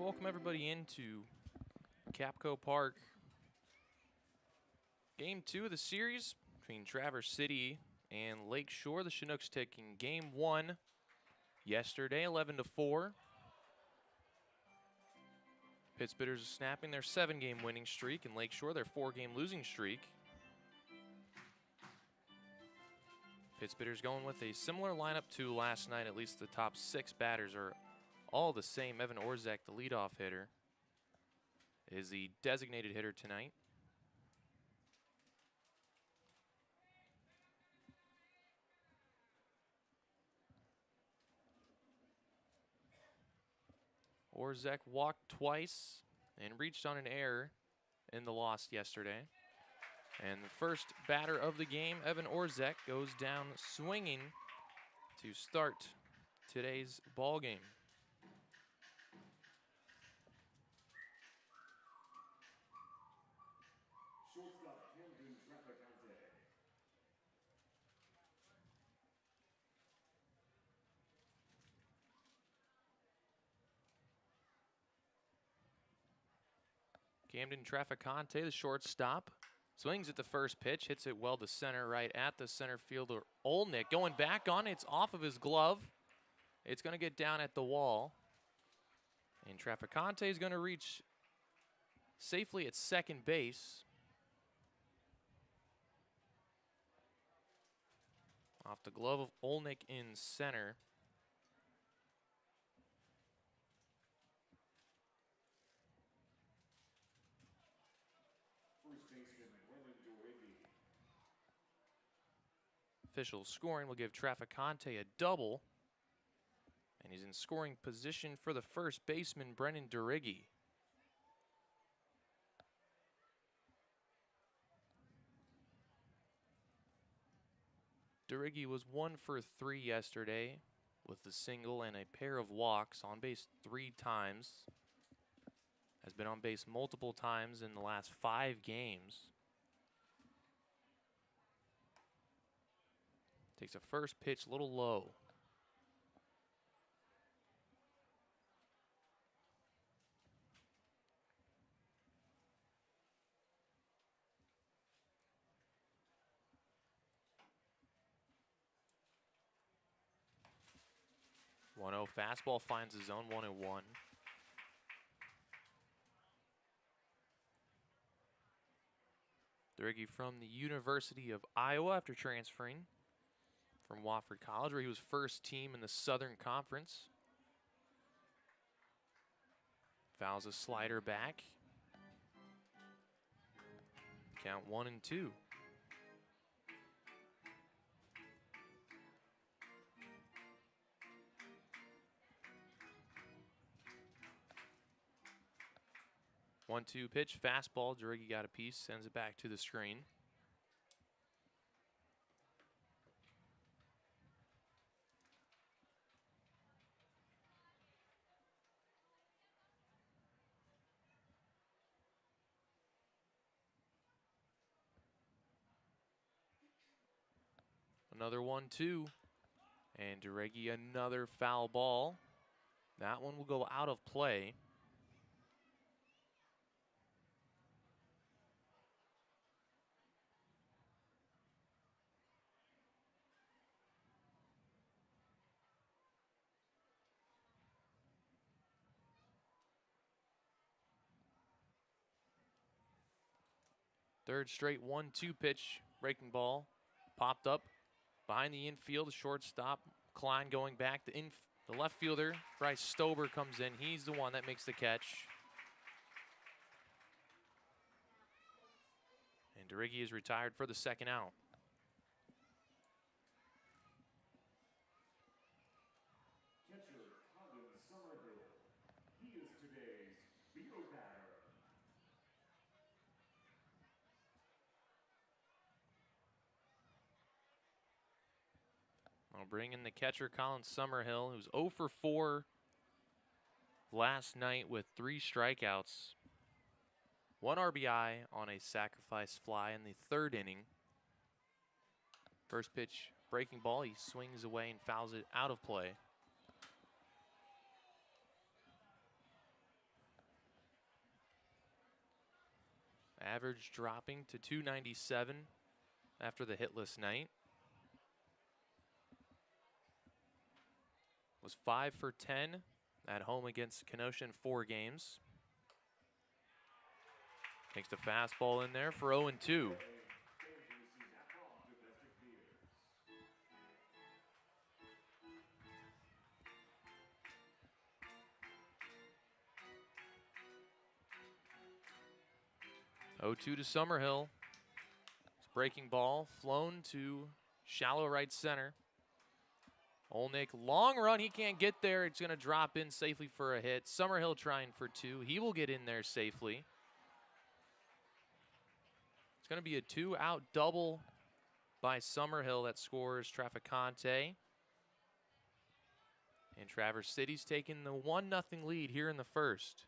welcome everybody into Capco Park. Game 2 of the series between Traverse City and Lakeshore. The Chinooks taking game 1 yesterday, 11-4. Pit Spitters snapping their 7-game winning streak, and Lakeshore their 4-game losing streak. Pit Spitters going with a similar lineup to last night. At least the top 6 batters are all the same. Evan Orzek, the leadoff hitter, is the designated hitter tonight. Orzek walked twice and reached on an error in the loss yesterday. And the first batter of the game, Evan Orzek, goes down swinging to start today's ball game. Camden Traficante, the shortstop, swings at the first pitch, hits it well to center, right at the center fielder Olnick. Going back on, it's off of his glove. It's going to get down at the wall. And Traficante is going to reach safely at second base. Off the glove of Olnick in center. Official scoring will give Traficante a double. And he's in scoring position for the first baseman, Brennan Duriggi. Duriggi was 1 for 3 yesterday with a single and a pair of walks, on base 3 times. Has been on base multiple times in the last 5 games. Takes a first pitch a little low. One-0 fastball finds the zone, 1-1. Duriggi from the University of Iowa after transferring from Wofford College, where he was first team in the Southern Conference. Fouls a slider back. Count 1-2. One-two pitch, fastball. Duriggi got a piece, sends it back to the screen. Another 1-2. And Duriggi another foul ball. That one will go out of play. Third straight 1-2 pitch, breaking ball, popped up behind the infield, shortstop Klein going back. The left fielder, Bryce Stober, comes in. He's the one that makes the catch. And Duriggi is retired for the second out. I'll bring in the catcher, Colin Summerhill, who's 0 for 4 last night with 3 strikeouts. 1 RBI on a sacrifice fly in the 3rd inning. First pitch, breaking ball. He swings away and fouls it out of play. Average dropping to 297 after the hitless night. Was 5 for 10 at home against Kenosha in 4 games. Takes the fastball in there for 0-2. Oh, 2 to Summerhill. It's breaking ball, flown to shallow right center. Olnick, long run, he can't get there. It's going to drop in safely for a hit. Summerhill trying for 2. He will get in there safely. It's going to be a 2-out double by Summerhill that scores Traficante. And Traverse City's taking the 1-0 lead here in the first.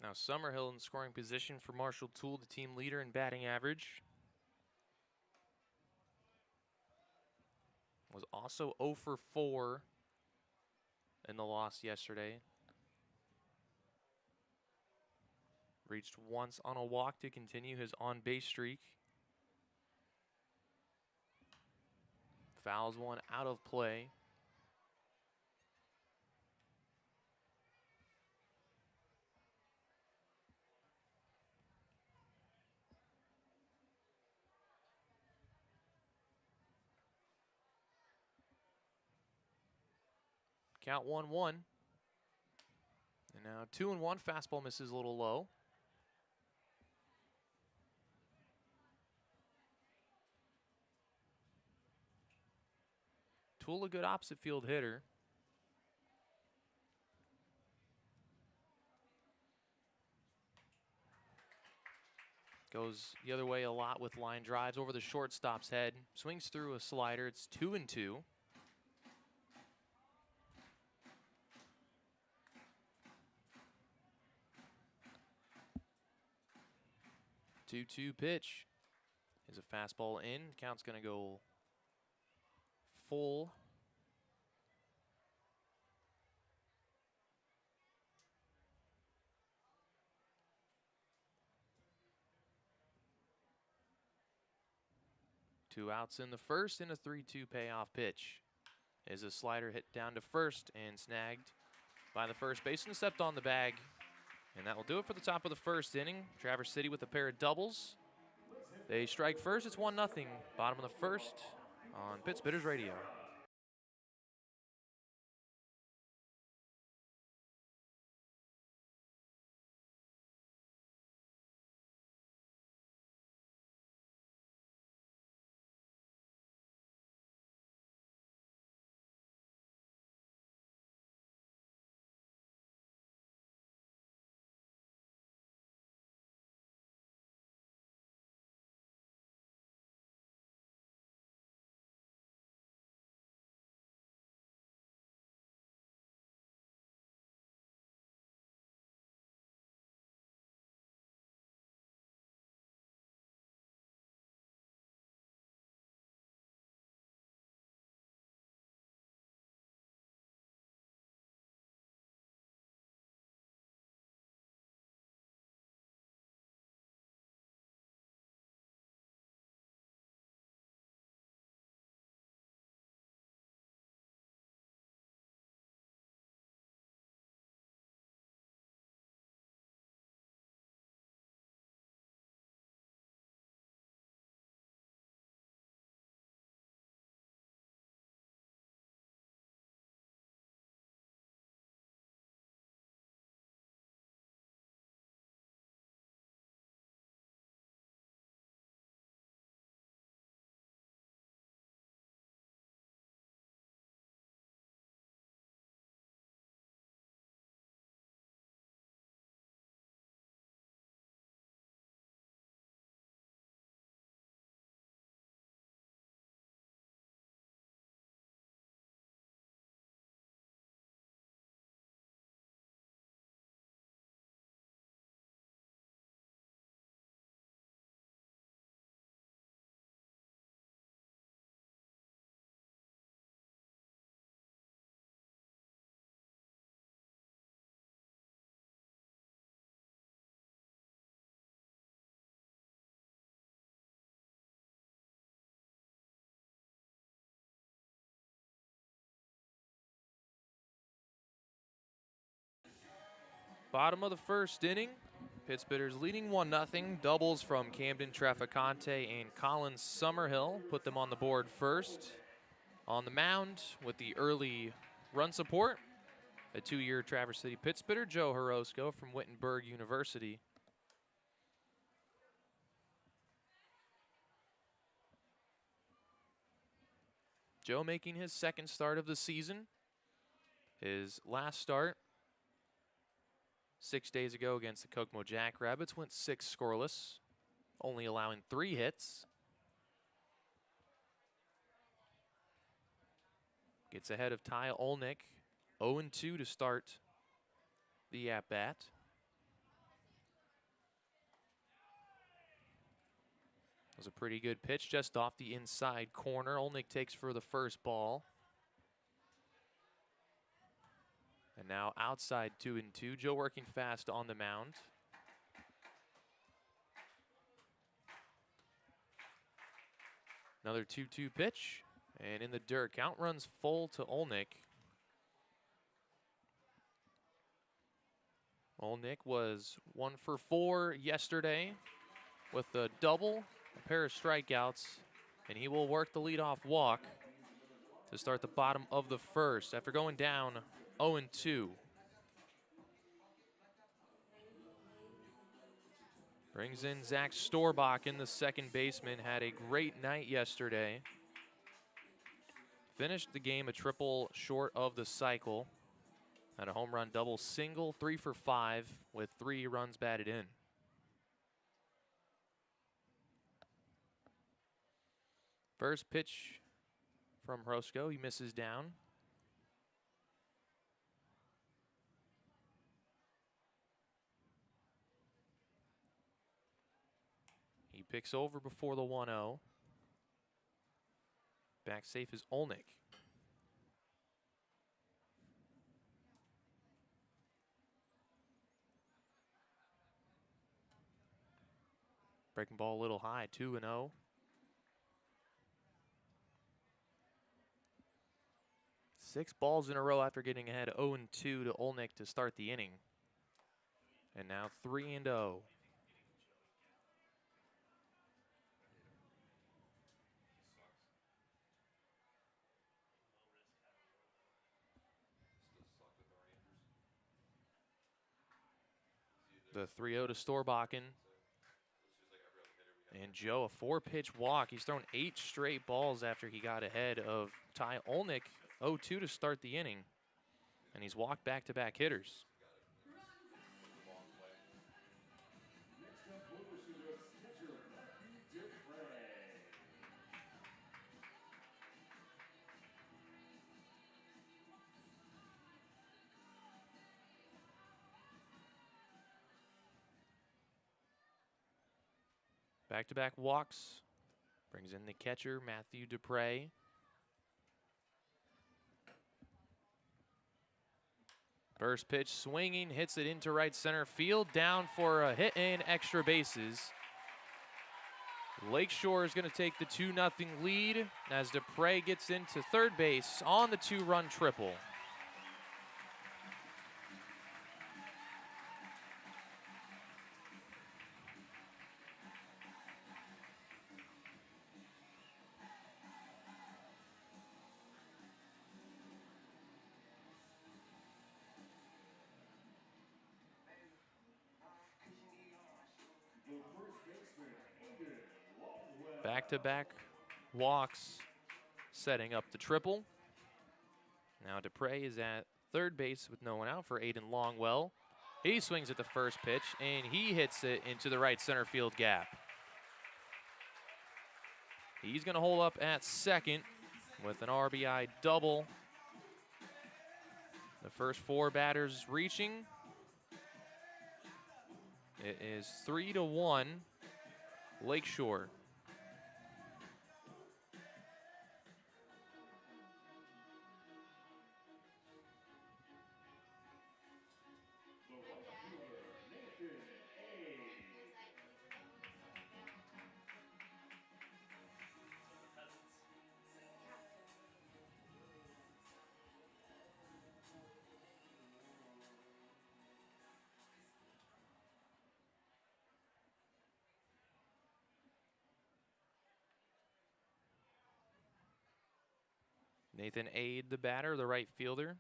Now Summerhill in scoring position for Marshall Toole, the team leader in batting average. Was also 0 for 4 in the loss yesterday. Reached once on a walk to continue his on-base streak. Fouls one out of play. Count 1-1. And now 2-1. Fastball misses a little low. Toole, a good opposite field hitter. Goes the other way a lot with line drives over the shortstop's head. Swings through a slider. It's 2-2. 2-2 pitch is a fastball in. Count's going to go full. Two outs in the first and a 3-2 payoff pitch. Is a slider hit down to first and snagged by the first baseman, stepped on the bag. And that will do it for the top of the first inning. Traverse City with a pair of doubles. They strike first. It's 1-0. Bottom of the first on Spitter Radio. Bottom of the first inning. Pittsburgh's leading 1-0. Doubles from Camden Traficante and Colin Summerhill put them on the board first. On the mound with the early run support, a 2-year Traverse City Pit Spitter, Joe Joroszko from Wittenberg University. Joe making his second start of the season. His last start 6 days ago against the Kokomo Jackrabbits went 6 scoreless, only allowing 3 hits. Gets ahead of Ty Olnick, 0-2 to start the at-bat. That was a pretty good pitch just off the inside corner. Olnick takes for the first ball. And now outside 2-2. Joe working fast on the mound. Another 2-2 pitch. And in the dirt, count runs full to Olnick. Olnick was 1 for 4 yesterday with a double, a pair of strikeouts, and he will work the leadoff walk to start the bottom of the first after going down 0-2. Brings in Zach Storbach in the second baseman. Had a great night yesterday. Finished the game a triple short of the cycle. Had a home run, double, single, 3 for 5 with 3 runs batted in. First pitch from Joroszko, he misses down. He picks over before the 1-0. Back safe is Olnick. Breaking ball a little high, 2-0. Six balls in a row after getting ahead 0-2 to Olnick to start the inning. And now 3-0. The 3-0 to Storbakken. And Joe, a 4-pitch walk. He's thrown 8 straight balls after he got ahead of Ty Olnick. 0-2 to start the inning. And he's walked back-to-back hitters. Back-to-back walks. Brings in the catcher, Matthew Dupre. First pitch swinging, hits it into right center field, down for a hit and extra bases. Lakeshore is going to take the 2-0 lead as Dupre gets into third base on the 2-run triple. Back-to-back walks, setting up the triple. Now Dupre is at third base with no one out for Aiden Longwell. He swings at the first pitch, and he hits it into the right center field gap. He's going to hold up at second with an RBI double. The first 4 batters reaching. It is 3-1, Lakeshore. Nathan Ade, the batter, the right fielder.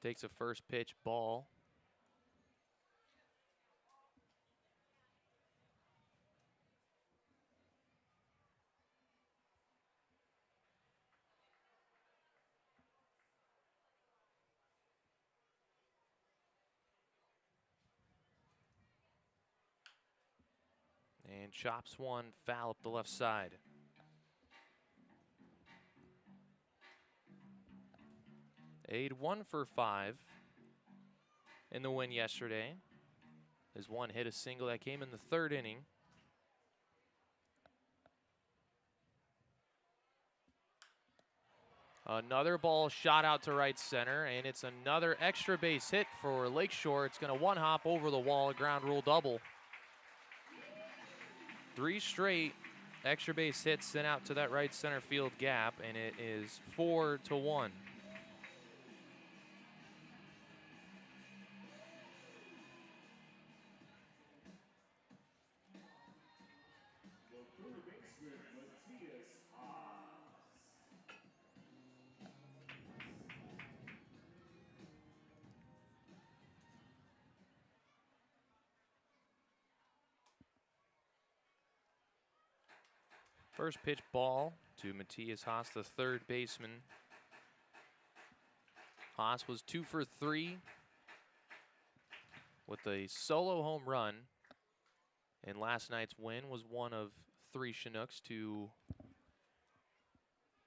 Takes a first pitch ball. And chops one foul up the left side. Ade 1 for 5 in the win yesterday. His one hit a single that came in the third inning. Another ball shot out to right center, and it's another extra base hit for Lakeshore. It's going to one hop over the wall, a ground rule double. 3 straight extra base hits sent out to that right center field gap, and it is 4-1. First pitch ball to Matthias Haas, the third baseman. Haas was 2 for 3 with a solo home run. And last night's win was one of 3 Chinooks to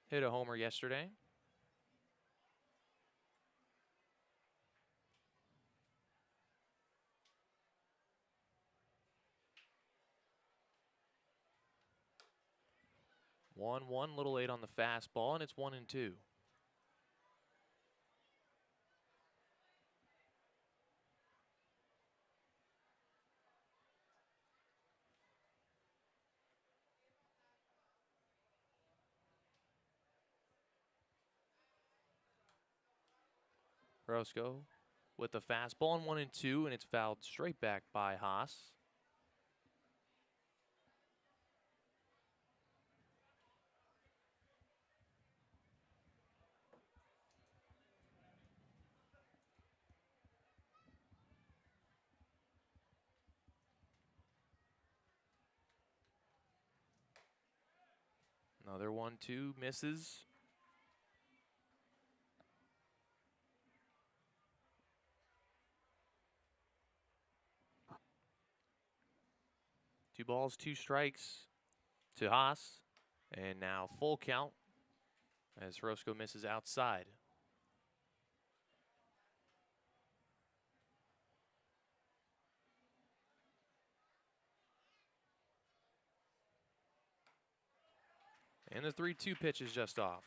hit a homer yesterday. One, little late on the fastball, and it's 1-2. Joroszko with the fastball and 1-2, and it's fouled straight back by Haas. Another 1-2 misses. Two balls, 2 strikes to Haas. And now full count as Joroszko misses outside. And the 3-2 pitch is just off.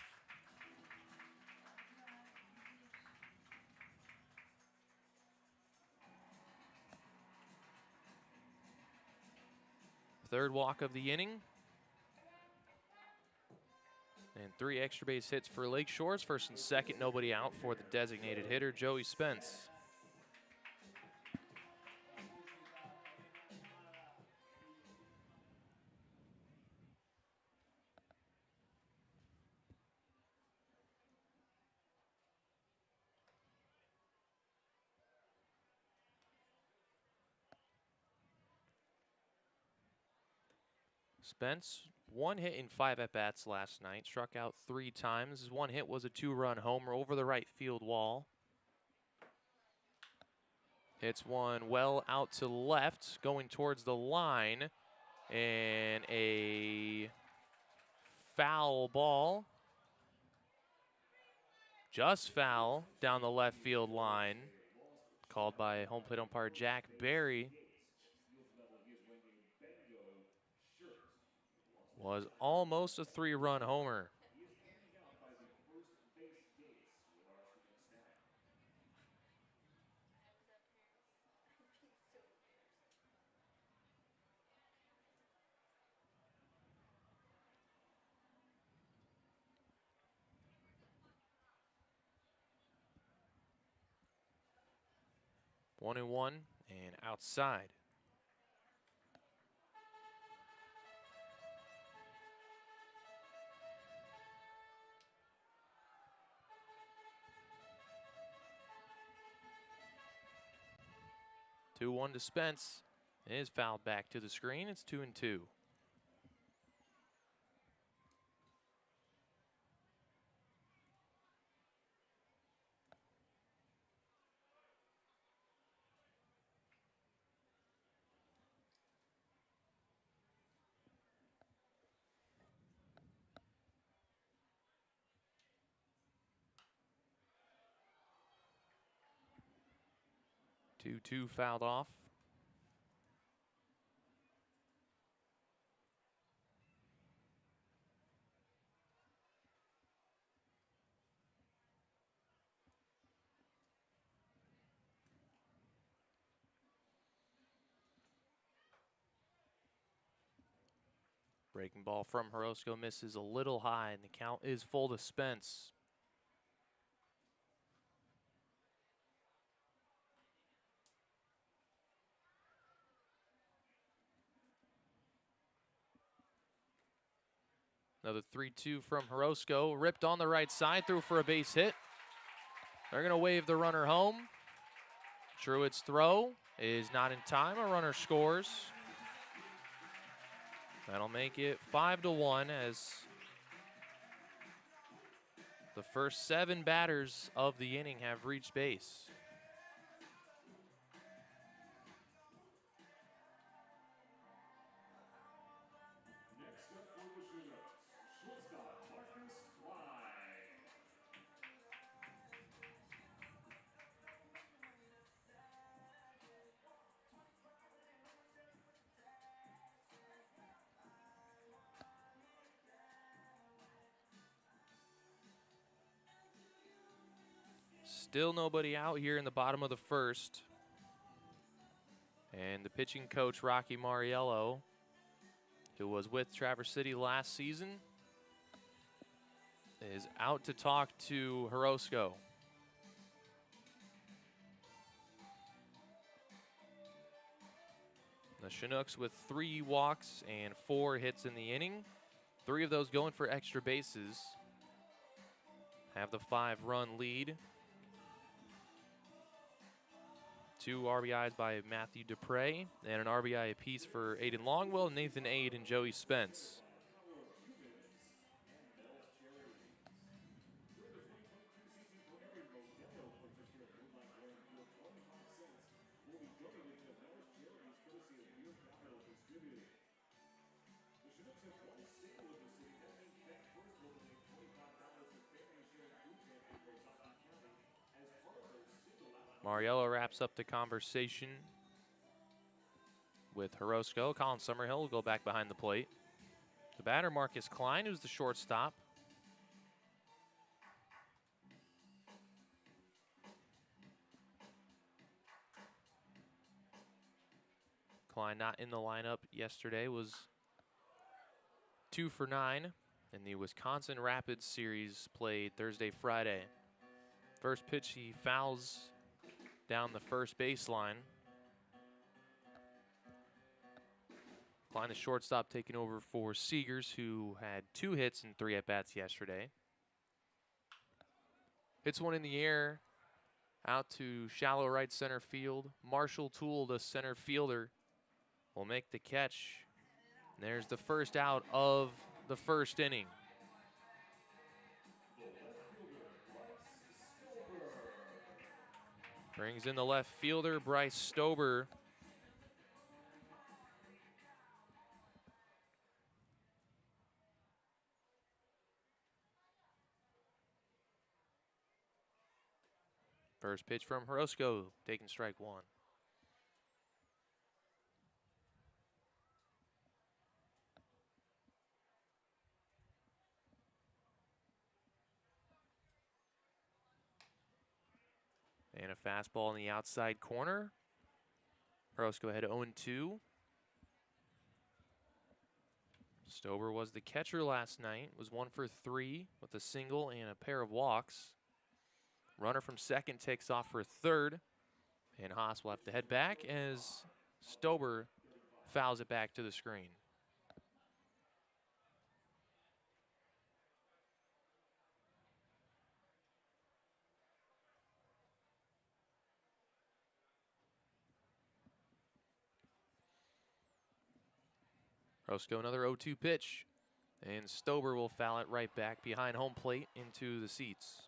Third walk of the inning. And 3 extra base hits for Lakeshore's. First and second, nobody out for the designated hitter, Joey Spence. Spence, 1 hit in 5 at-bats last night, struck out 3 times. His 1 hit was a 2-run homer over the right field wall. Hits one well out to left, going towards the line, and a foul ball. Just foul down the left field line, called by home plate umpire Jack Berry. Was almost a 3-run homer. 1-1 and outside. Two 2-1 to Spence. It is fouled back to the screen. It's 2-2. Two fouled off. Breaking ball from Joroszko misses a little high, and the count is full to Spence. Another 3-2 from Joroszko. Ripped on the right side, threw for a base hit. They're going to wave the runner home. Truitt's throw is not in time. A runner scores. That'll make it 5-1 as the first 7 batters of the inning have reached base. Still nobody out here in the bottom of the first. And the pitching coach, Rocky Mariello, who was with Traverse City last season, is out to talk to Joroszko. The Chinooks with 3 walks and 4 hits in the inning. 3 of those going for extra bases. Have the 5-run lead. 2 RBIs by Matthew Dupre and an RBI apiece for Aiden Longwell, Nathan Ade, and Joey Spence. Mariello wraps up the conversation with Joroszko. Colin Summerhill will go back behind the plate. The batter, Marcus Klein, who's the shortstop. Klein not in the lineup yesterday, was 2 for 9 in the Wisconsin Rapids series played Thursday, Friday. First pitch, he fouls down the first baseline. Klein, the shortstop, taking over for Seegers, who had 2 hits and 3 at-bats yesterday. Hits one in the air out to shallow right center field. Marshall Toole, the center fielder, will make the catch. There's the first out of the first inning. Brings in the left fielder, Bryce Stober. First pitch from Joroszko, taking strike 1. And a fastball in the outside corner. Joroszko had 0-2. Stober was the catcher last night, was 1 for 3 with a single and a pair of walks. Runner from second takes off for third. And Haas will have to head back as Stober fouls it back to the screen. Joroszko, another 0-2 pitch. And Stober will foul it right back behind home plate into the seats.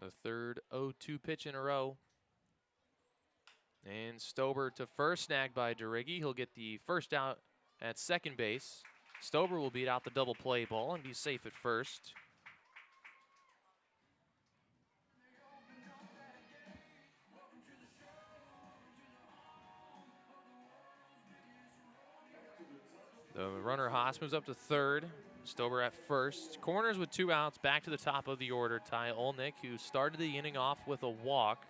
The third 0-2 pitch in a row. And Stober to first, snagged by DeRiggi. He'll get the first out at second base. Stober will beat out the double play ball and be safe at first. The runner Haas moves up to third. Stober at first. Corners with 2 outs. Back to the top of the order. Ty Olnick, who started the inning off with a walk,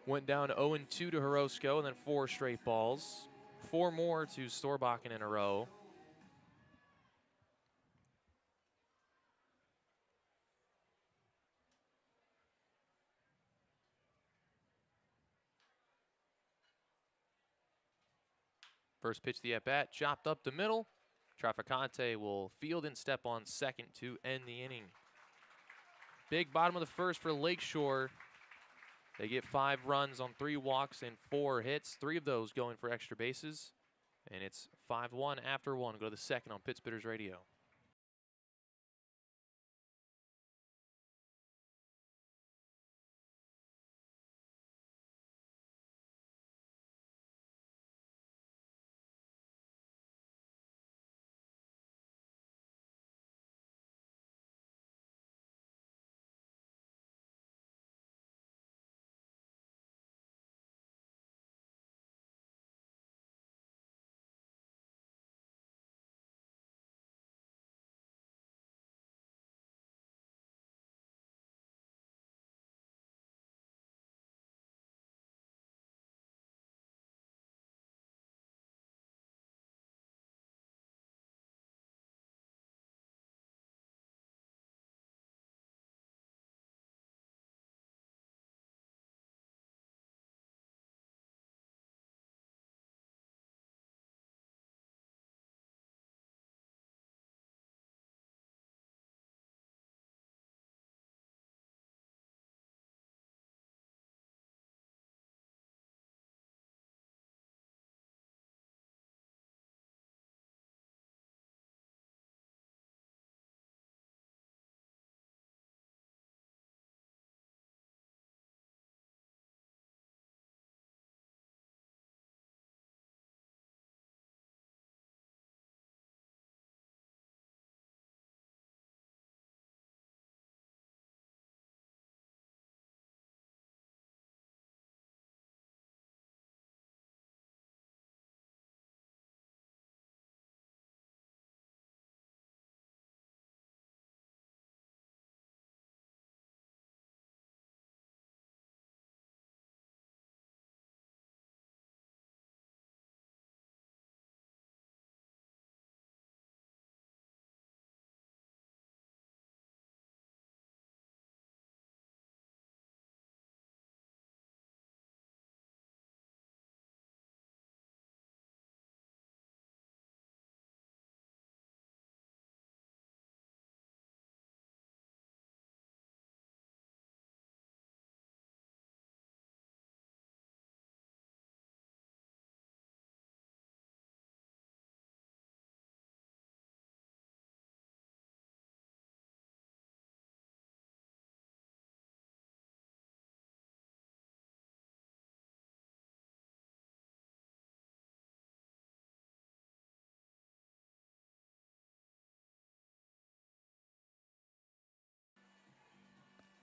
went down 0-2 to Joroszko, and then 4 straight balls. 4 more to Storbakken in a row. First pitch of the at-bat, chopped up the middle. Trafficante will field and step on second to end the inning. Big bottom of the first for Lakeshore. They get 5 runs on 3 walks and 4 hits, 3 of those going for extra bases. And it's 5-1 after 1. Go to the second on Pittsburgh's Radio.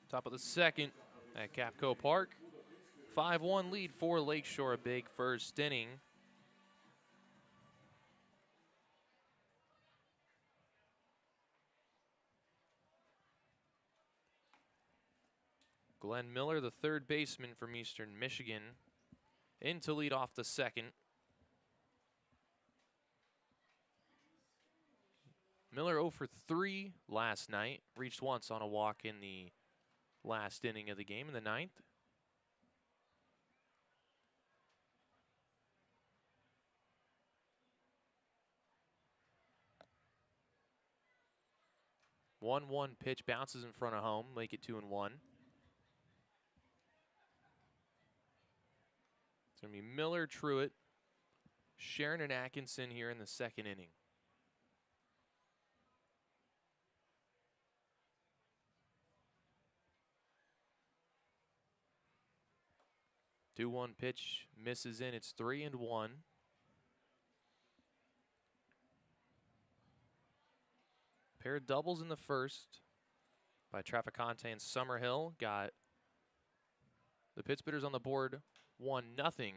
Top of the second at Capco Park. 5-1 lead for Lakeshore, a big first inning. Glenn Miller, the third baseman from Eastern Michigan, in to lead off the second. Miller 0 for 3 last night. Reached once on a walk in the last inning of the game in the ninth. One pitch bounces in front of home, make it 2-1. It's going to be Miller, Truitt, Sharon, and Atkinson here in the second inning. Two-one pitch misses in. It's 3-1. Pair of doubles in the first by Traficante and Summerhill. Got the Pittsburghers on the board 1-0.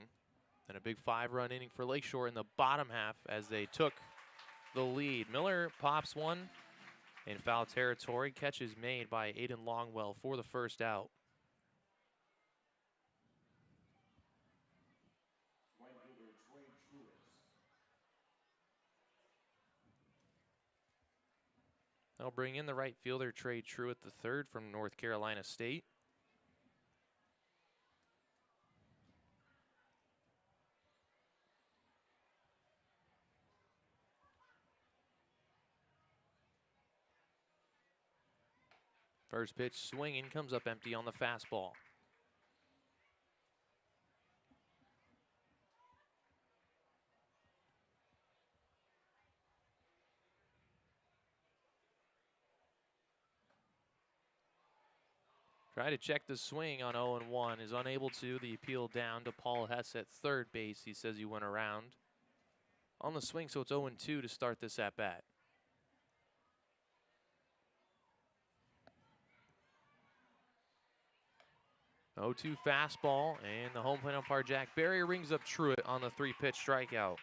And a big 5-run inning for Lakeshore in the bottom half as they took the lead. Miller pops one in foul territory. Catch is made by Aiden Longwell for the first out. They'll bring in the right fielder, Trey Truitt the third from North Carolina State. First pitch swinging, comes up empty on the fastball. Try to check the swing on 0-1, is unable to. The appeal down to Paul Hess at third base. He says he went around on the swing, so it's 0-2 to start this at bat. 0-2 fastball, and the home plate umpire Jack Berry rings up Truitt on the 3-pitch strikeout.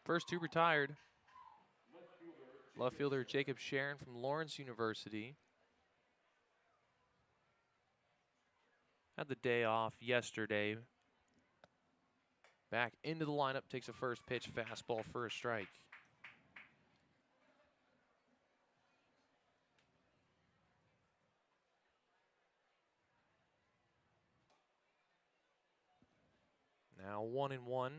First two retired. Left fielder Jacob Sharon from Lawrence University. Had the day off yesterday. Back into the lineup, takes a first pitch fastball for a strike. Now 1-1.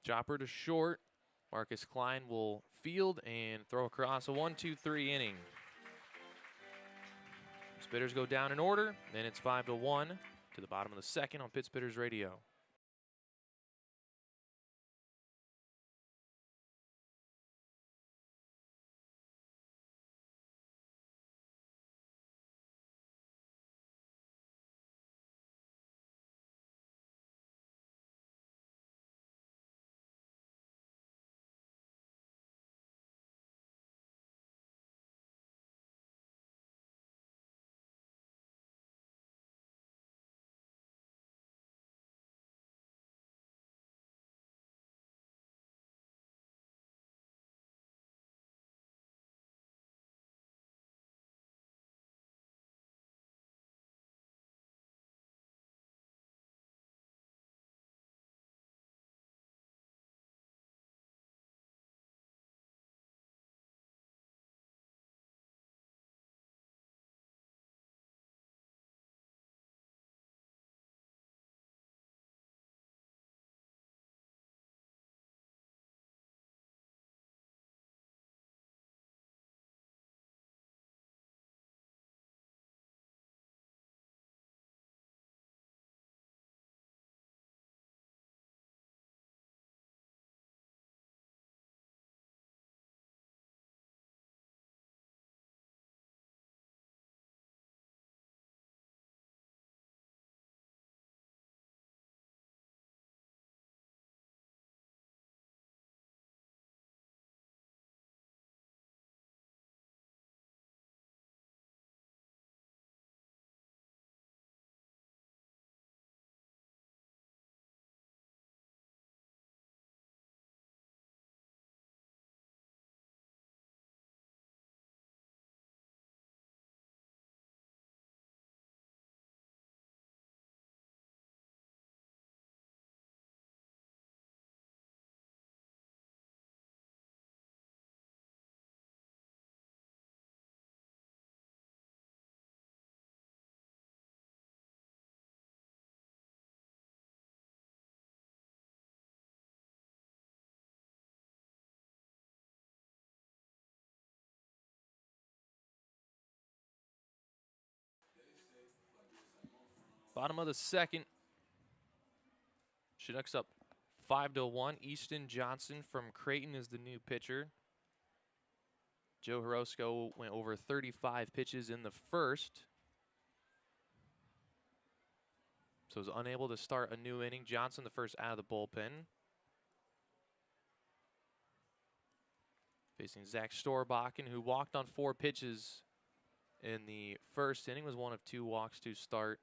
Chopper to short. Marcus Klein will field and throw across a 1-2-3 inning. Spitters go down in order, then it's 5-1 to the bottom of the second on Pit Spitters Radio. Bottom of the second. Chinooks up 5-1. Easton Johnson from Creighton is the new pitcher. Joe Joroszko went over 35 pitches in the first, so was unable to start a new inning. Johnson, the first out of the bullpen. Facing Zach Storbakken, who walked on 4 pitches in the first inning, was one of 2 walks to start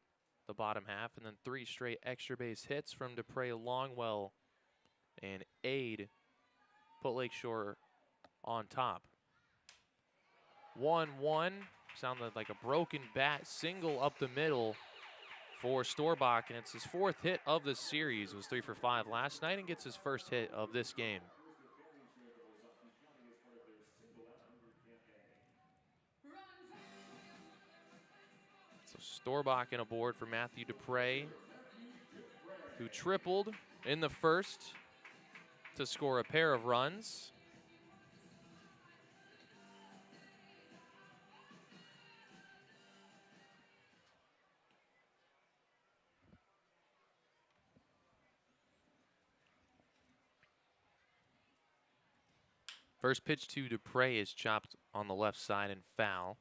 the bottom half, and then 3 straight extra base hits from Dupre, Longwell, and Aid put Lakeshore on top. 1-1, sounded like a broken bat, single up the middle for Storbakken. It's his 4th hit of the series, was 3 for 5 last night, and gets his first hit of this game. So Storbakken aboard for Matthew Dupre, who tripled in the first to score a pair of runs. First pitch to Dupre is chopped on the left side and foul.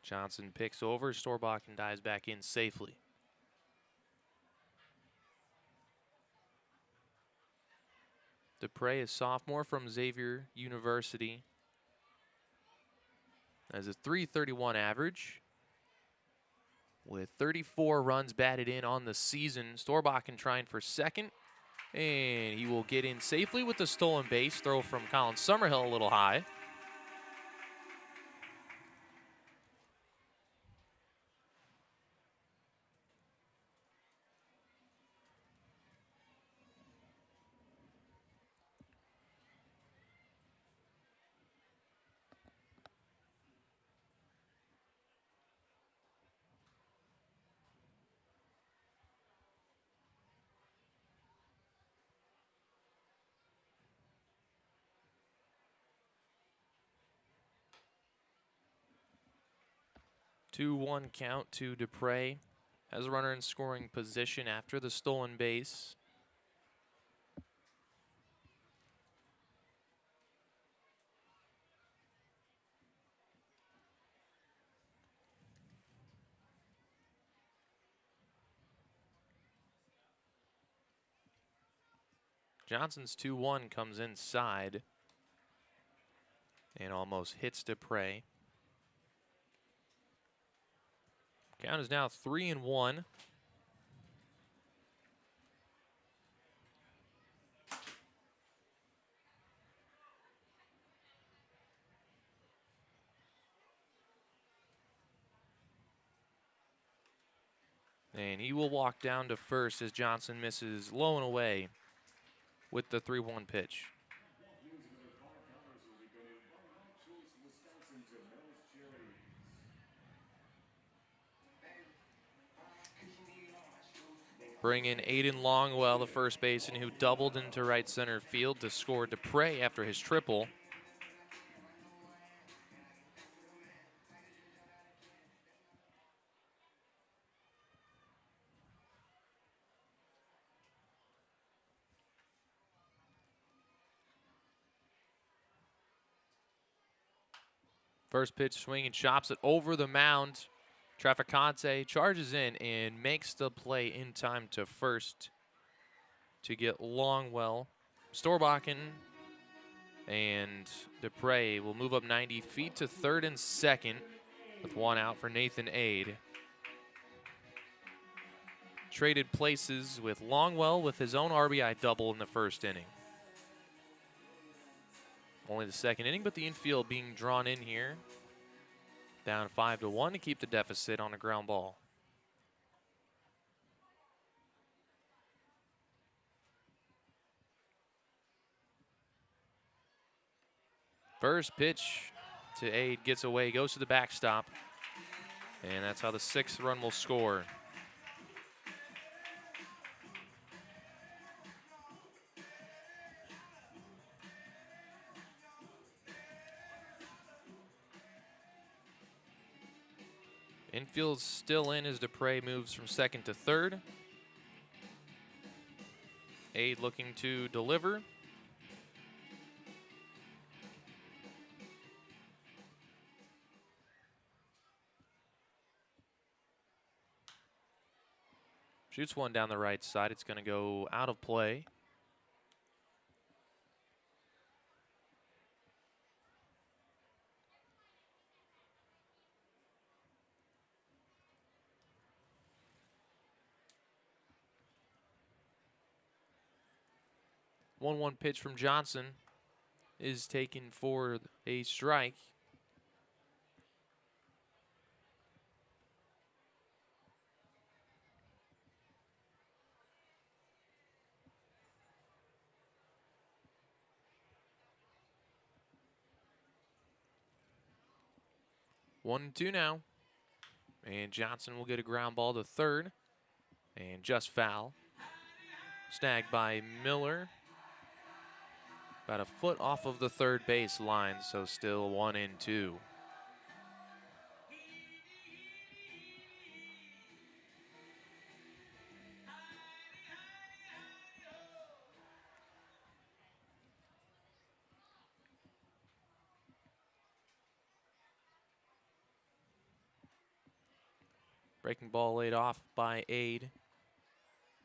Johnson picks over. Storbakken dives back in safely. Dupre, a sophomore from Xavier University, has a .331 average with 34 runs batted in on the season. Storbakken trying for second, and he will get in safely with the stolen base. Throw from Colin Summerhill a little high. Two-one count to Dupre. Has a runner in scoring position after the stolen base. Johnson's 2-1 comes inside and almost hits Dupre. Count is now 3-1. And he will walk down to first as Johnson misses low and away with the 3-1 pitch. Bring in Aiden Longwell, the first baseman, who doubled into right center field to score Dupre after his triple. First pitch swing and chops it over the mound. Trafficante charges in and makes the play in time to first to get Longwell. Storbakken and Dupre will move up 90 feet to third and second with 1 out for Nathan Aid. Traded places with Longwell with his own RBI double in the first inning. Only the second inning, but the infield being drawn in here. Down 5-1 to keep the deficit on a ground ball. First pitch to Ade gets away, goes to the backstop, and that's how the 6th run will score. Infield's still in as Dupre moves from 2nd to 3rd. Ade looking to deliver. Shoots one down the right side. It's going to go out of play. One pitch from Johnson is taken for a strike. One, two now. And Johnson will get a ground ball to 3rd. And just foul. Snagged by Miller. About a foot off of the 3rd base line, so still 1-2. Breaking ball laid off by Ade.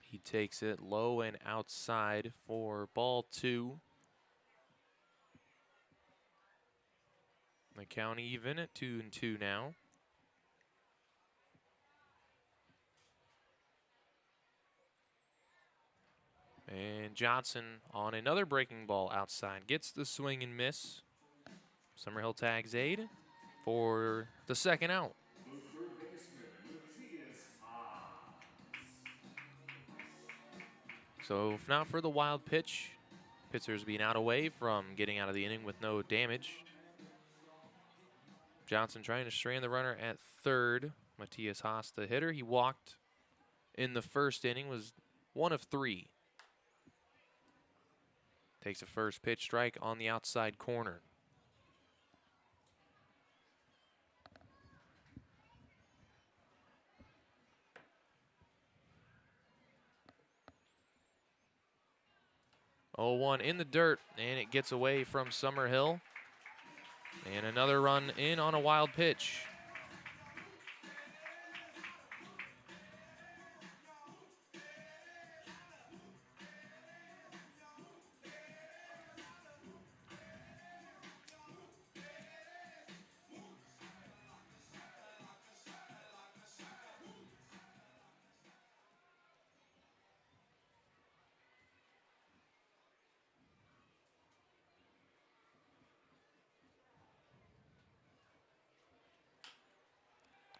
He takes it low and outside for ball 2. The count even at 2-2 now. And Johnson on another breaking ball outside. Gets the swing and miss. Summerhill tags Ade for the 2nd out. So if not for the wild pitch, pitchers being out away from getting out of the inning with no damage. Johnson trying to strand the runner at 3rd. Matthias Haas, the hitter. He walked in the 1st inning, was 1 of 3. Takes a first pitch strike on the outside corner. Oh, 1 in the dirt, and it gets away from Summerhill. And another run in on a wild pitch.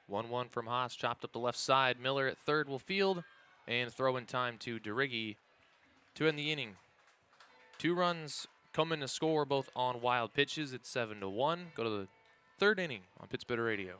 One from Haas, chopped up the left side. Miller at 3rd will field, and throw in time to DeRiggi to end the inning. 2 runs come in to score, both on wild pitches. It's 7-1. Go to the 3rd inning on Spitter Radio.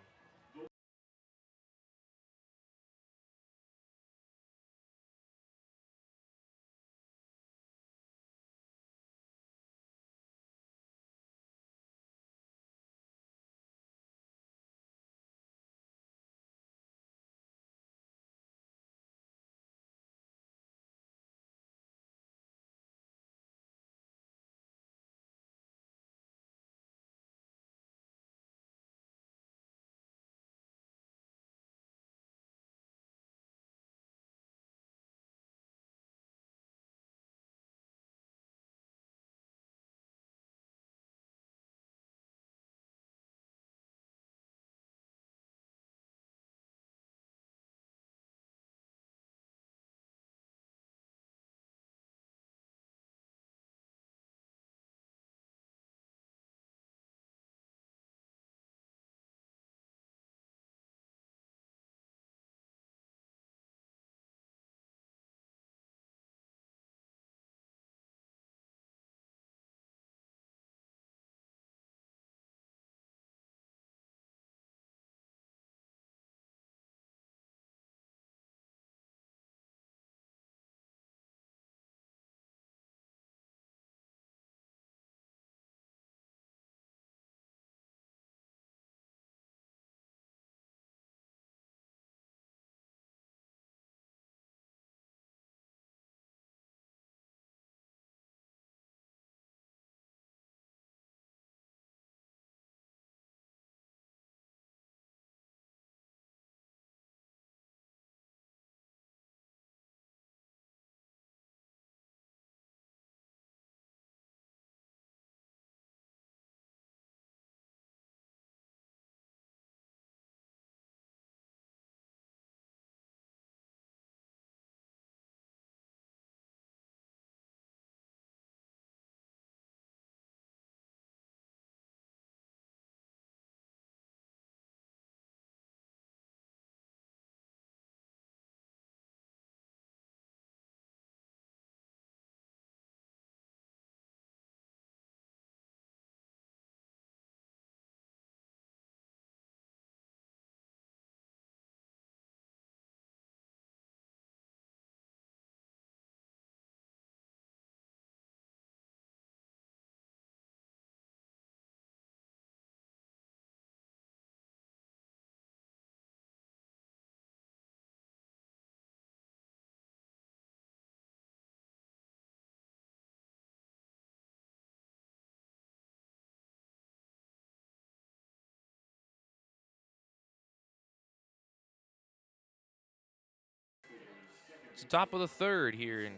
It's the top of the third here in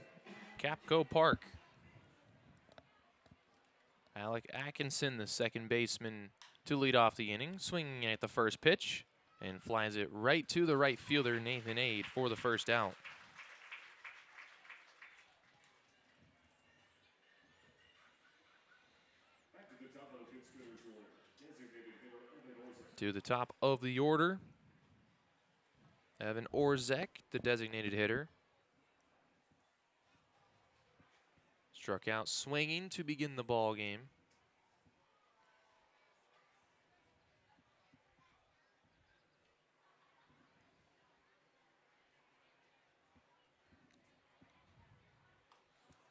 Capco Park. Alec Atkinson, the second baseman, to lead off the inning, swinging at the first pitch and flies it right to the right fielder, Nathan Ade, for the first out. To the top of the order, Evan Orzek, the designated hitter. Struck out swinging to begin the ball game.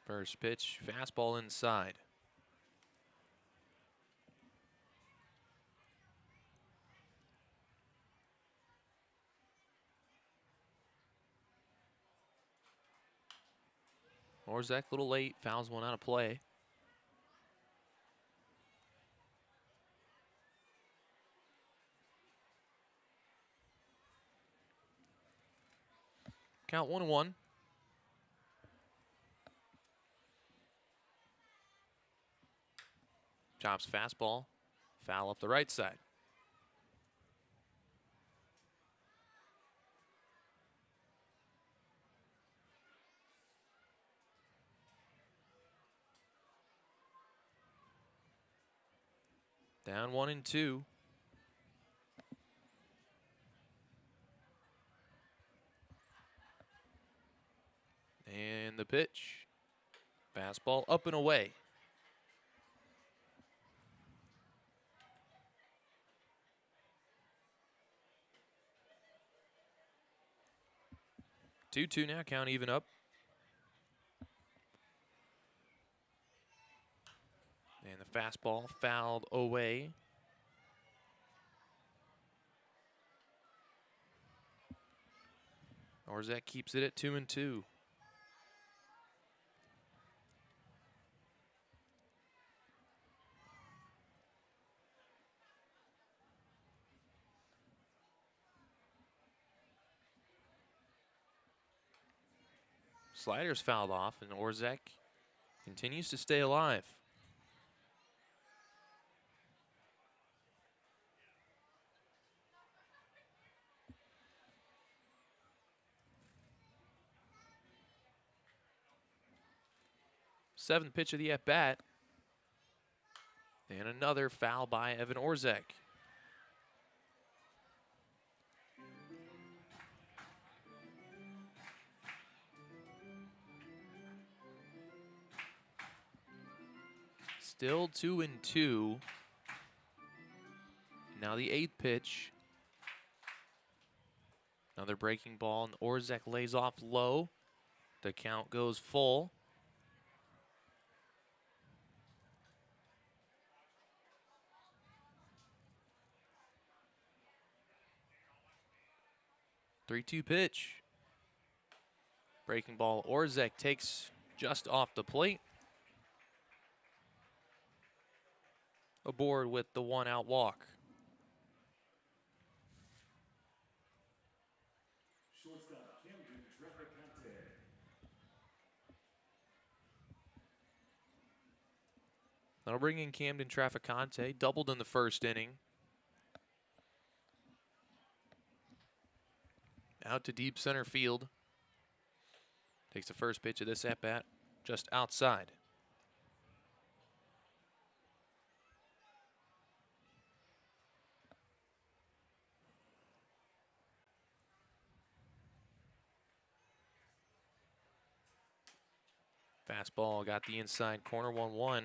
First pitch, fastball inside. Orzek a little late, fouls one out of play. Count 1-1. Chops fastball, foul up the right side. Down 1-2. And the pitch. Fastball up and away. Two now, count even up. And the fastball fouled away. Orzek keeps it at 2-2. Sliders fouled off, and Orzek continues to stay alive. Seventh pitch of the at-bat. And another foul by Evan Orzek. Still 2-2. Now the eighth pitch. Another breaking ball, and Orzek lays off low. The count goes full. Three-two pitch. Breaking ball, Orzek takes just off the plate. Aboard with the one-out walk. That'll bring in Camden Traficante, doubled in the first inning. Out to deep center field. Takes the first pitch of this at-bat just outside. Fastball got the inside corner, 1-1.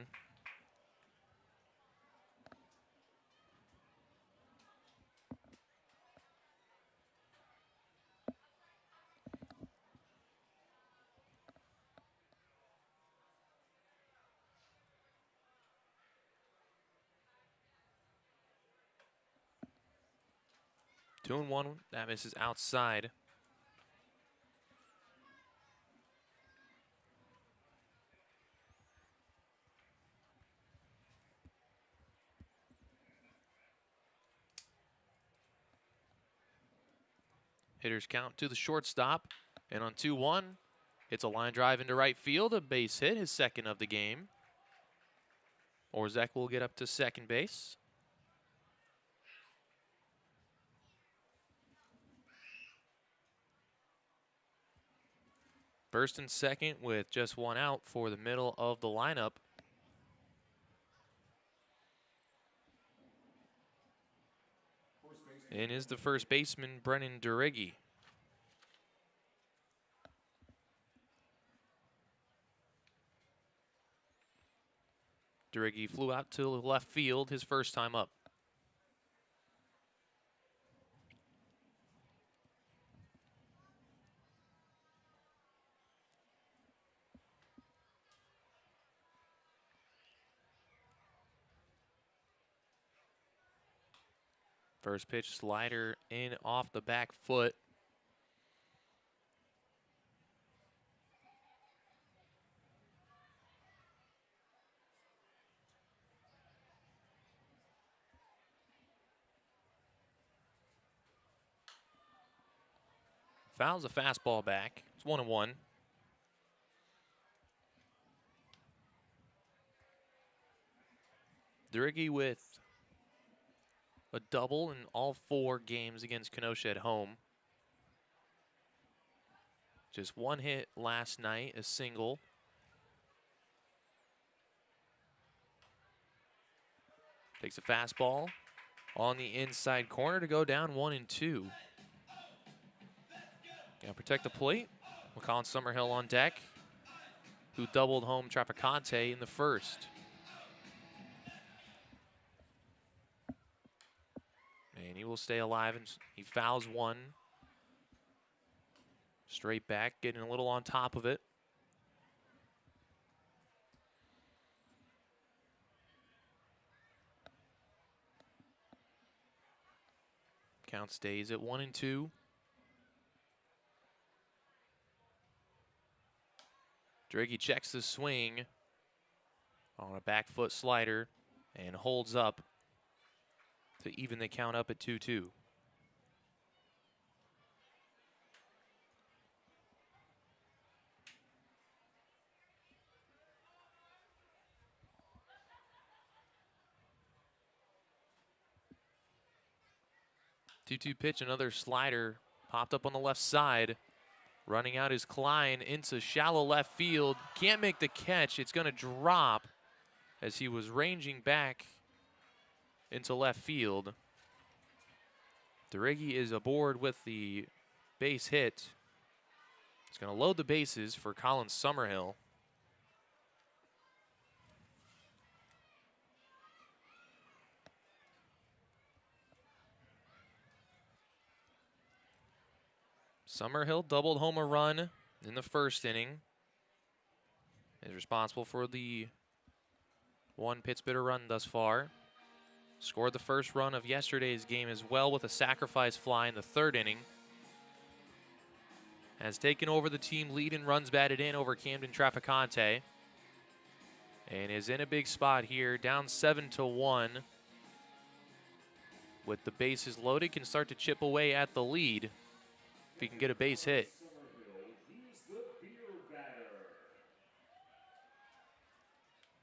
Two and one, that misses outside. Hitters count to the shortstop. And on 2-1, it's a line drive into right field, a base hit, his second of the game. Orzech will get up to second base. First and second with just one out for the middle of the lineup. And is the first baseman, Brennan Duriggi. Duriggi flew out to left field his first time up. First pitch slider in off the back foot. Fouls a fastball back. It's 1-1. Duriggi with a double in all 4 games against Kenosha at home. Just one hit last night, a single. Takes a fastball on the inside corner to go down 1-2. Gotta protect the plate. Colin Summerhill on deck, who doubled home Traficante in the first. And he will stay alive, and he fouls one. Straight back, getting a little on top of it. Count stays at 1-2. Duriggi checks the swing on a back foot slider and holds up to even the count up at 2-2. Two-two pitch, another slider popped up on the left side. Running out is Klein into shallow left field. Can't make the catch. It's going to drop as he was ranging back into left field. Duriggi is aboard with the base hit. He's going to load the bases for Colin Summerhill. Summerhill doubled home a run in the first inning. Is responsible for the one Spitter run thus far. Scored the first run of yesterday's game as well with a sacrifice fly in the third inning. Has taken over the team lead in runs batted in over Camden Traficante. And is in a big spot here, down 7-1. With the bases loaded, can start to chip away at the lead if he can get a base hit.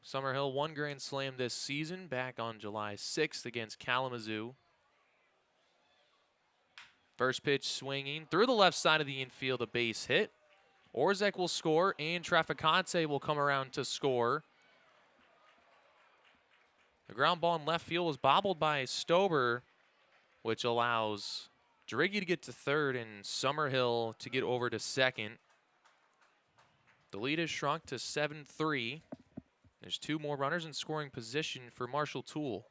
Summerhill won Grand Slam this season back on July 6th against Kalamazoo. First pitch swinging through the left side of the infield, a base hit. Orzech will score, and Traficante will come around to score. The ground ball in left field was bobbled by Stober, which allows Duriggi to get to third and Summerhill to get over to second. The lead has shrunk to 7-3. There's 2 more runners in scoring position for Marshall Toole.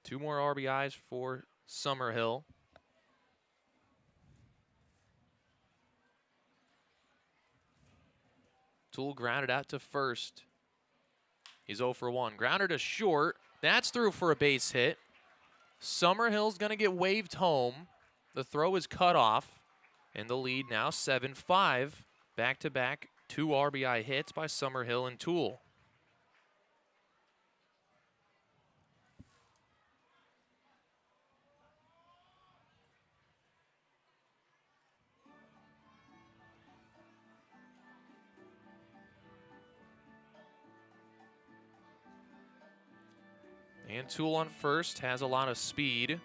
Two more RBIs for Summerhill. Toole grounded out to first. He's 0 for 1. Grounded to short. That's through for a base hit. Summerhill's going to get waved home. The throw is cut off. And the lead now 7-5. Back-to-back 2 RBI hits by Summerhill and Toole. And Toole on first has a lot of speed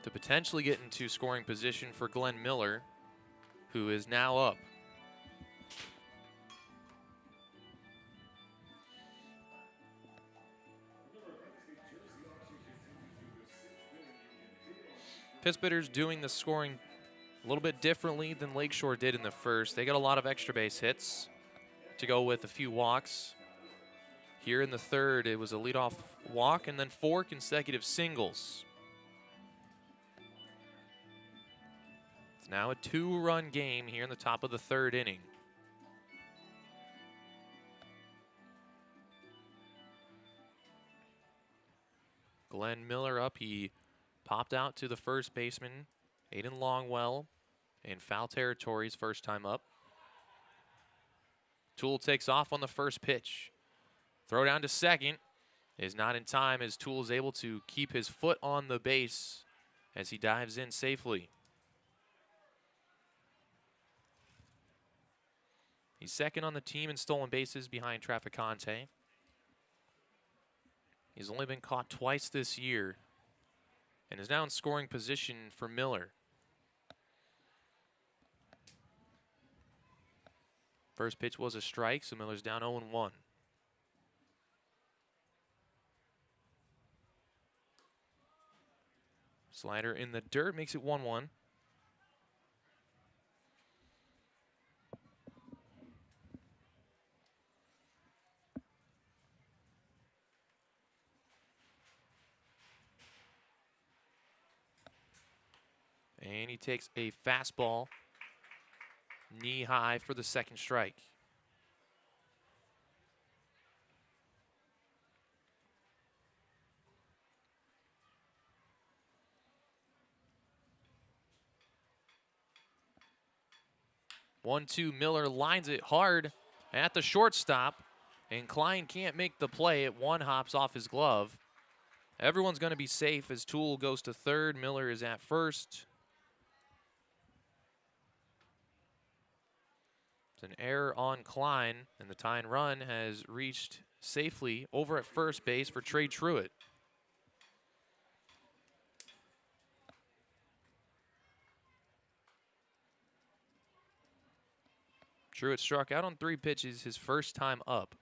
to potentially get into scoring position for Glenn Miller, who is now up. Spitters doing the scoring a little bit differently than Lakeshore did in the first. They got a lot of extra base hits to go with a few walks. Here in the third, it was a leadoff walk and then 4 consecutive singles. It's now a 2-run game here in the top of the third inning. Glenn Miller up. He popped out to the first baseman, Aiden Longwell, in foul territory his first time up. Toole takes off on the first pitch. Throw down to second is not in time as Toole is able to keep his foot on the base as he dives in safely. He's second on the team in stolen bases behind Trafficante. He's only been caught twice this year and is now in scoring position for Miller. First pitch was a strike, so Miller's down 0-1. Slider in the dirt makes it 1-1. And he takes a fastball knee high for the second strike. One-two, Miller lines it hard at the shortstop, and Klein can't make the play. It one hops off his glove. Everyone's going to be safe as Toole goes to third. Miller is at first. It's an error on Klein, and the tying run has reached safely over at first base for Trey Truitt. Truitt struck out on 3 pitches his first time up.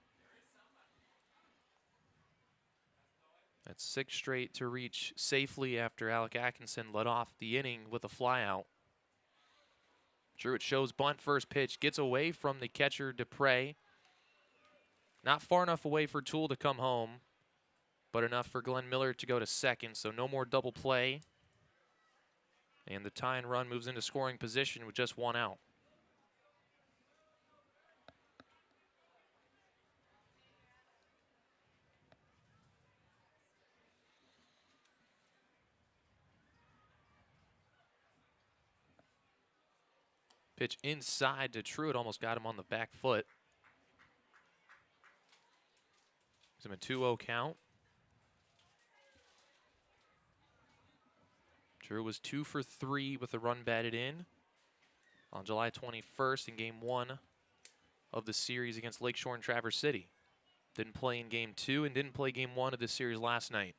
That's 6 straight to reach safely after Alec Atkinson led off the inning with a flyout. Truitt shows bunt first pitch, gets away from the catcher Dupre. Not far enough away for Toole to come home, but enough for Glenn Miller to go to second, so no more double play. And the tying run moves into scoring position with just 1 out. Pitch inside to Truitt, almost got him on the back foot. Gives him a 2-0 count. Truitt was 2 for 3 with a run batted in on July 21st in Game 1 of the series against Lakeshore and Traverse City. Didn't play in Game 2 and didn't play Game 1 of this series last night.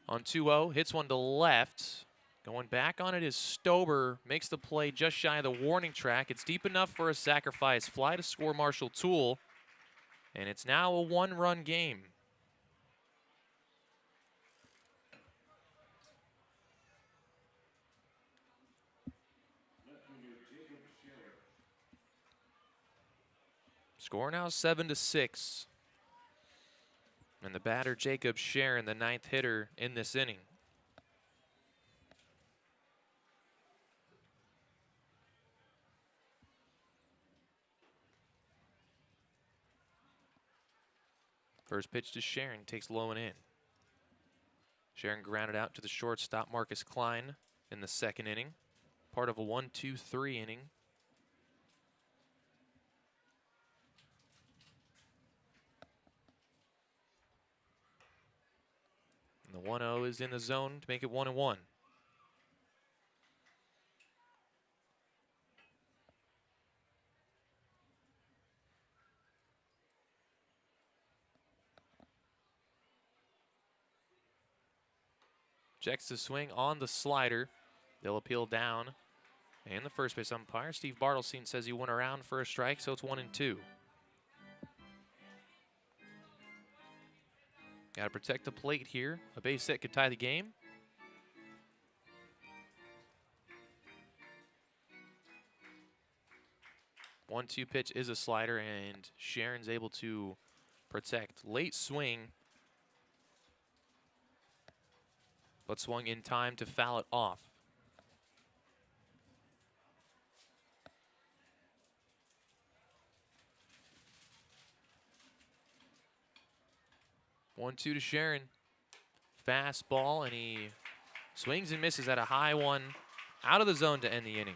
On 2-0, hits one to left. Going back on it is Stober, makes the play just shy of the warning track. It's deep enough for a sacrifice fly to score Marshall Toole, and it's now a 1-run game. Score now 7-6. And the batter, Jacob Sharon, the 9th hitter in this inning. First pitch to Sharon, takes low and in. Sharon grounded out to the shortstop, Marcus Klein, in the second inning. Part of a 1-2-3 inning 1-0 is in the zone to make it 1-1. Checks the swing on the slider. They'll appeal down. And the first base umpire, Steve Bartelstein, says he went around for a strike, so it's 1-2. Got to protect the plate here. A base hit could tie the game. One-two pitch is a slider, and Sharon's able to protect. Late swing, but swung in time to foul it off. One-two to Sharon. Fastball, and he swings and misses at a high one out of the zone to end the inning.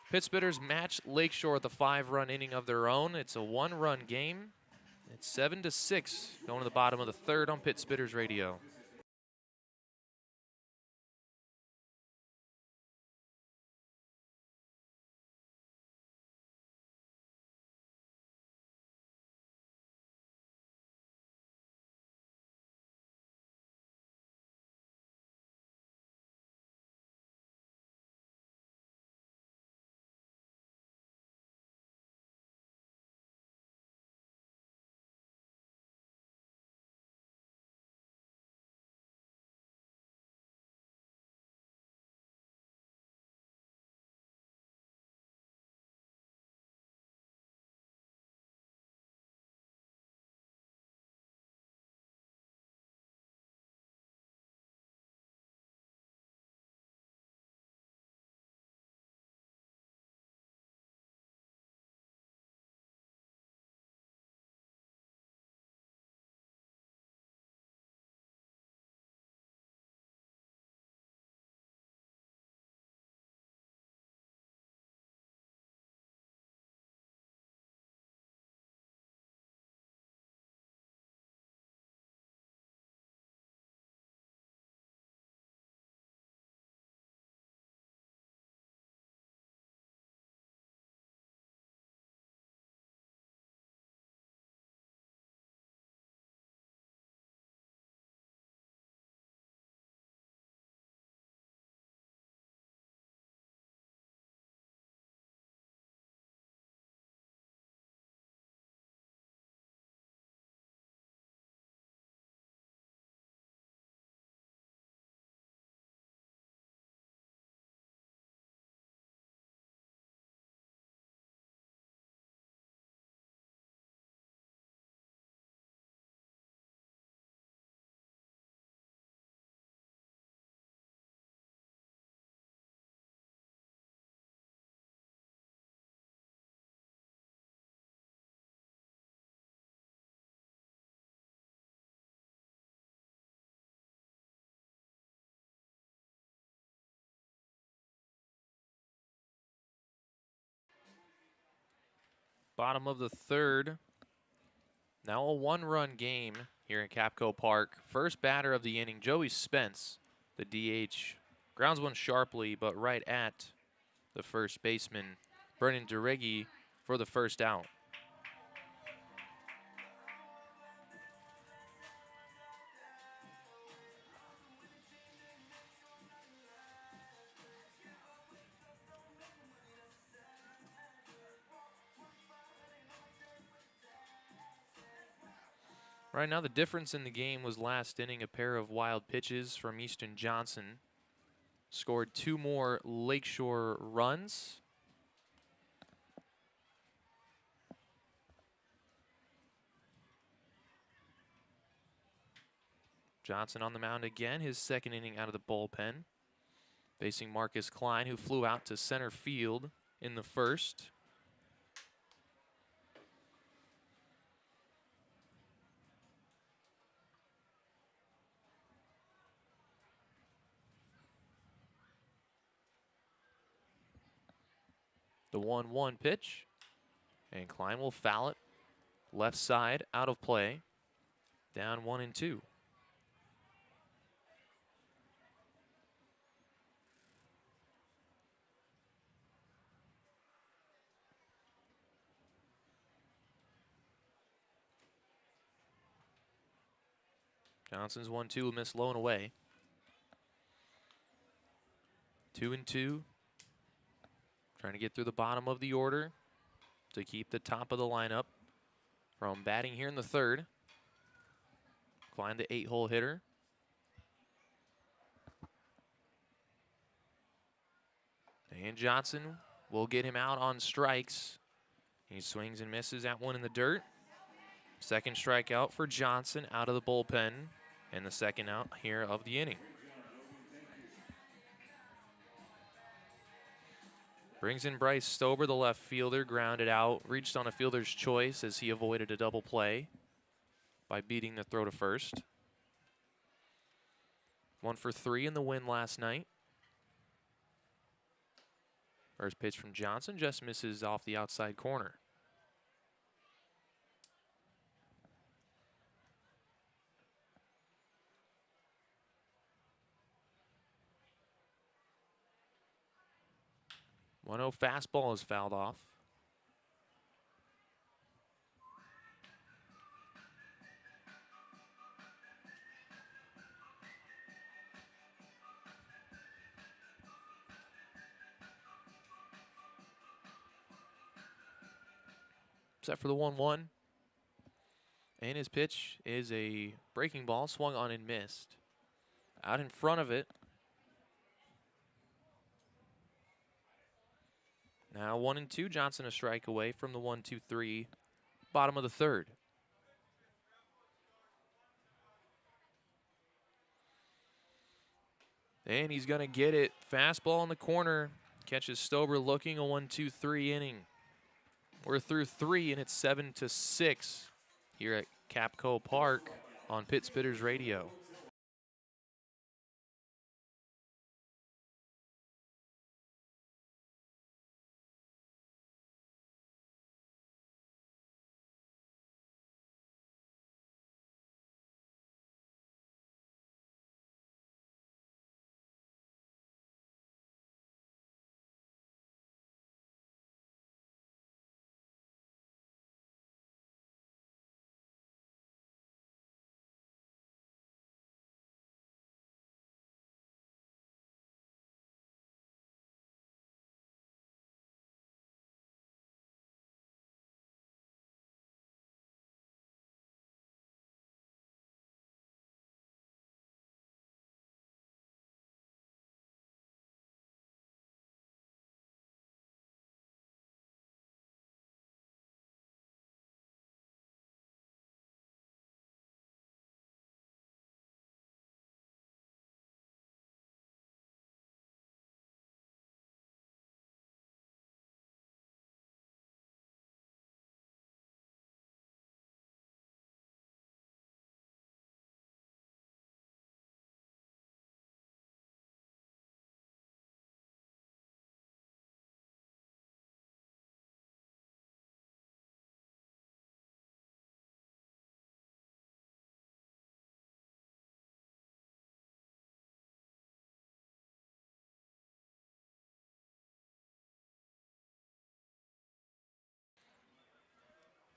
Pit Spitters match Lakeshore with a 5-run inning of their own. It's a 1-run game. It's 7-6 going to the bottom of the third on Pit Spitters Radio. Bottom of the third. Now a 1-run game here in Capco Park. First batter of the inning, Joey Spence, the DH. Grounds one sharply, but right at the first baseman, Brennan DeRiggi, for the first out. Right now, the difference in the game was last inning, a pair of wild pitches from Easton Johnson. Scored 2 more Lakeshore runs. Johnson on the mound again, his second inning out of the bullpen. Facing Marcus Klein, who flew out to center field in the first. The 1-1 pitch, and Klein will foul it. Left side, out of play. Down 1-2. Johnson's 1-2, missed low and away. 2-2. Trying to get through the bottom of the order to keep the top of the lineup from batting here in the third. Klein, the 8-hole hitter. And Johnson will get him out on strikes. He swings and misses at one in the dirt. Second strikeout for Johnson out of the bullpen, and the second out here of the inning. Brings in Bryce Stober, the left fielder, grounded out, reached on a fielder's choice as he avoided a double play by beating the throw to first. 1 for 3 in the win last night. First pitch from Johnson just misses off the outside corner. One-oh fastball is fouled off. Set for the 1-1. And his pitch is a breaking ball, swung on and missed. Out in front of it. Now 1-2, Johnson a strike away from the 1-2-3, bottom of the third. And he's going to get it. Fastball in the corner. Catches Stober looking, a 1-2-3 inning. We're through 3, and it's 7-6 here at Capco Park on Pit Spitters Radio.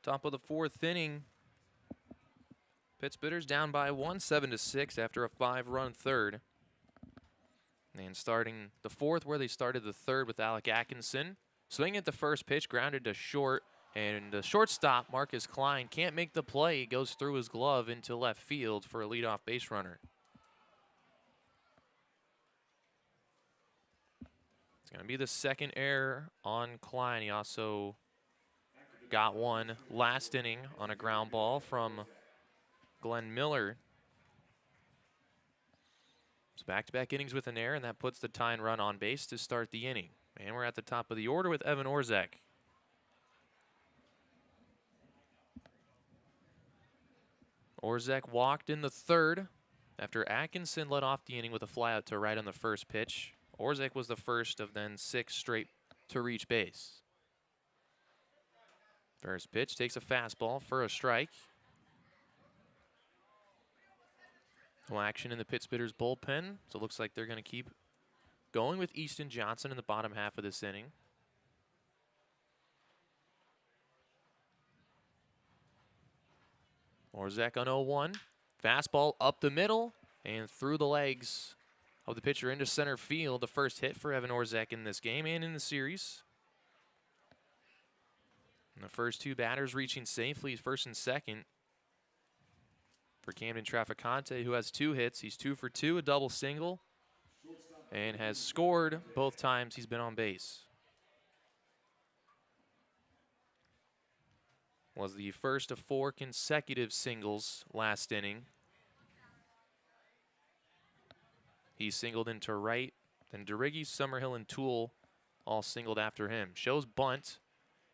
Top of the fourth inning. Pit Spitters down by 1, 7-6 after a 5-run third. And starting the fourth where they started the third with Alec Atkinson. Swinging at the first pitch, grounded to short. And the shortstop, Marcus Klein, can't make the play. He goes through his glove into left field for a leadoff base runner. It's going to be the second error on Klein. He also got one last inning on a ground ball from Glenn Miller. So back-to-back innings with an error, and that puts the tying run on base to start the inning. And we're at the top of the order with Evan Orzek. Orzek walked in the third after Atkinson led off the inning with a flyout to right on the first pitch. Orzek was the first of then 6 straight to reach base. First pitch takes a fastball for a strike. No action in the Pit Spitters bullpen, so it looks like they're going to keep going with Easton Johnson in the bottom half of this inning. Orzek on 0-1. Fastball up the middle and through the legs of the pitcher into center field. The first hit for Evan Orzek in this game and in the series. And the first two batters reaching safely, first and second. For Camden Traficante, who has 2 hits. He's 2 for 2, a double single, and has scored both times he's been on base. Was the first of 4 consecutive singles last inning. He singled into right, then DeRiggi, Summerhill, and Toole all singled after him. Shows bunt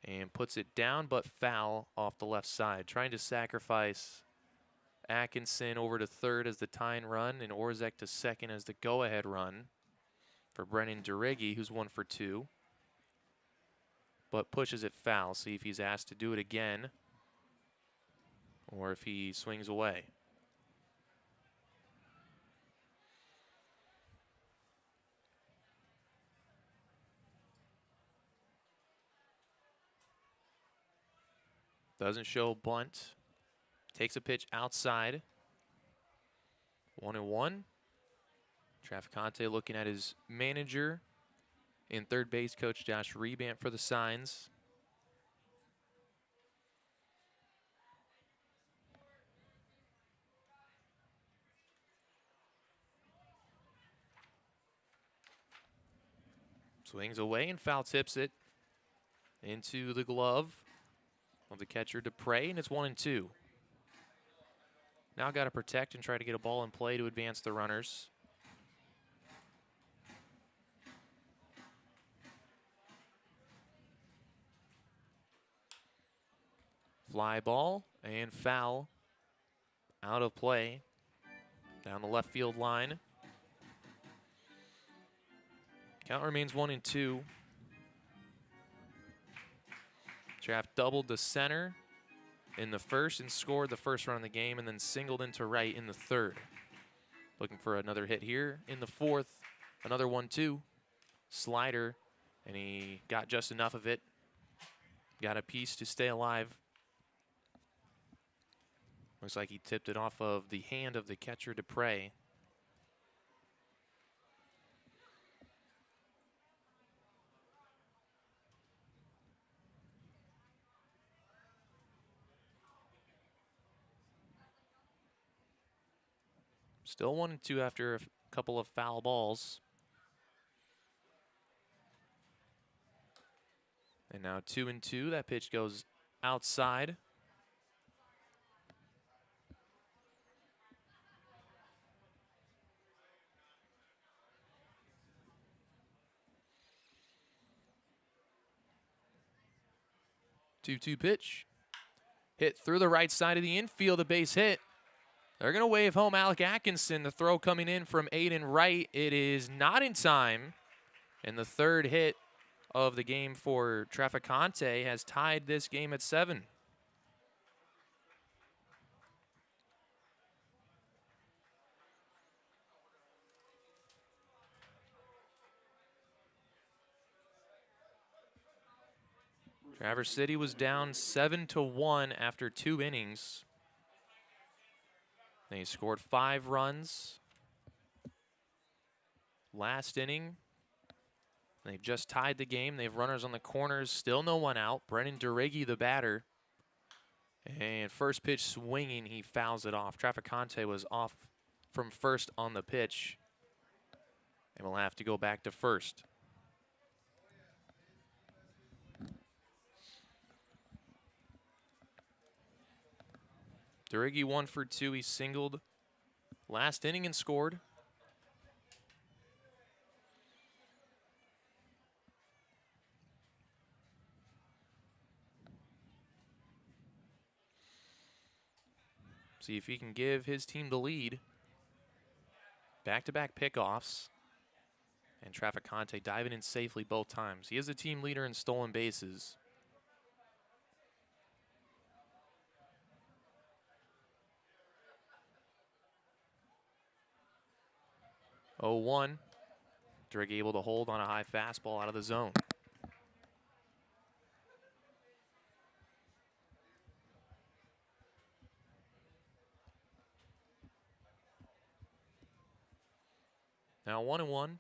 and puts it down but foul off the left side. Trying to sacrifice Atkinson over to third as the tying run and Orzek to second as the go-ahead run for Brennan DeRiggi, who's 1 for 2. But pushes it foul. See if he's asked to do it again or if he swings away. Doesn't show bunt. Takes a pitch outside. 1-1. Traficante looking at his manager and third base coach Josh Rebant for the signs. Swings away and foul tips it into the glove of the catcher Dupre, and it's 1-2. Now got to protect and try to get a ball in play to advance the runners. Fly ball and foul out of play down the left field line. Count remains 1-2. Traff doubled the center in the first and scored the first run of the game and then singled into right in the third. Looking for another hit here in the fourth. Another 1-2. Slider, and he got just enough of it. Got a piece to stay alive. Looks like he tipped it off of the hand of the catcher Dupre. Still 1-2 after a couple of foul balls. And now 2-2. That pitch goes outside. Two-two pitch. Hit through the right side of the infield, a base hit. They're going to wave home Alec Atkinson. The throw coming in from Aiden Wright. It is not in time. And the third hit of the game for Traficante has tied this game at 7. Traverse City was down 7-1 after 2 innings. They scored 5 runs last inning. They've just tied the game. They have runners on the corners, still no one out. Brennan DeRiggi, the batter. And first pitch swinging, he fouls it off. Traficante was off from first on the pitch. And will have to go back to first. DeRiggi 1 for 2. He singled last inning and scored. See if he can give his team the lead. Back-to-back pickoffs. And Traficante diving in safely both times. He is the team leader in stolen bases. Oh, 1. Drake able to hold on a high fastball out of the zone. Now 1-1.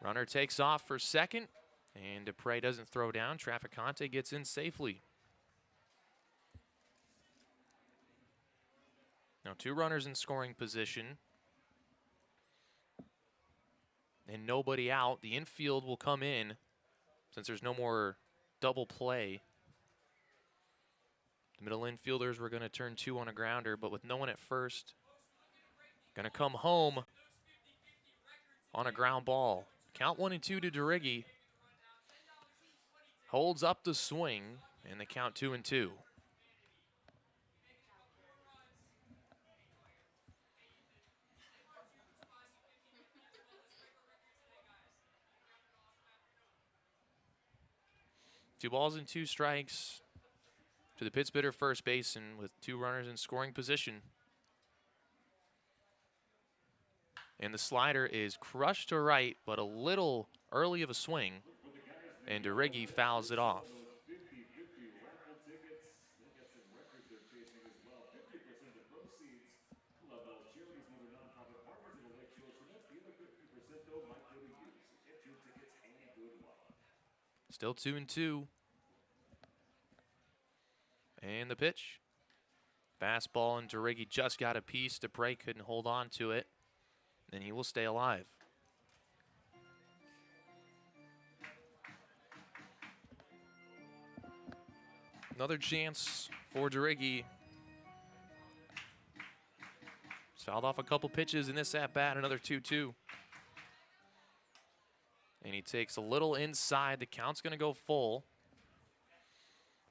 Runner takes off for second, and Dupre doesn't throw down. Traficante gets in safely. Now 2 runners in scoring position. And nobody out. The infield will come in since there's no more double play. The middle infielders were going to turn 2 on a grounder, but with no one at first, going to come home on a ground ball. Count 1-2 to DeRiggi. Holds up the swing, and they count 2-2. Two balls and 2 strikes to the Pittsburgh first baseman with 2 runners in scoring position. And the slider is crushed to right, but a little early of a swing, and DeRiggi fouls it off. Still 2-2. And the pitch. Fastball, and DeRiggi just got a piece. Dupre couldn't hold on to it, and he will stay alive. Another chance for DeRiggi. He's fouled off a couple pitches in this at-bat, another 2-2. And he takes a little inside. The count's going to go full.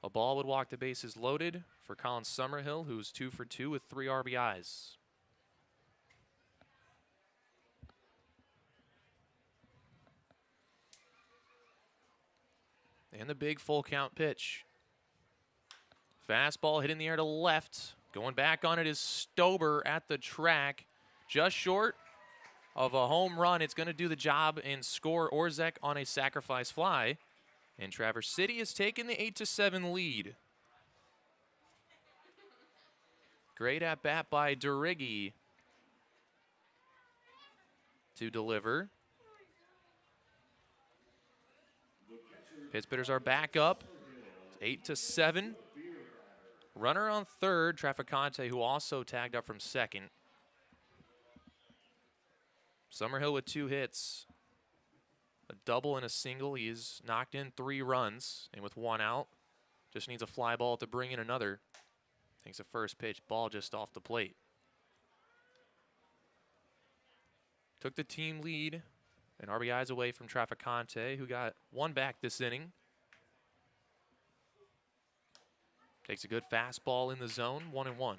A ball would walk the bases loaded for Colin Summerhill, who's 2 for 2 with 3 RBIs. And the big full count pitch. Fastball hit in the air to left. Going back on it is Stober at the track. Just short of a home run. It's going to do the job and score Orzek on a sacrifice fly. And Traverse City has taken the 8-7 lead. Great at bat by DeRiggi to deliver. Pittsburghers are back up. It's 8-7. Runner on third, Traficante, who also tagged up from second. Summerhill with 2 hits. A double and a single. He's knocked in 3 runs, and with 1 out, just needs a fly ball to bring in another. Takes a first pitch, ball just off the plate. Took the team lead and RBIs away from Traficante, who got 1 back this inning. Takes a good fastball in the zone, 1-1.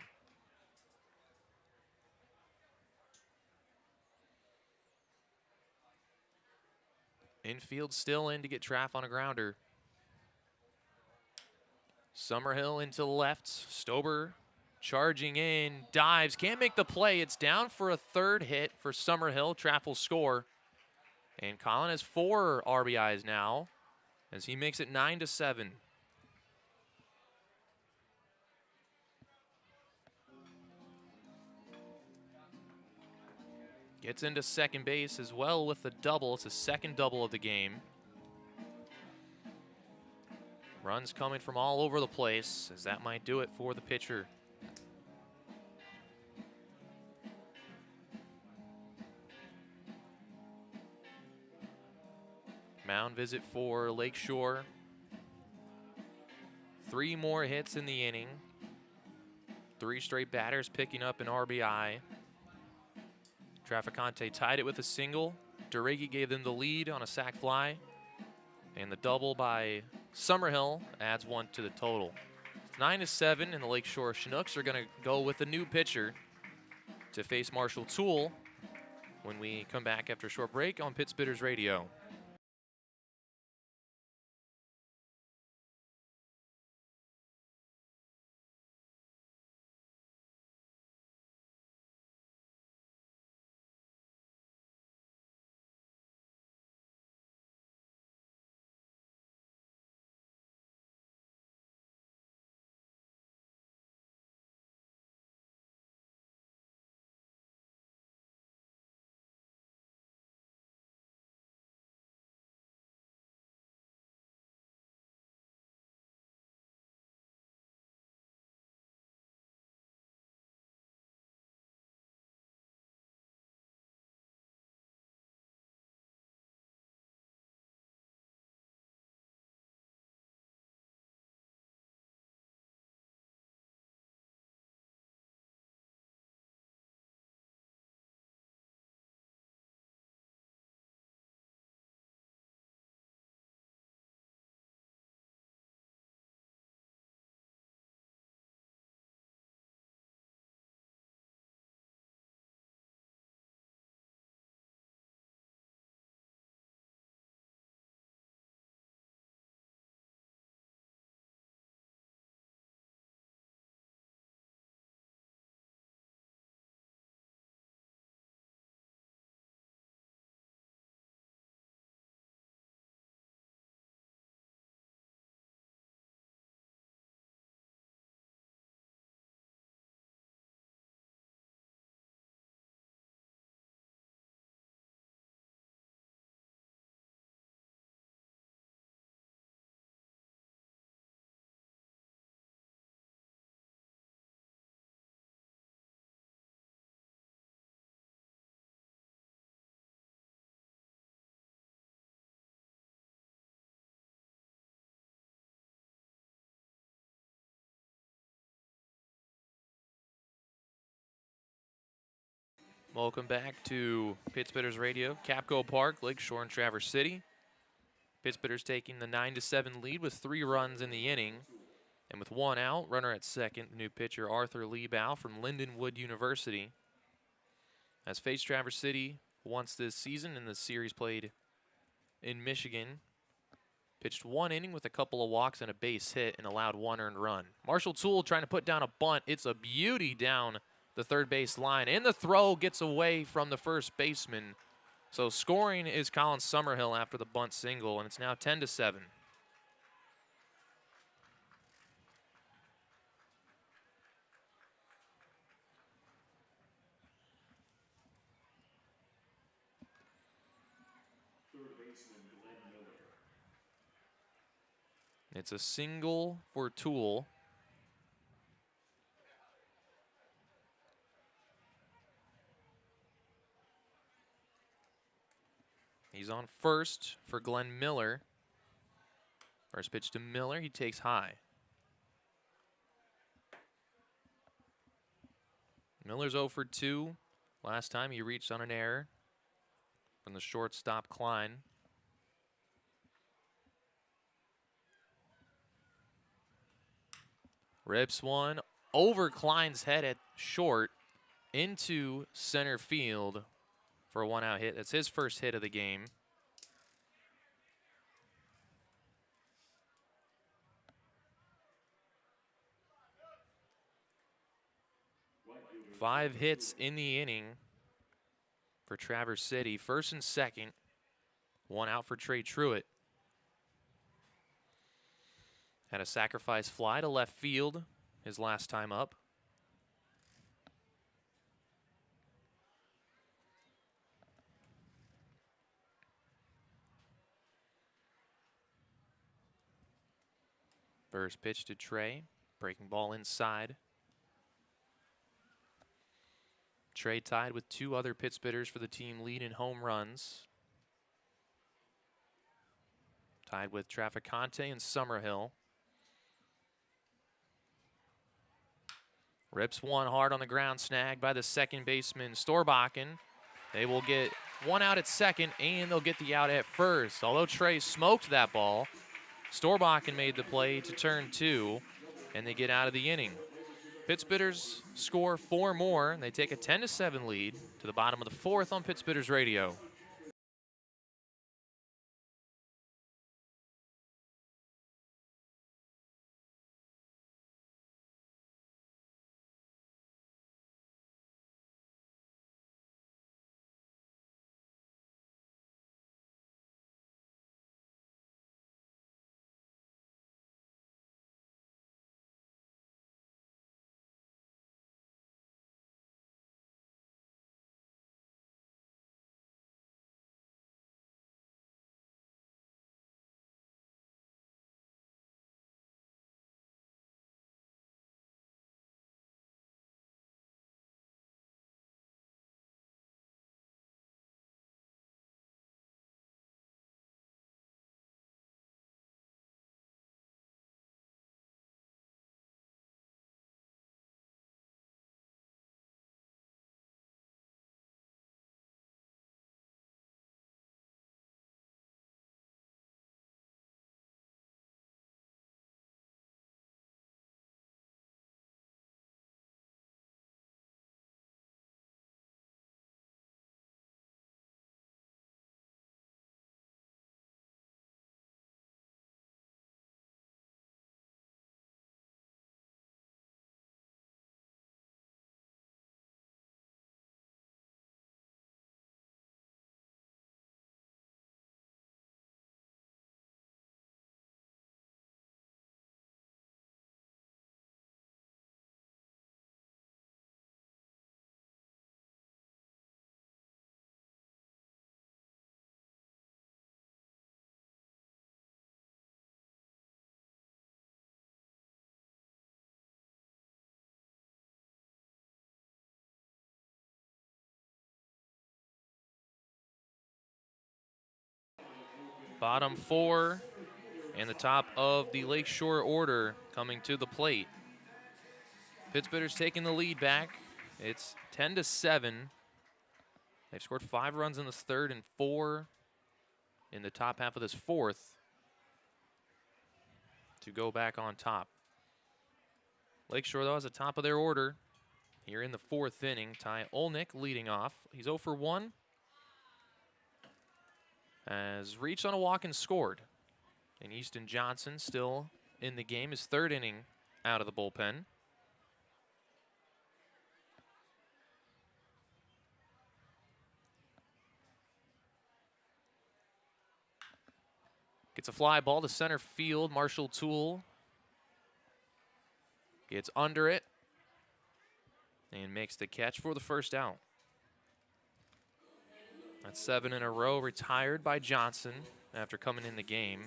Infield still in to get Traff on a grounder. Summerhill into left. Stober charging in, dives, can't make the play. It's down for a 3rd hit for Summerhill. Traff will score. And Colin has 4 RBIs now as he makes it 9-7. Gets into second base as well with the double. It's his 2nd double of the game. Runs coming from all over the place, as that might do it for the pitcher. Mound visit for Lakeshore. 3 more hits in the inning. 3 straight batters picking up an RBI. Traficante tied it with a single. DeRiggi gave them the lead on a sac fly. And the double by Summerhill adds 1 to the total. It's 9-7, and the Lakeshore Chinooks are going to go with a new pitcher to face Marshall Toole when we come back after a short break on Pit Spitters Radio. Welcome back to Pittsburgh's Radio, Capco Park, Lakeshore, and Traverse City. Pittsburgh's taking the 9-7 lead with 3 runs in the inning. And with 1 out, runner at second, the new pitcher Arthur Liebau from Lindenwood University has faced Traverse City once this season in the series played in Michigan. Pitched 1 inning with a couple of walks and a base hit and allowed 1 earned run. Marshall Toole trying to put down a bunt. It's a beauty down the third base line, and the throw gets away from the first baseman. So scoring is Colin Summerhill after the bunt single, and it's now 10-7. It's a single for Toole. He's on first for Glenn Miller. First pitch to Miller, he takes high. Miller's 0 for 2. Last time he reached on an error from the shortstop Klein. Rips one over Klein's head at short into center field for a 1-out hit. That's his first hit of the game. Five hits in the inning for Traverse City. First and second. 1 out for Trey Truitt. Had a sacrifice fly to left field his last time up. First pitch to Trey. Breaking ball inside. Trey tied with 2 other Pittsburghers for the team lead in home runs. Tied with Trafficante and Summerhill. Rips one hard on the ground, snagged by the second baseman, Storbakken. They will get 1 out at second, and they'll get the out at first. Although Trey smoked that ball, Storbakken made the play to turn 2, and they get out of the inning. Pittsburghers score 4 more, and they take a 10-7 lead to the bottom of the 4th on Pittsburgh's Radio. Bottom 4 and the top of the Lakeshore order coming to the plate. Pittsburgh's taking the lead back. It's 10-7. They've scored 5 runs in this third and 4 in the top half of this fourth to go back on top. Lakeshore, though, is at the top of their order here in the 4th inning. Ty Olnick leading off. He's 0 for 1. Has reached on a walk and scored. And Easton Johnson still in the game, his 3rd inning out of the bullpen. Gets a fly ball to center field. Marshall Toole gets under it and makes the catch for the first out. That's 7 in a row retired by Johnson after coming in the game.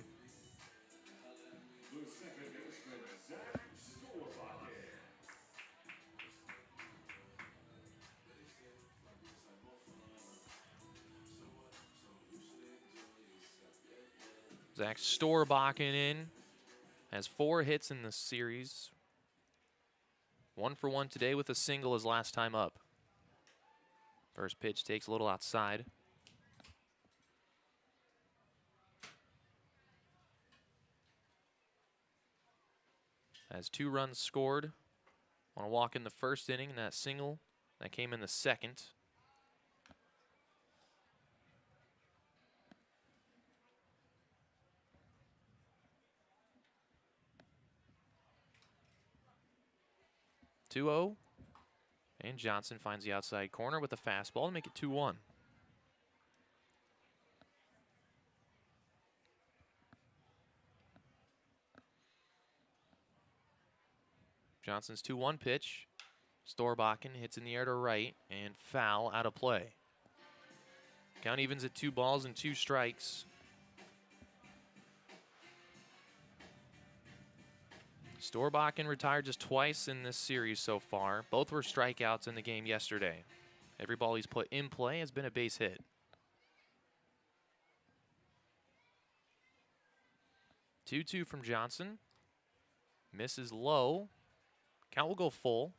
Zach Storbakken in, has 4 hits in this series. 1 for 1 today with a single his last time up. First pitch takes a little outside. Has 2 runs scored on a walk in the first inning, and that single that came in the second. (2-0), and Johnson finds the outside corner with a fastball to make it 2-1. Johnson's 2-1 pitch. Storbakken hits in the air to right and foul, out of play. Count evens at 2 balls and 2 strikes. Storbakken retired just twice in this series so far. Both were strikeouts in the game yesterday. Every ball he's put in play has been a base hit. 2-2 from Johnson. Misses low. Count will go full.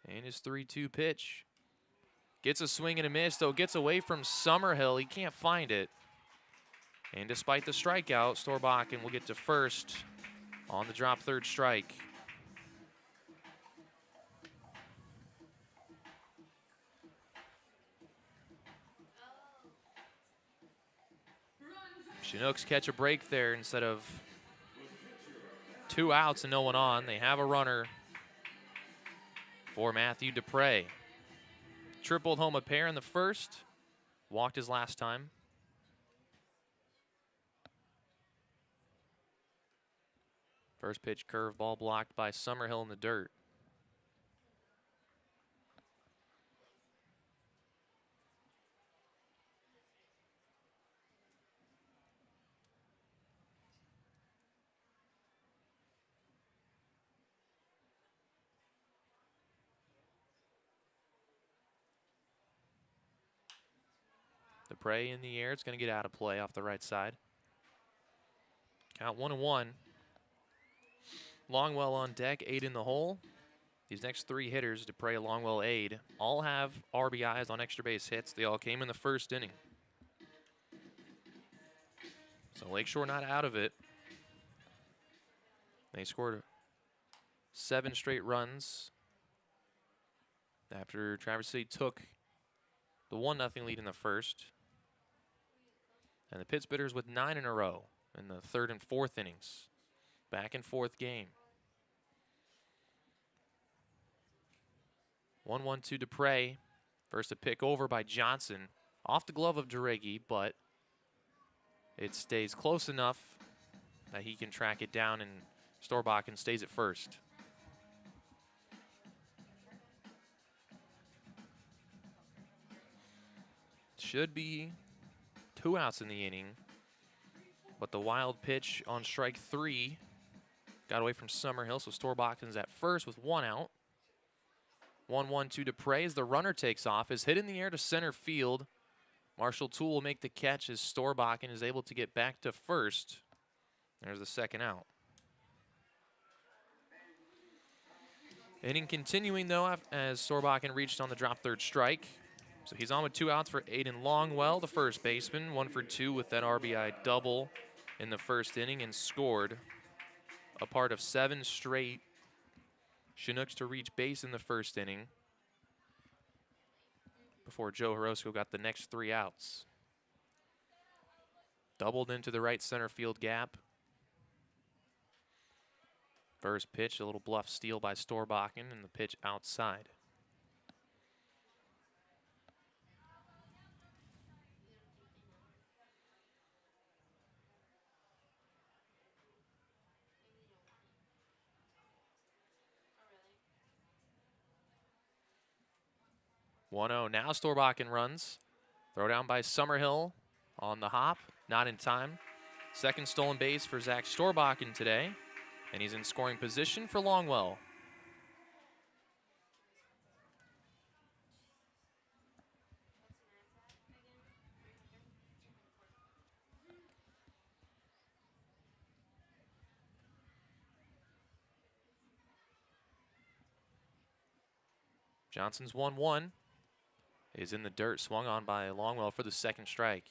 And his 3-2 pitch. Gets a swing and a miss, though. Gets away from Summerhill. He can't find it. And despite the strikeout, Storbakken will get to first on the drop third strike. Chinooks catch a break there instead of 2 outs and no one on. They have a runner for Matthew Dupre. Tripled home a pair in the first. Walked his last time. First pitch curveball blocked by Summerhill in the dirt. Dupre in the air. It's going to get out of play off the right side. Count 1-1. Longwell on deck, 8 in the hole. These next 3 hitters, Dupre, Longwell, Ade, all have RBIs on extra base hits. They all came in the first inning. So Lakeshore not out of it. They scored 7 straight runs after Traverse City took the 1-0 lead in the first. And the Pitts Bitters with 9 in a row in the 3rd and 4th innings. Back and forth game. 1-1 to Dupre. First a pick over by Johnson. Off the glove of Deregi, but it stays close enough that he can track it down, and Storbakken stays at first. Should be 2 outs in the inning, but the wild pitch on strike 3 got away from Summerhill, so Storbakken's at first with 1 out. 1-1 to Dupre as the runner takes off, is hit in the air to center field, Marshall Toole will make the catch as Storbakken is able to get back to first. There's the second out. Inning continuing, though, as Storbakken reached on the drop third strike. So he's on with 2 outs for Aiden Longwell, the first baseman, 1 for 2 with that RBI double in the first inning, and scored a part of 7 straight Chinooks to reach base in the first inning before Joe Joroszko got the next 3 outs. Doubled into the right center field gap. First pitch, a little bluff steal by Storbakken, and the pitch outside. Oh, 1-0. Now Storbakken runs. Throw down by Summerhill on the hop. Not in time. Second stolen base for Zach Storbakken today. And he's in scoring position for Longwell. Johnson's 1-1. Is in the dirt, swung on by Longwell for the second strike.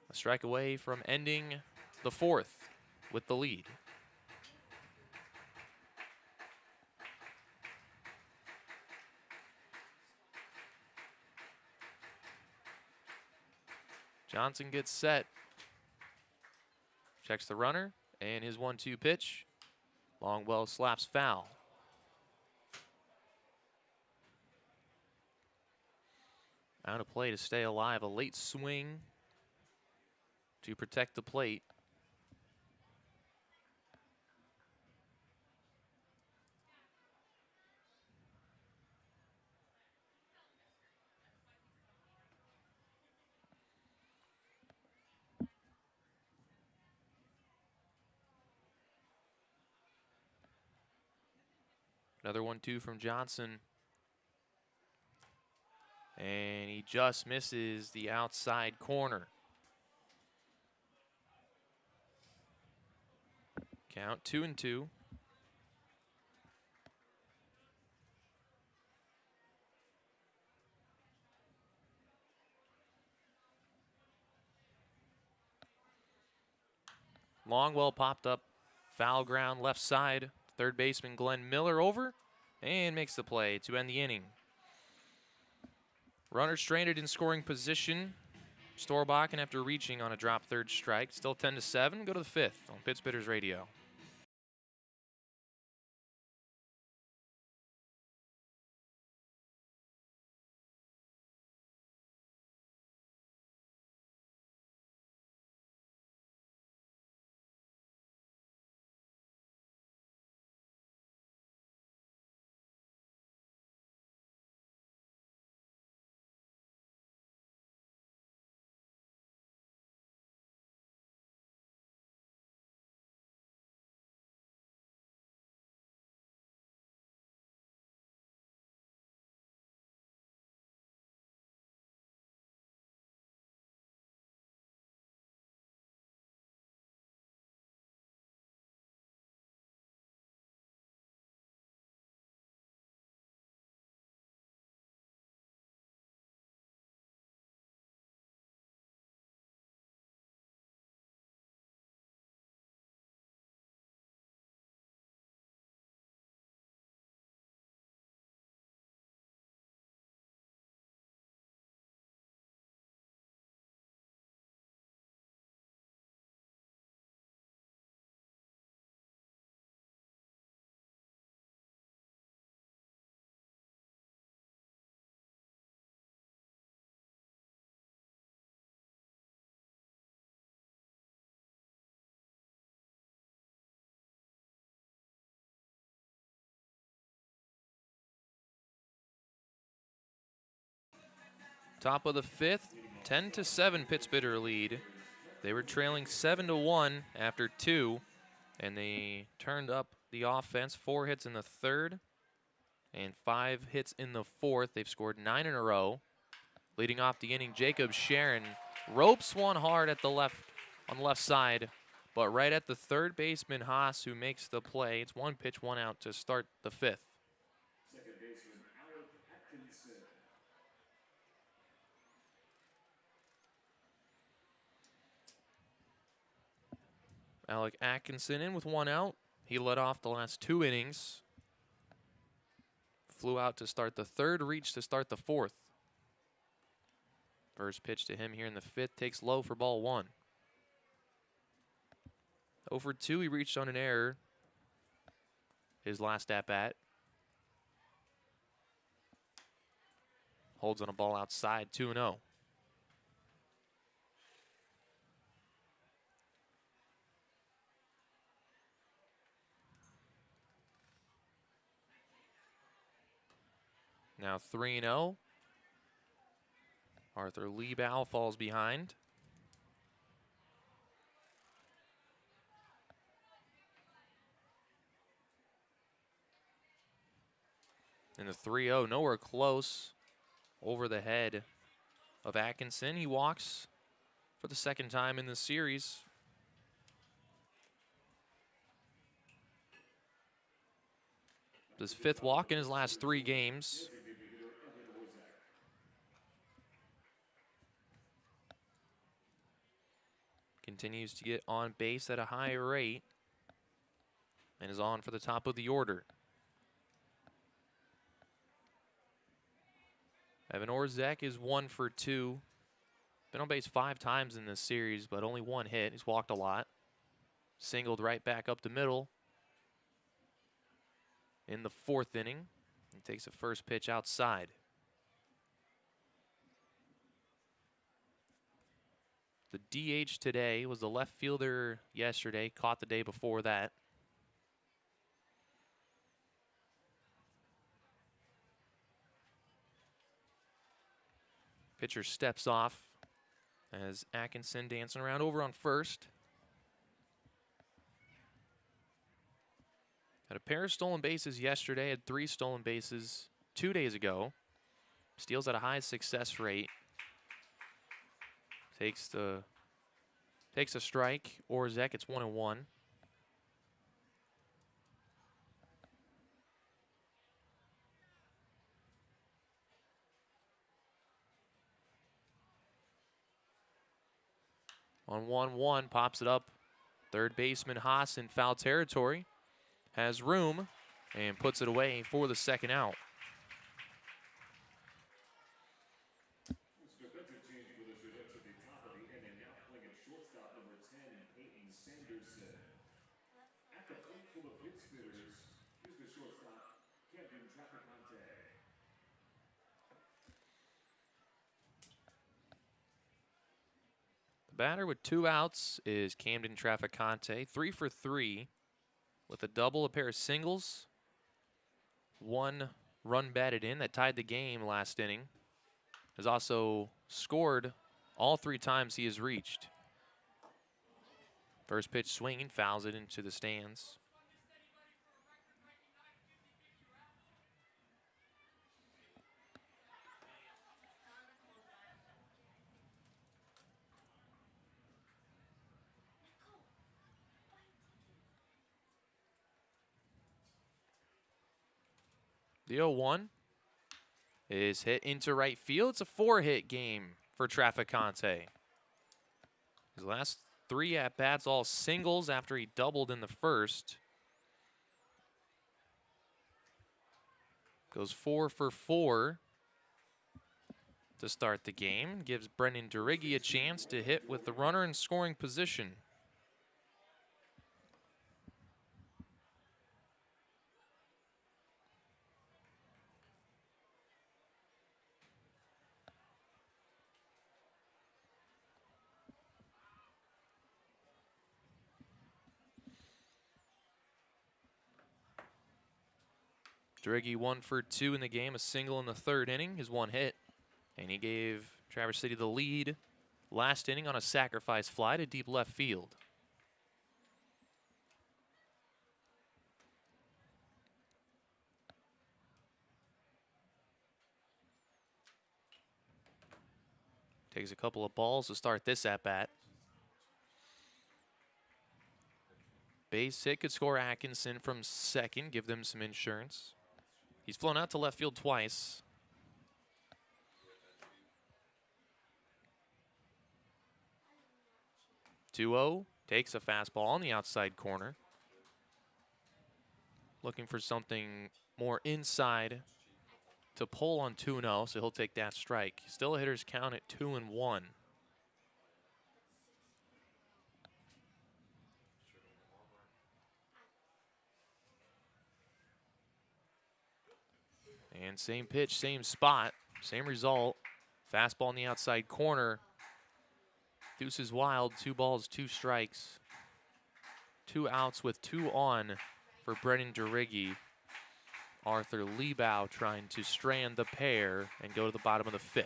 A strike away from ending the fourth with the lead. Johnson gets set. Checks the runner, and his 1-2 pitch. Longwell slaps foul. Out of play to stay alive. A late swing to protect the plate. Another 1-2 from Johnson. And he just misses the outside corner. Count 2-2. Longwell popped up, foul ground left side. Third baseman Glenn Miller over and makes the play to end the inning. Runner stranded in scoring position. Storbakken after reaching on a drop third strike. Still 10-7. Go to the fifth on Pittsburgh's Radio. Top of the fifth, 10-7 Pittsburgh lead. They were trailing 7-1 after 2, and they turned up the offense. 4 hits in the third and 5 hits in the fourth. They've scored 9 in a row. Leading off the inning, Jacob Sharon ropes one hard at the left, on the left side, but right at the third baseman, Haas, who makes the play. It's 1 pitch, 1 out to start the 5th. Second baseman, Alec Atkinson. Alec Atkinson in with 1 out. He led off the last 2 innings. Flew out to start the 3rd, reached to start the 4th. First pitch to him here in the 5th, takes low for ball 1. 0 for 2, he reached on an error. His last at-bat. Holds on a ball outside, 2-0. Now 3-0. Arthur Liebau falls behind. And the 3-0, nowhere close. Over the head of Atkinson. He walks for the 2nd time in the series. His 5th walk in his last 3 games. Continues to get on base at a high rate and is on for the top of the order. Evan Orzek is 1 for 2. Been on base 5 times in this series, but only 1 hit. He's walked a lot. Singled right back up the middle in the 4th inning. He takes a first pitch outside. The DH today was the left fielder yesterday, caught the day before that. Pitcher steps off as Atkinson dancing around over on first. Had a pair of stolen bases yesterday, had 3 stolen bases 2 days ago. Steals at a high success rate. Takes a strike. Orzek, it's 1-1. On 1-1, pops it up. Third baseman Haas in foul territory. Has room and puts it away for the 2nd out. The batter with 2 outs is Camden Traficante, 3 for 3 with a double, a pair of singles, 1 run batted in that tied the game last inning. Has also scored all 3 times he has reached. First pitch swinging, fouls it into the stands. The 0-1 is hit into right field. It's a 4-hit game for Traficante. His last 3 at-bats all singles after he doubled in the first. Goes 4 for 4 to start the game. Gives Brendan Duriggi a chance to hit with the runner in scoring position. Duriggi 1 for 2 in the game, a single in the 3rd inning, his 1 hit. And he gave Traverse City the lead last inning on a sacrifice fly to deep left field. Takes a couple of balls to start this at-bat. Base hit could score Atkinson from second, give them some insurance. He's flown out to left field twice. Two-0, takes a fastball on the outside corner. Looking for something more inside to pull on 2-0, so he'll take that strike. Still a hitter's count at 2-1. And same pitch, same spot, same result. Fastball on the outside corner. Deuce is wild, 2 balls, 2 strikes. 2 outs with 2 on for Brennan DeRiggi. Arthur Liebau trying to strand the pair and go to the bottom of the 5th.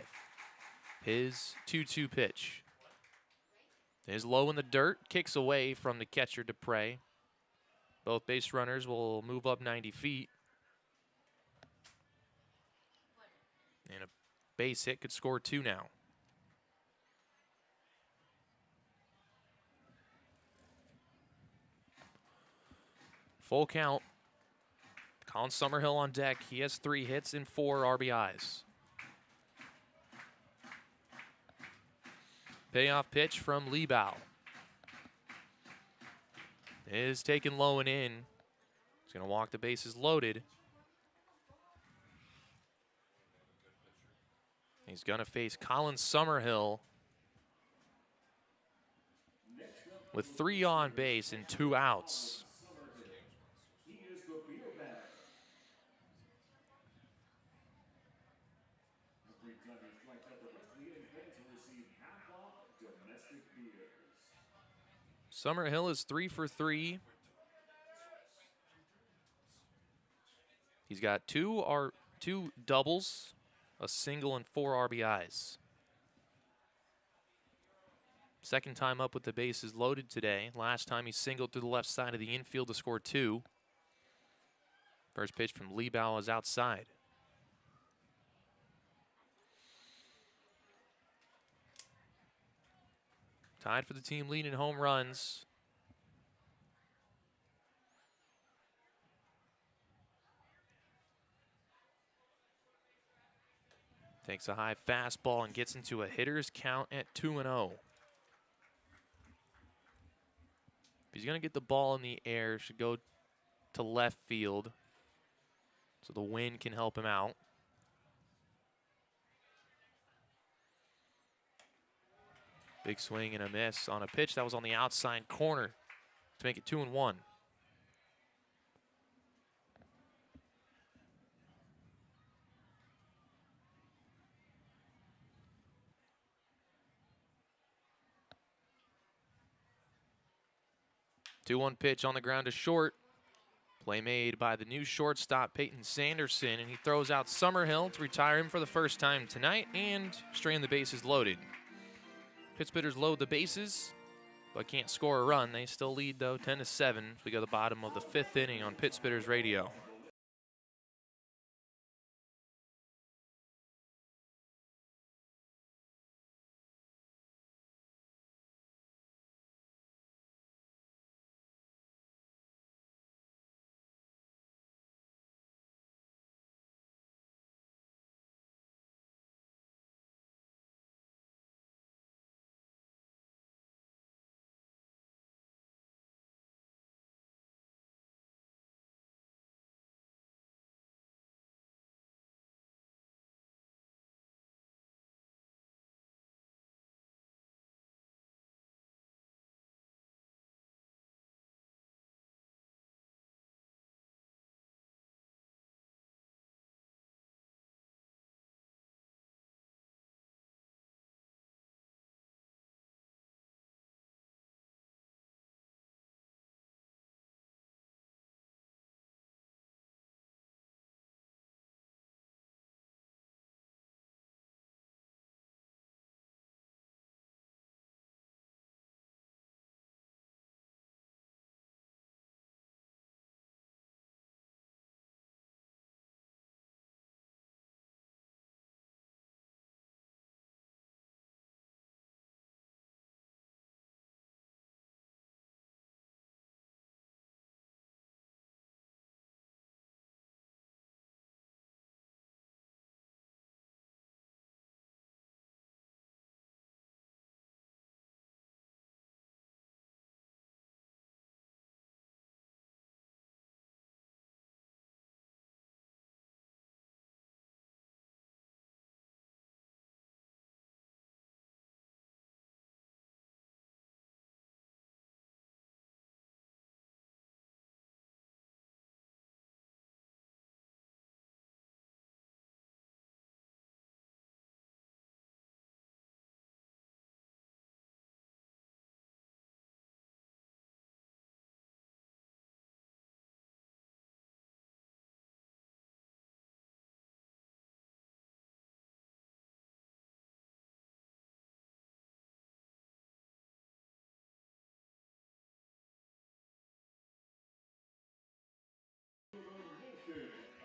His 2-2 pitch is low in the dirt, kicks away from the catcher Dupre. Both base runners will move up 90 feet. And a base hit could score 2 now. Full count. Colin Summerhill on deck. He has 3 hits and 4 RBIs. Payoff pitch from Liebau. Is taken low and in. He's going to walk the bases loaded. He's going to face Colin Summerhill with 3 on base and 2 outs. He is the beer batter. Every time he strikes out, the rest of the inning fans will receive half off domestic beers. Summerhill is 3 for 3. He's got two doubles, a single, and 4 RBIs. Second time up with the bases loaded today. Last time he singled to the left side of the infield to score 2. First pitch from Liebau is outside. Tied for the team lead in home runs. Takes a high fastball and gets into a hitter's count at 2-0. If he's going to get the ball in the air, should go to left field so the wind can help him out. Big swing and a miss on a pitch that was on the outside corner to make it 2-1. Two-one pitch on the ground to short. Play made by the new shortstop, Peyton Sanderson, and he throws out Summerhill to retire him for the first time tonight and strand the bases loaded. Pittsburghers load the bases, but can't score a run. They still lead, though, 10-7 as we go to the bottom of the 5th inning on Pittsburghers Radio.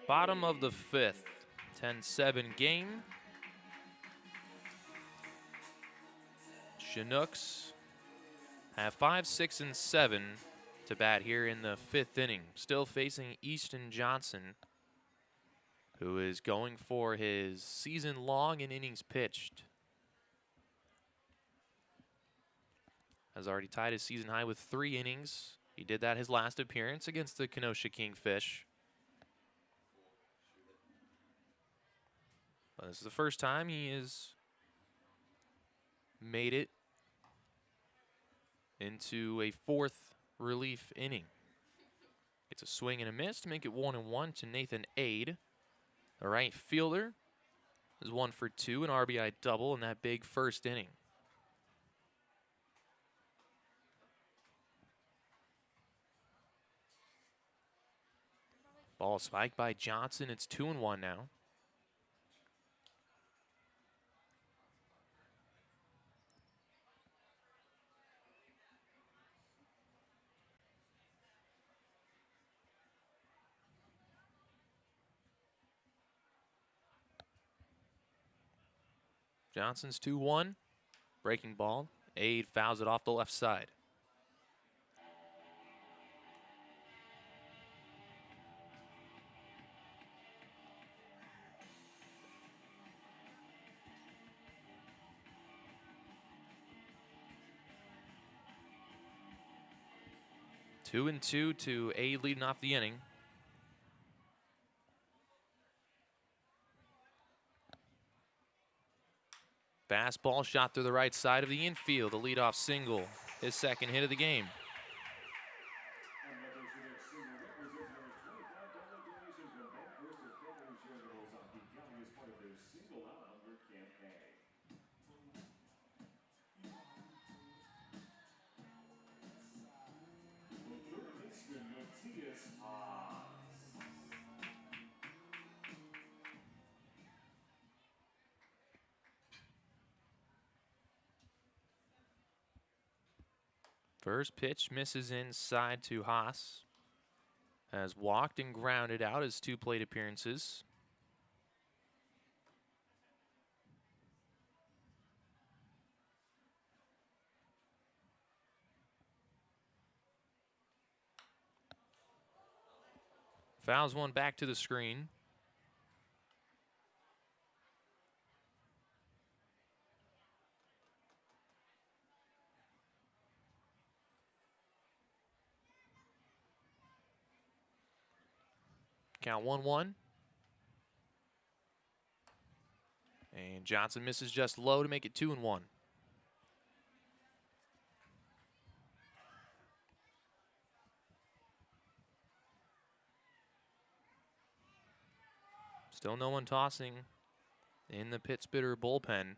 Bottom of the 5th, 10-7 game. Chinooks have 5, 6, and 7 to bat here in the 5th inning. Still facing Easton Johnson, who is going for his season long in innings pitched. Has already tied his season high with 3 innings. He did that his last appearance against the Kenosha Kingfish. But this is the first time he has made it into a 4th relief inning. It's a swing and a miss to make it 1-1 to Nathan Ade. The right fielder is 1 for 2, an RBI double in that big first inning. Ball spiked by Johnson. It's 2-1 now. Johnson's 2-1. Breaking ball. Ade fouls it off the left side. Two and 2 to Ade leading off the inning. Fastball shot through the right side of the infield. A leadoff single. His 2nd hit of the game. First pitch misses inside to Haas. Has walked and grounded out his 2 plate appearances. Fouls one back to the screen. Count 1-1. And Johnson misses just low to make it 2-1. Still no one tossing in the Pitt Spitter bullpen.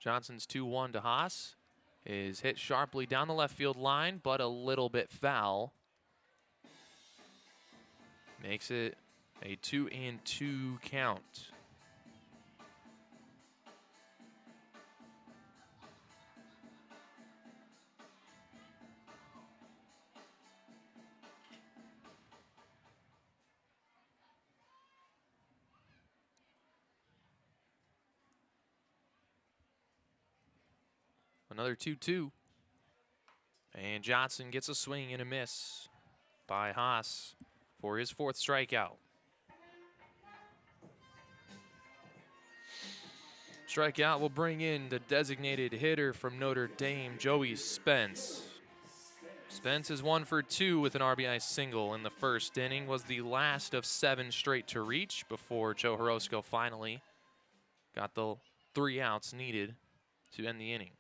Johnson's 2-1 to Haas is hit sharply down the left field line, but a little bit foul. Makes it a 2-2 count. Another 2-2. And Johnson gets a swing and a miss by Haas for his 4th strikeout. Strikeout will bring in the designated hitter from Notre Dame, Joey Spence. Spence is 1 for 2 with an RBI single in the 1st inning. Was the last of 7 straight to reach before Joe Joroszko finally got the 3 outs needed to end the inning.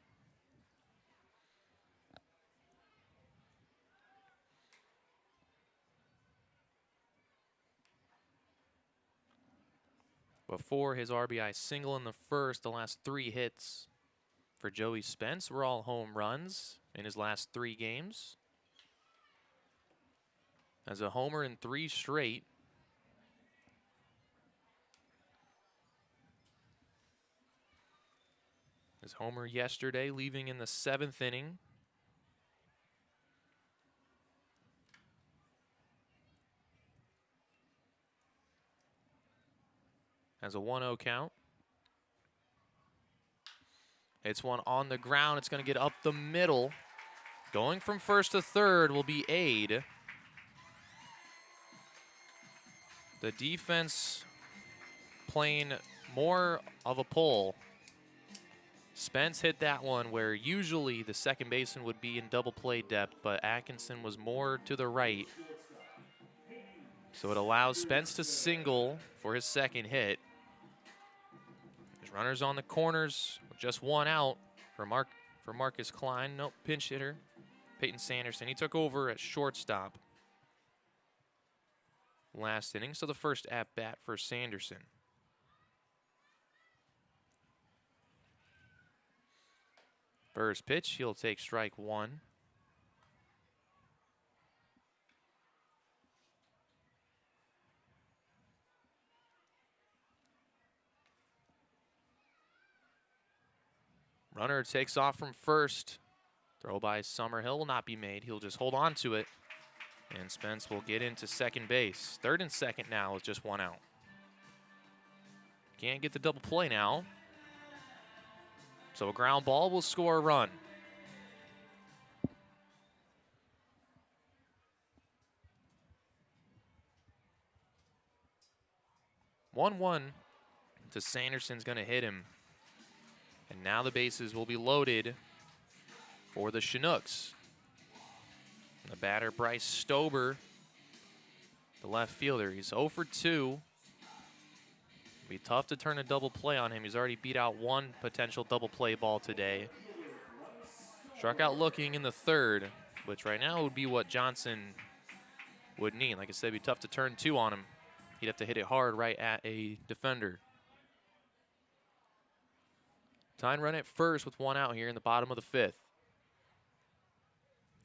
Before his RBI single in the 1st, the last 3 hits for Joey Spence were all home runs in his last 3 games. As a homer in 3 straight. His homer yesterday, leaving in the 7th inning. Has a 1-0 count. It's one on the ground. It's going to get up the middle. Going from first to third will be Aid. The defense playing more of a pull. Spence hit that one where usually the second baseman would be in double play depth, but Atkinson was more to the right. So it allows Spence to single for his second hit. There's runners on the corners with just one out for Marcus Klein. Nope, pinch hitter. Peyton Sanderson. He took over at shortstop last inning, so the first at-bat for Sanderson. First pitch, he'll take strike one. Runner takes off from first. Throw by Summerhill will not be made. He'll just hold on to it. And Spence will get into second base. Third and second now with just one out. Can't get the double play now. So a ground ball will score a run. One to Sanderson's going to hit him. And now the bases will be loaded for the Chinooks. The batter, Bryce Stober, the left fielder. He's 0 for 2. Be tough to turn a double play on him. He's already beat out one potential double play ball today. Struck out looking in the third, which right now would be what Johnson would need. Like I said, it'd be tough to turn two on him. He'd have to hit it hard right at a defender. Tying run at first with one out here in the bottom of the 5th.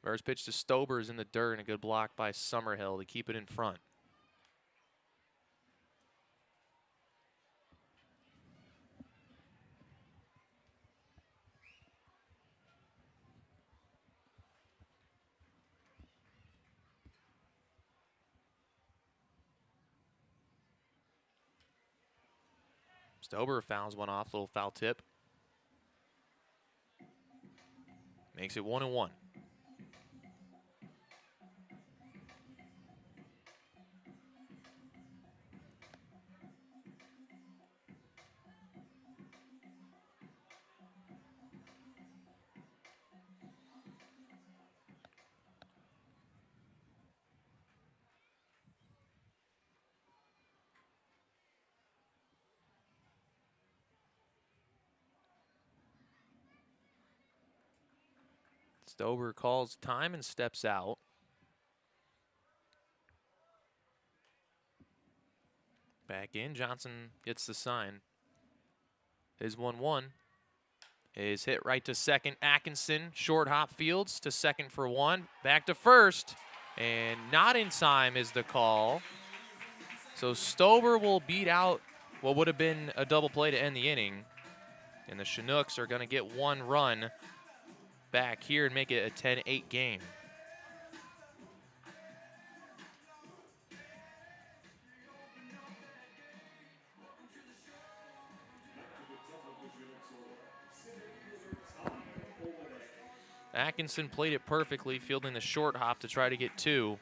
First pitch to Stober is in the dirt, and a good block by Summerhill to keep it in front. Stober fouls one off, little foul tip. Makes it 1-1. Stober calls time and steps out. Back in, Johnson gets the sign. His 1-1 is hit right to second. Atkinson, short hop fields to second for one. Back to first, and not in time is the call. So Stober will beat out what would have been a double play to end the inning. And the Chinooks are going to get one run back here and make it a 10-8 game. Atkinson played it perfectly, fielding the short hop to try to get two.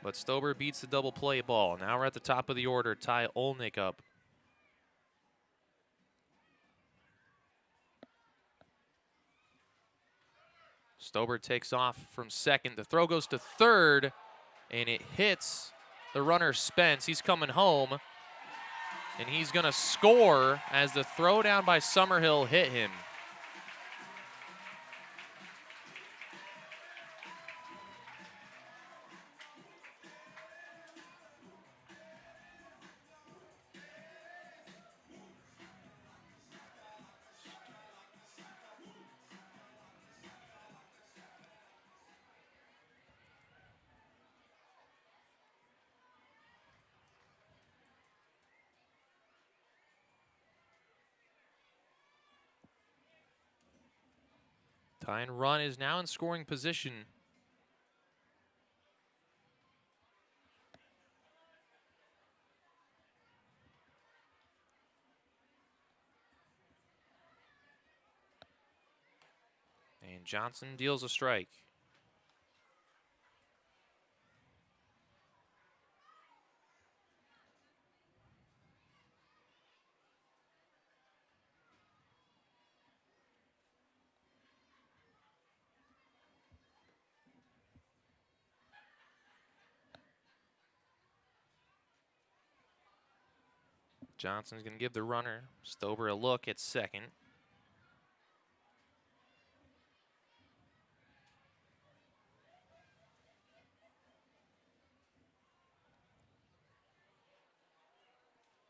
But Stober beats the double play ball. Now we're at the top of the order. Ty Olnick up. Stober takes off from second. The throw goes to third, and it hits the runner Spence. He's coming home, and he's going to score as the throw down by Summerhill hit him. Tying run is now in scoring position. And Johnson deals a strike. Johnson's going to give the runner, Stober, a look at second.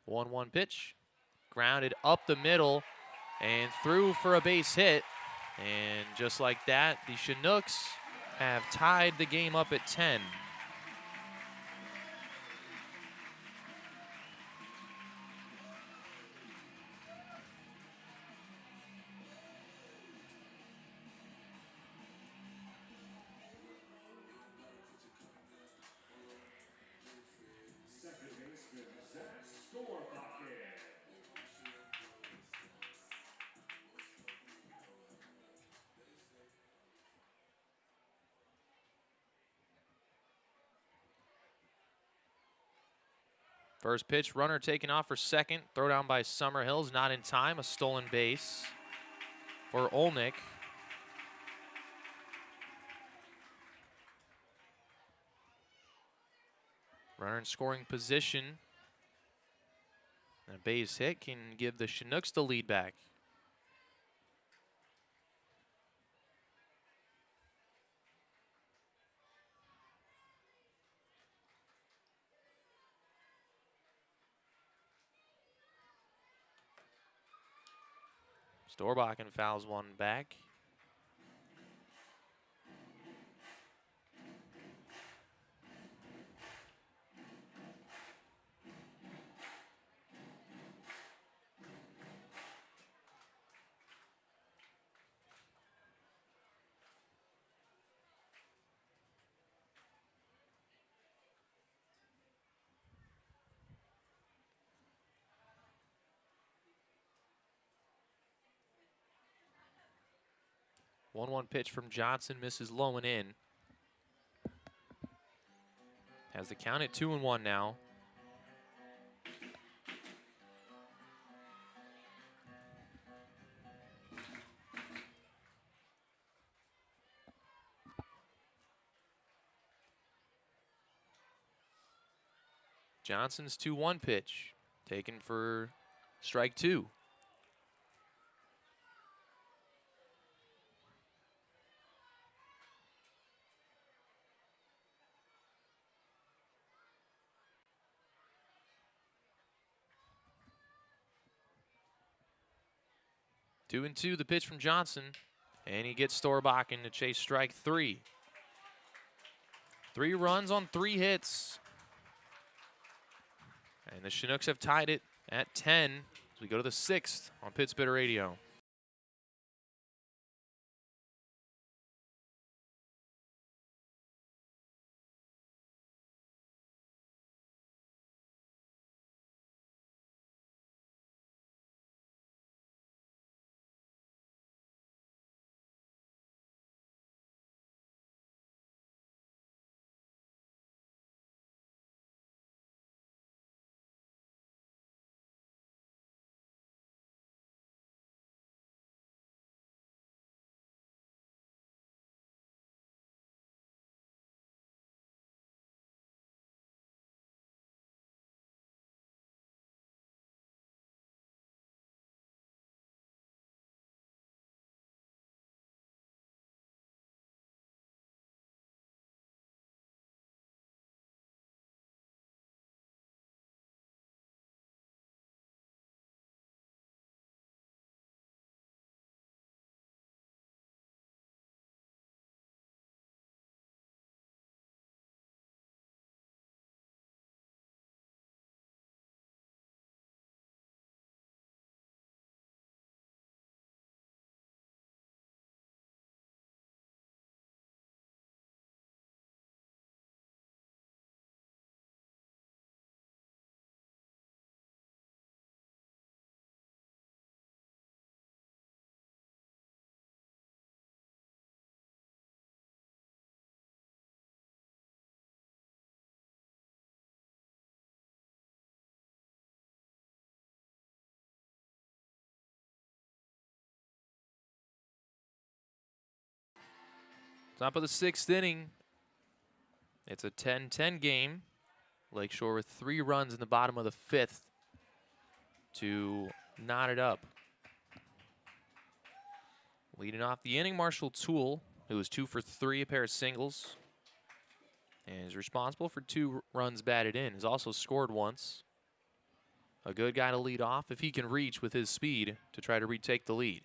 One pitch, grounded up the middle and through for a base hit. And just like that, the Chinooks have tied the game up at 10. Second baseman Zach Storbakken. First pitch, runner taken off for second. Throw down by Summerhill's not in time. A stolen base for Olnick. Runner in scoring position. And a base hit can give the Chinooks the lead back. Storbakken fouls one back. One pitch from Johnson, misses low and in. Has the count at 2-1 now. Johnson's 2-1 pitch, taken for strike two. Two and two, the pitch from Johnson, and he gets Storbakken to chase strike three. 3 runs on 3 hits. And the Chinooks have tied it at 10 as we go to the 6th on Spitter Radio. Top of the 6th inning. It's a 10-10 game. Lakeshore with 3 runs in the bottom of the 5th to knot it up. Leading off the inning, Marshall Toole, who was 2 for 3, a pair of singles, and is responsible for 2 runs batted in. Has also scored once. A good guy to lead off if he can reach with his speed to try to retake the lead.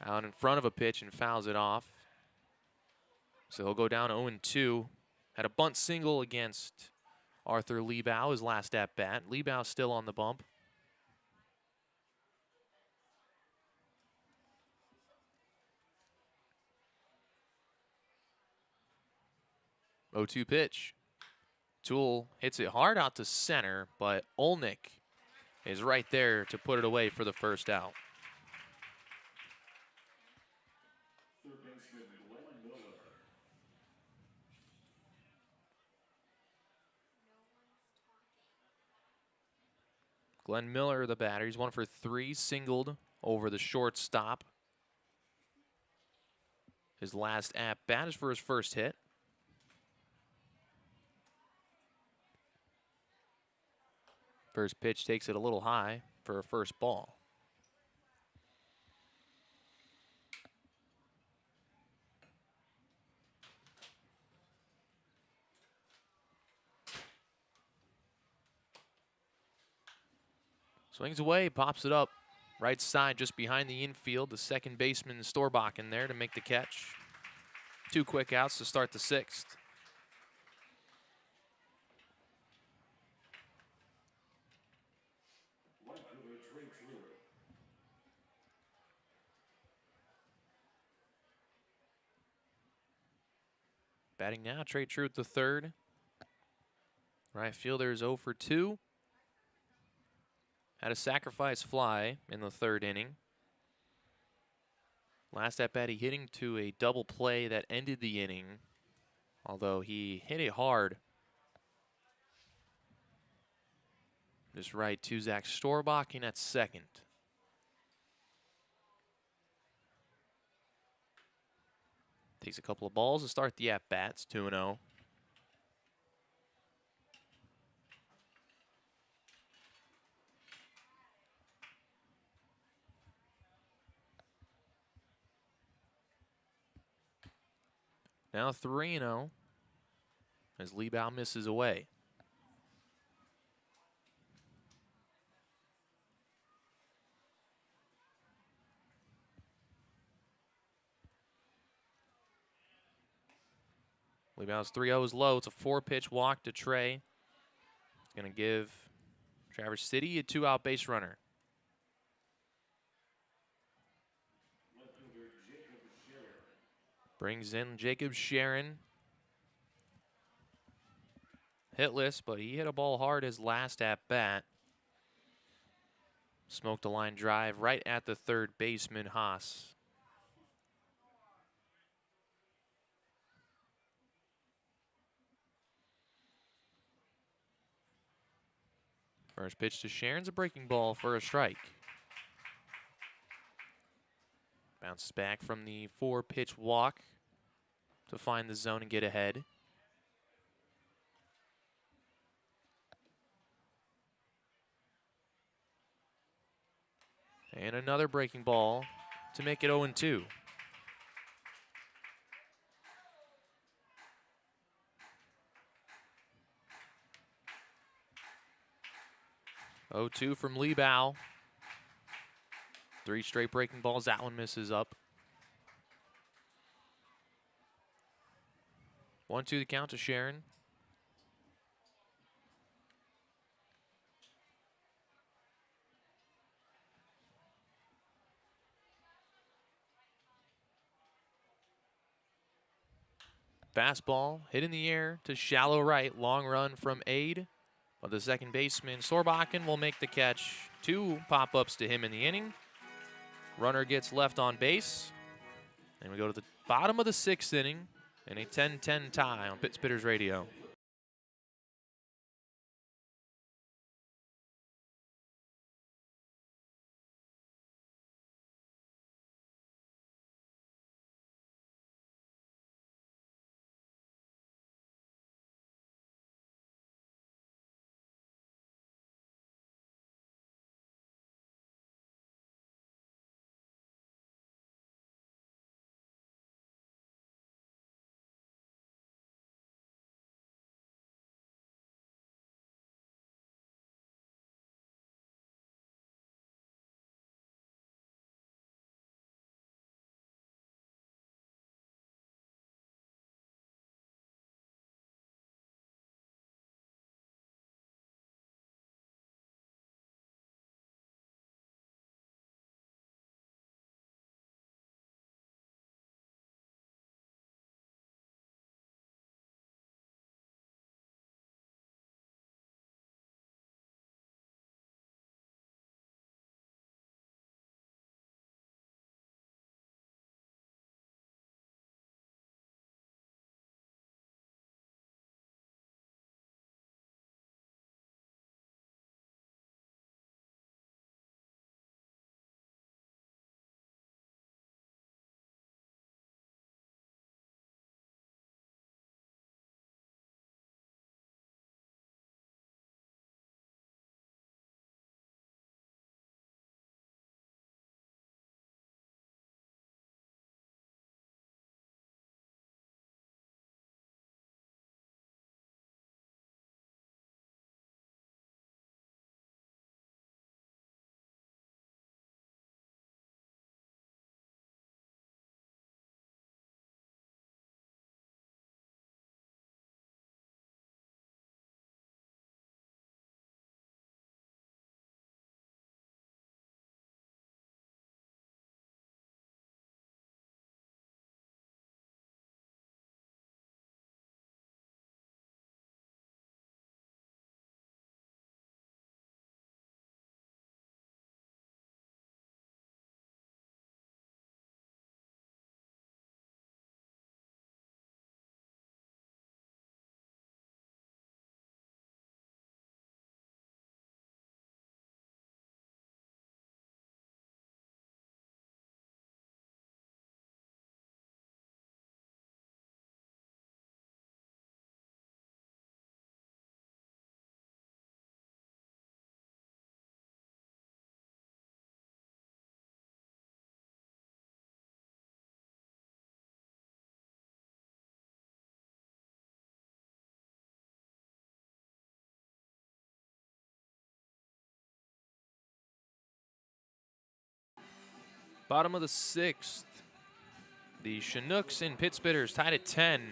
Out in front of a pitch and fouls it off. So he'll go down 0-2. Had a bunt single against Arthur Liebau, his last at-bat. Liebau still on the bump. 0-2 pitch. Toole hits it hard out to center, but Olnick is right there to put it away for the first out. Third baseman Glenn Miller. Glenn Miller, the batter, he's 1 for 3, singled over the shortstop. His last at-bat is for his first hit. First pitch takes it a little high for a first ball. Swings away, pops it up. Right side just behind the infield. The second baseman Storbach in there to make the catch. 2 quick outs to start the 6th. Right fielder Trey Truitt. Batting now, Trey Truitt the third. Right fielder is 0 for 2. Had a sacrifice fly in the 3rd inning. Last at bat, he hitting to a double play that ended the inning, although he hit it hard. Just right to Zach Storbach in at second. Takes a couple of balls to start the at-bats, 2-0. Now 3-0 as Liebau misses away. Liebau's 3-0 is low. It's a 4-pitch walk to Trey. It's going to give Traverse City a 2-out base runner. Left fielder Jacob Sharon. Brings in Jacob Sharon. Hitless, but he hit a ball hard his last at-bat. Smoked a line drive right at the third baseman, Haas. First pitch to Sharon's a breaking ball for a strike. Bounces back from the 4-pitch walk to find the zone and get ahead. And another breaking ball to make it 0-2. 0-2 from Liebau. 3 straight breaking balls. That one misses up. 1-2 the count to Sharon. Fastball hit in the air to shallow right. Long run from Aid. But the second baseman, Sorbakken, will make the catch. 2 pop-ups to him in the inning. Runner gets left on base. And we go to the bottom of the 6th inning in a 10-10 tie on Pit Spitters Radio. Bottom of the 6th. The Chinooks and Pit Spitters tied at 10.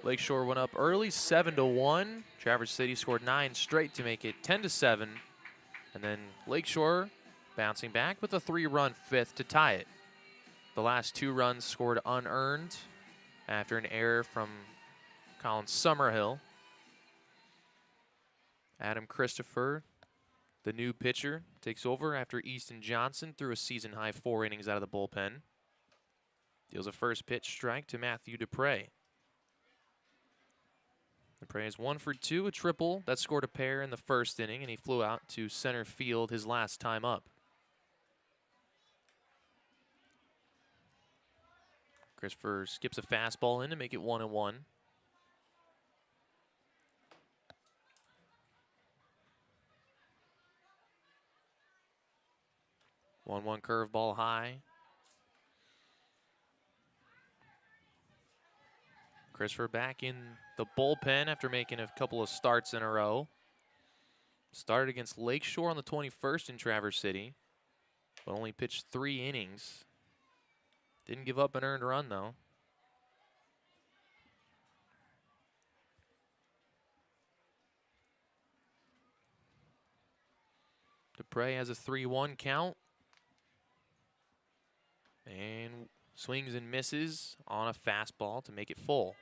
Lakeshore went up early, 7-1. Traverse City scored 9 straight to make it 10-7. And then Lakeshore bouncing back with a 3-run 5th to tie it. The last 2 runs scored unearned after an error from Colin Summerhill. Adam Christopher, the new pitcher, takes over after Easton Johnson threw a season-high 4 innings out of the bullpen. Deals a first pitch strike to Matthew Dupre. Dupre is 1 for 2, a triple that scored a pair in the first inning, and he flew out to center field his last time up. Christopher skips a fastball in to make it 1-1. 1-1 curveball high. Christopher back in the bullpen after making a couple of starts in a row. Started against Lakeshore on the 21st in Traverse City, but only pitched 3 innings. Didn't give up an earned run, though. Dupre has a 3-1 count. And swings and misses on a fastball to make it full.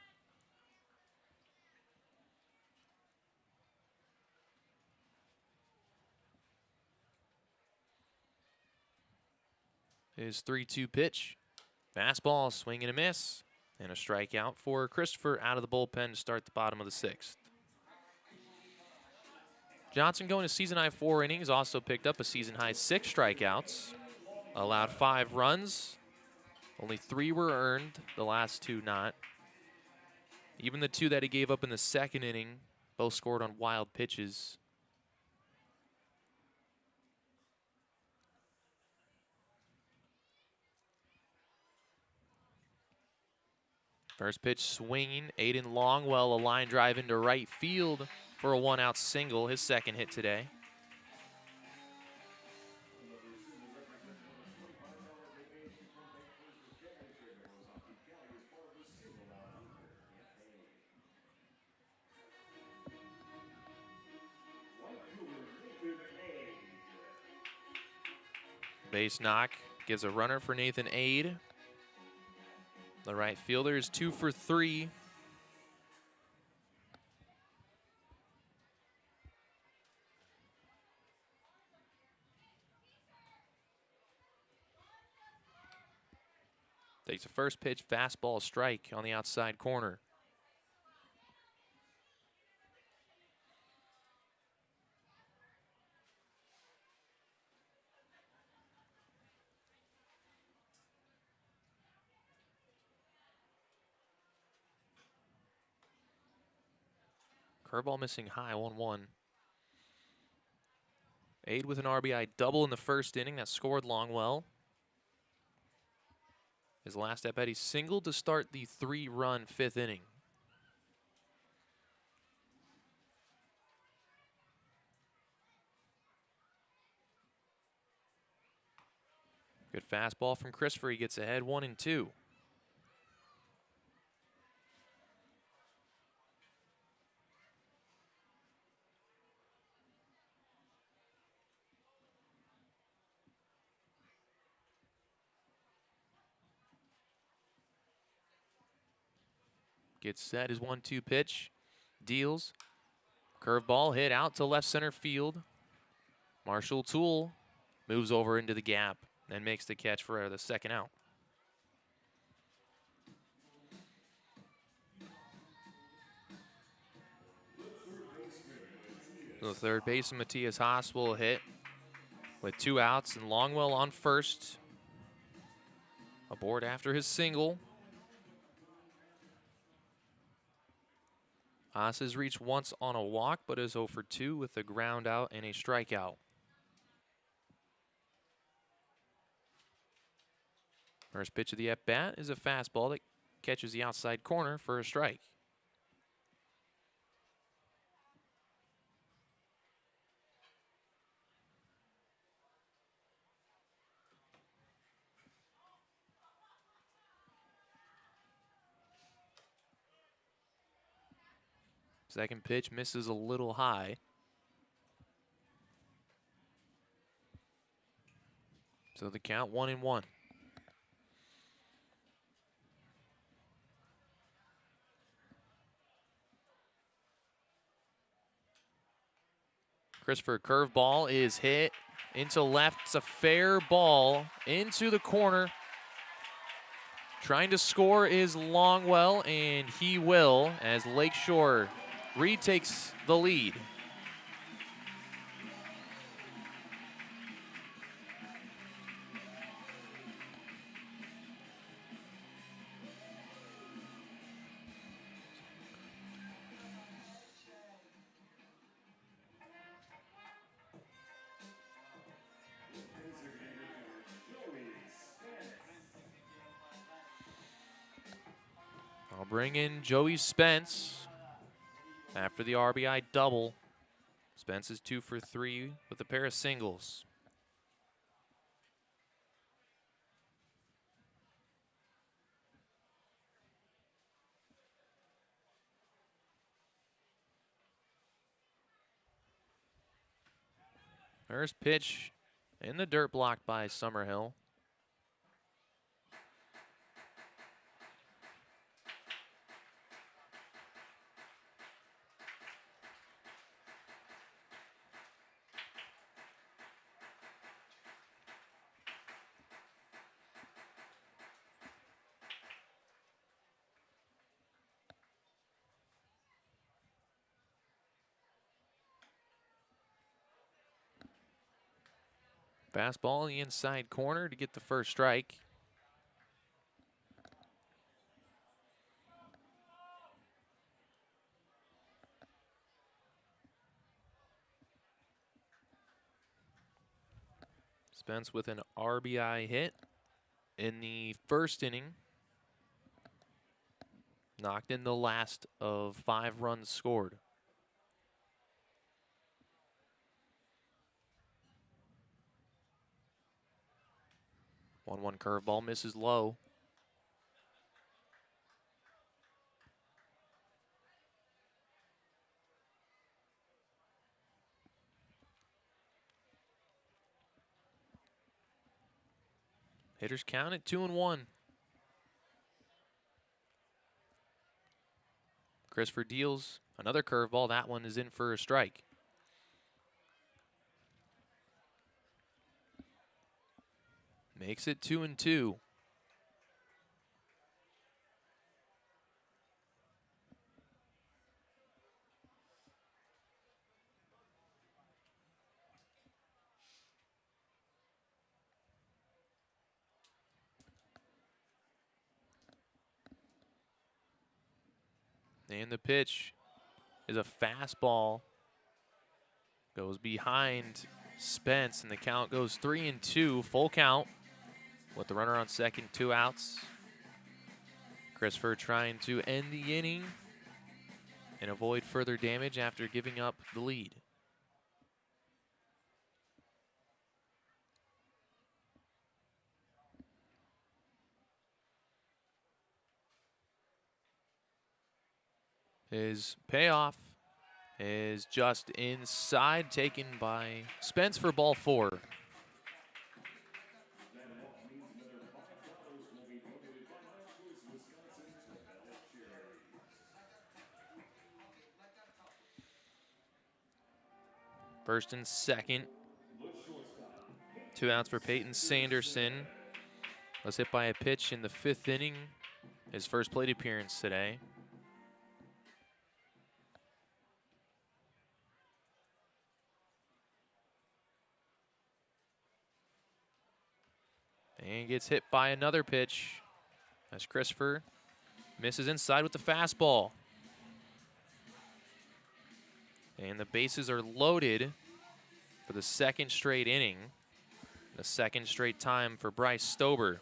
His 3-2 pitch. Fastball, swing and a miss. And a strikeout for Christopher out of the bullpen to start the bottom of the 6th. Johnson going to season-high 4 innings, also picked up a season-high 6 strikeouts. Allowed 5 runs. Only 3 were earned, the last 2 not. Even the 2 that he gave up in the second inning, both scored on wild pitches. First pitch swinging, Aiden Longwell, a line drive into right field for a 1-out single, his second hit today. Base knock gives a runner for Nathan Ade. The right fielder is 2 for 3. Takes a first pitch fastball strike on the outside corner. Curveball missing high, 1-1. Ade with an RBI double in the first inning that scored Longwell. His last at bat, he singled to start the 3-run 5th inning. Good fastball from Christopher. He gets ahead 1-2. Gets set, his 1-2 pitch. Deals. Curveball hit out to left center field. Marshall Toole moves over into the gap and makes the catch for the second out. So the third baseman, Matthias Haas, will hit with 2 outs and Longwell on first. Aboard after his single. Haas has reached once on a walk, but is 0 for 2 with a ground out and a strikeout. First pitch of the at-bat is a fastball that catches the outside corner for a strike. Second pitch misses a little high. So the count 1-1. Christopher, curveball is hit into left. It's a fair ball into the corner. Trying to score is Longwell, and he will as Lakeshore retakes the lead. I'll bring in Joey Spence after the RBI double. Spence is 2 for 3 with a pair of singles. First pitch in the dirt blocked by Summerhill. Fastball in the inside corner to get the first strike. Spence with an RBI hit in the first inning. Knocked in the last of 5 runs scored. One curveball misses low. Hitters count at 2-1. Christopher deals another curveball. That one is in for a strike. Makes it 2-2. And the pitch is a fastball. Goes behind Spence, and the count goes 3-2. Full count with the runner on second, 2 outs. Christopher trying to end the inning and avoid further damage after giving up the lead. His payoff is just inside, taken by Spence for ball 4. First and second. 2 outs for Peyton Sanderson. Was hit by a pitch in the 5th inning. His first plate appearance today. And gets hit by another pitch as Christopher misses inside with the fastball. And the bases are loaded for the 2nd straight inning. The 2nd straight time for Bryce Stober.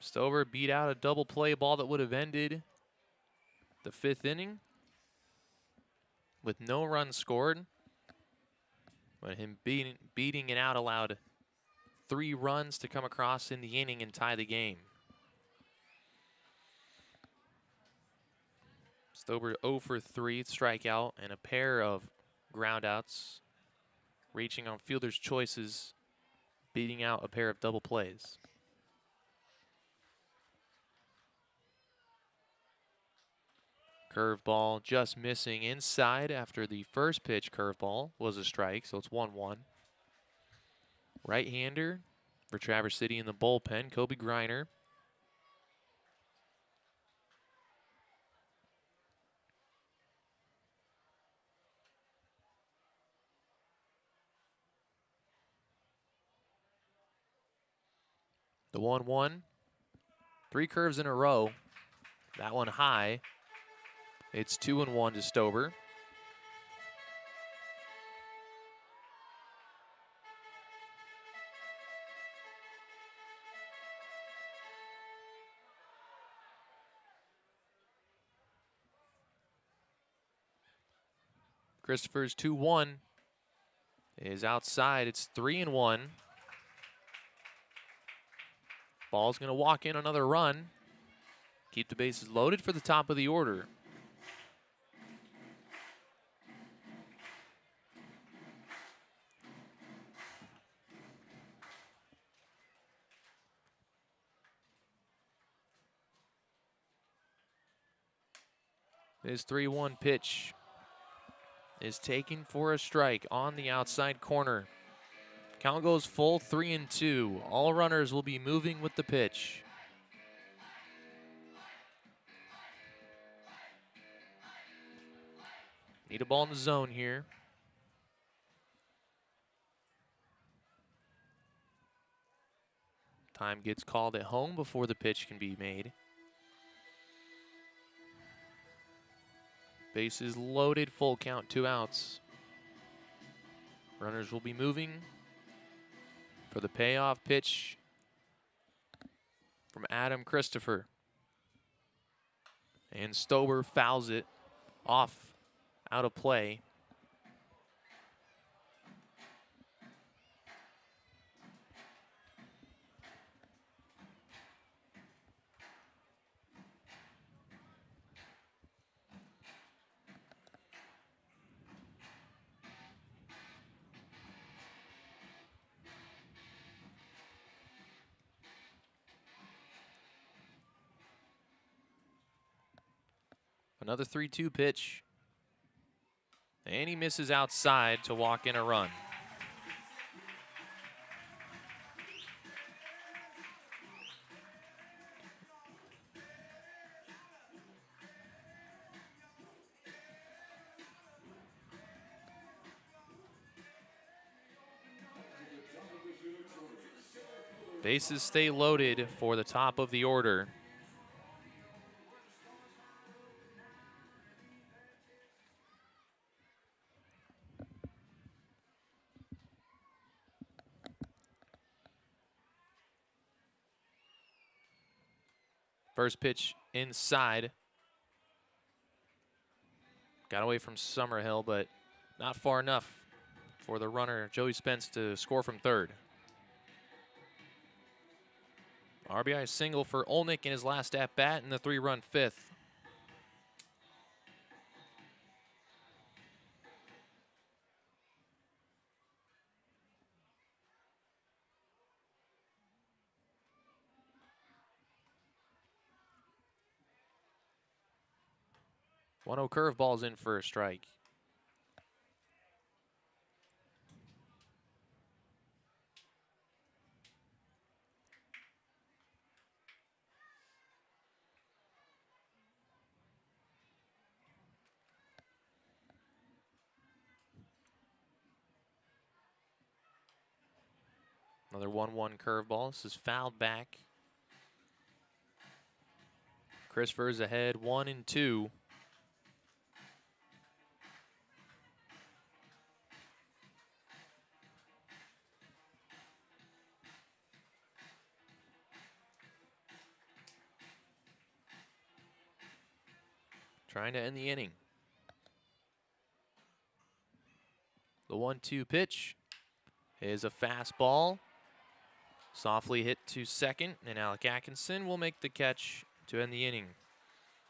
Stover beat out a double play ball that would have ended the 5th inning. with no runs scored. But him beating it out allowed 3 runs to come across in the inning and tie the game. Stober 0 for 3 strikeout and a pair of groundouts, reaching on fielder's choices, beating out a pair of double plays. Curveball just missing inside after the first pitch curveball was a strike, so it's 1-1. Right-hander for Traverse City in the bullpen, Kobe Griner. The 1-1. 3 curves in a row. That one high. It's 2-1 to Stober. Christopher's 2-1 is outside. It's 3-1. Ball's going to walk in another run. Keep the bases loaded for the top of the order. This 3-1 pitch is taken for a strike on the outside corner. Count goes full, 3-2. All runners will be moving with the pitch. Need a ball in the zone here. Time gets called at home before the pitch can be made. Bases loaded, full count, 2 outs. Runners will be moving for the payoff pitch from Adam Christopher. And Stober fouls it off, out of play. Another 3-2 pitch. And he misses outside to walk in a run. Bases stay loaded for the top of the order. First pitch inside. Got away from Summerhill, but not far enough for the runner, Joey Spence, to score from third. RBI single for Olnick in his last at-bat in the 3-run 5th. One 0 curveball's in for a strike. Another 1-1 curveball. This is fouled back. Christopher's ahead 1-2. Trying to end the inning. The 1-2 pitch is a fastball. Softly hit to second, and Alec Atkinson will make the catch to end the inning.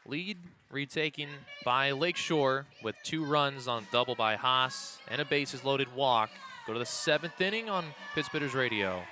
Lead retaken by Lakeshore with 2 runs on double by Haas and a bases-loaded walk. Go to the 7th inning on Pittsburgh's Radio.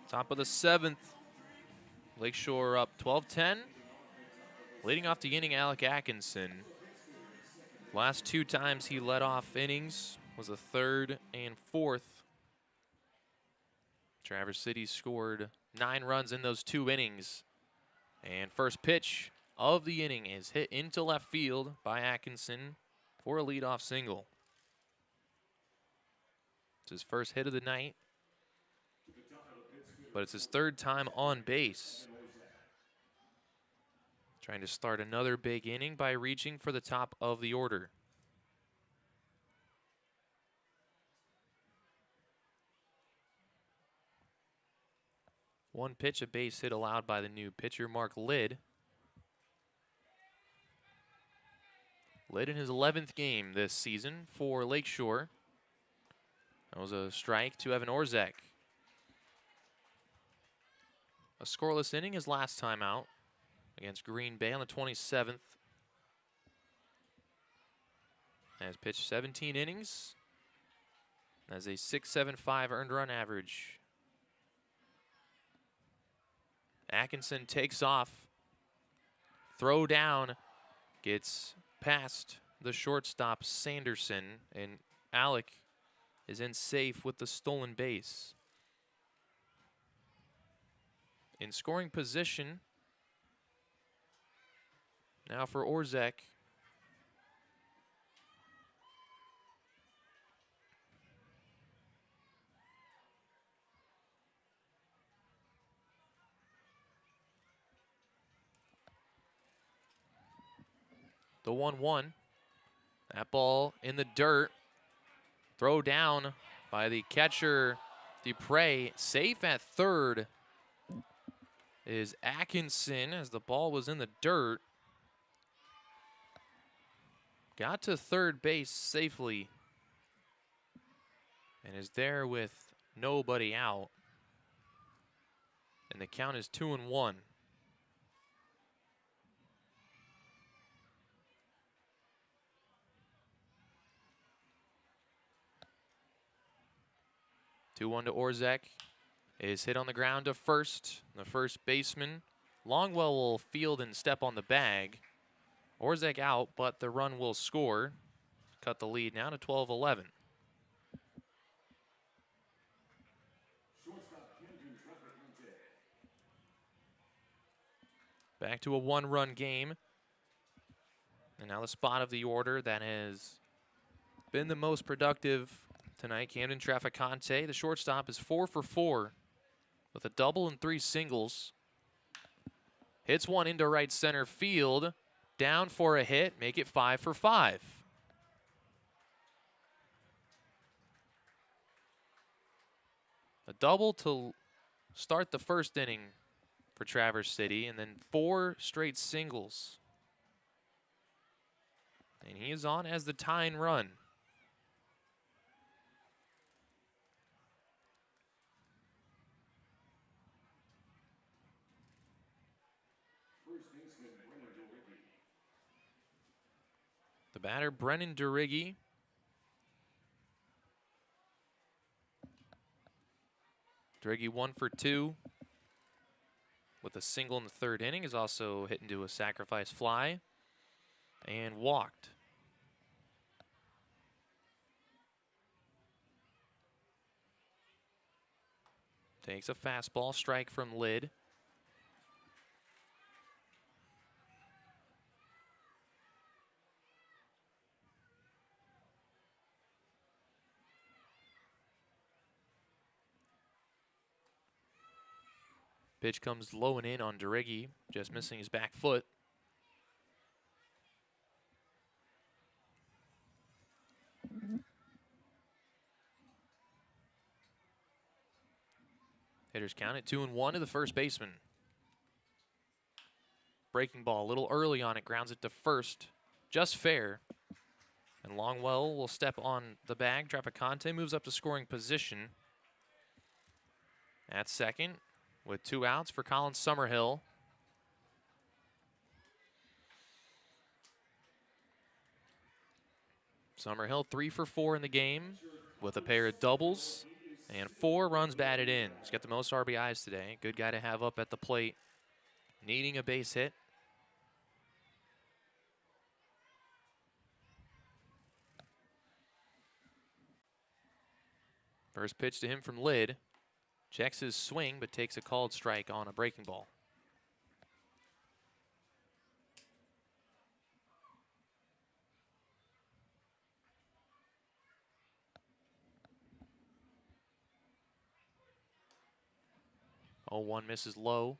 Top of the 7th. Lakeshore up 12-10. Leading off the inning, Alec Atkinson. Last 2 times he led off innings was the 3rd and 4th. Traverse City scored 9 runs in those 2 innings. And first pitch of the inning is hit into left field by Atkinson for a leadoff single. It's his first hit of the night, but it's his 3rd time on base. Trying to start another big inning by reaching for the top of the order. One pitch, a base hit allowed by the new pitcher, Mark Lidd. Lidd in his 11th game this season for Lakeshore. That was a strike to Evan Orzek. A scoreless inning his last time out against Green Bay on the 27th. Has pitched 17 innings. Has a 6.75 earned run average. Atkinson takes off. Throw down. Gets past the shortstop Sanderson. And Alec is in safe with the stolen base. In scoring position now for Orzek. The 1-1. That ball in the dirt. Throw down by the catcher, Dupre. Safe at third is Atkinson as the ball was in the dirt. Got to third base safely and is there with nobody out. And the count is 2-1. 2-1 to Orzek. Is hit on the ground to first. The first baseman, Longwell, will field and step on the bag. Orzek out, but the run will score. Cut the lead now to 12-11. Back to a one-run game. And now the spot of the order that has been the most productive tonight. Camden Traficante, the shortstop, is 4 for 4 with a double and 3 singles. Hits one into right center field. Down for a hit. Make it 5 for 5. A double to start the first inning for Traverse City, and then 4 straight singles. And he is on as the tying run. The batter, Brennan Duriggi. Duriggi 1 for 2 with a single in the third inning. Is also hit into a sacrifice fly and walked. Takes a fastball, strike from Lid. Pitch comes low and in on Duriggi, just missing his back foot. Hitters count it 2-1 to the first baseman. Breaking ball a little early on it, grounds it to first, just fair. And Longwell will step on the bag. Traficante moves up to scoring position. At second, with 2 outs for Colin Summerhill. Summerhill 3 for 4 in the game with a pair of doubles and 4 runs batted in. He's got the most RBIs today. Good guy to have up at the plate, needing a base hit. First pitch to him from Lid. Checks his swing, but takes a called strike on a breaking ball. Oh, 1 misses low.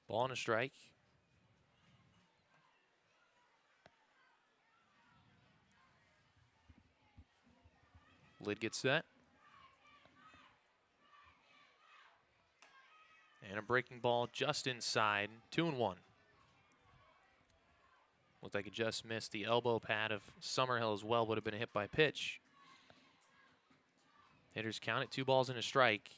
Ball and a strike. Lid gets set. And a breaking ball just inside. 2-1. Looked like it just missed the elbow pad of Summerhill as well. Would have been a hit by pitch. Hitters count it 2 balls and a strike.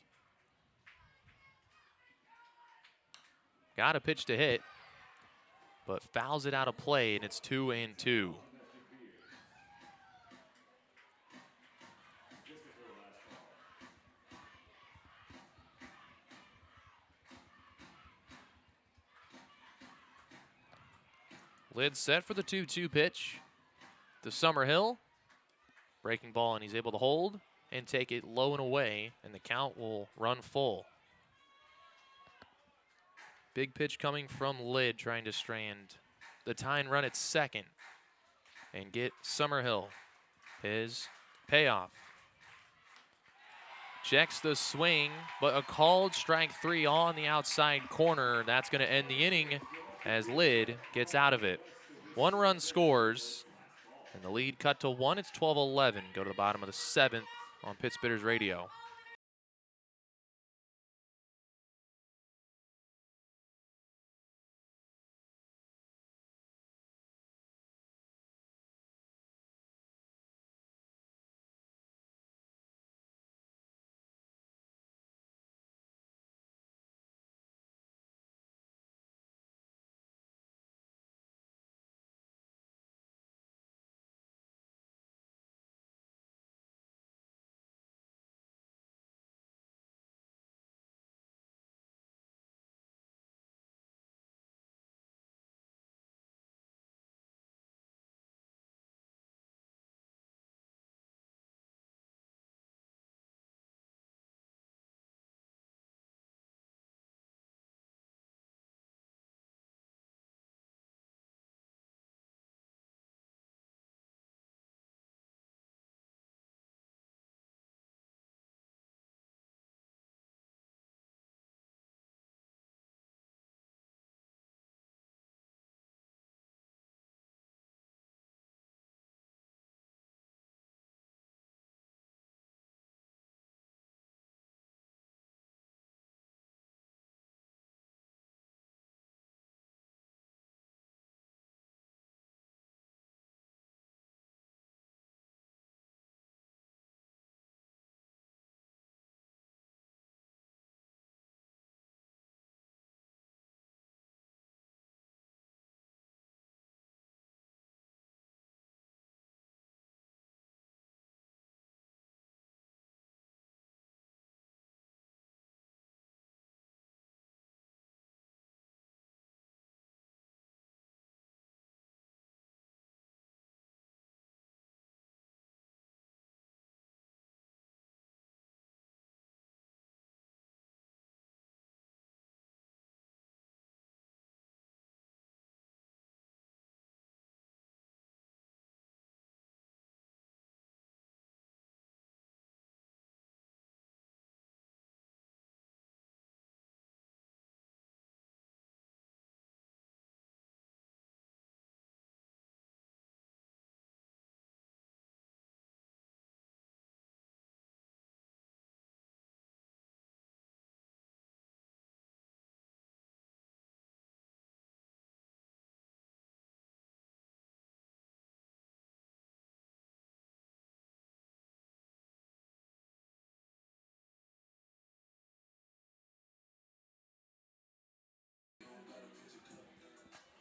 Got a pitch to hit, but fouls it out of play, and it's 2-2. Lid set for the 2-2 pitch to Summerhill. Breaking ball, and he's able to hold and take it low and away, and the count will run full. Big pitch coming from Lid, trying to strand the tying run at second and get Summerhill his payoff. Checks the swing, but a called strike 3 on the outside corner. That's going to end the inning as Lid gets out of it. 1 run scores, and the lead cut to 1. It's 12-11. Go to the bottom of the 7th on Pit Spitters Radio.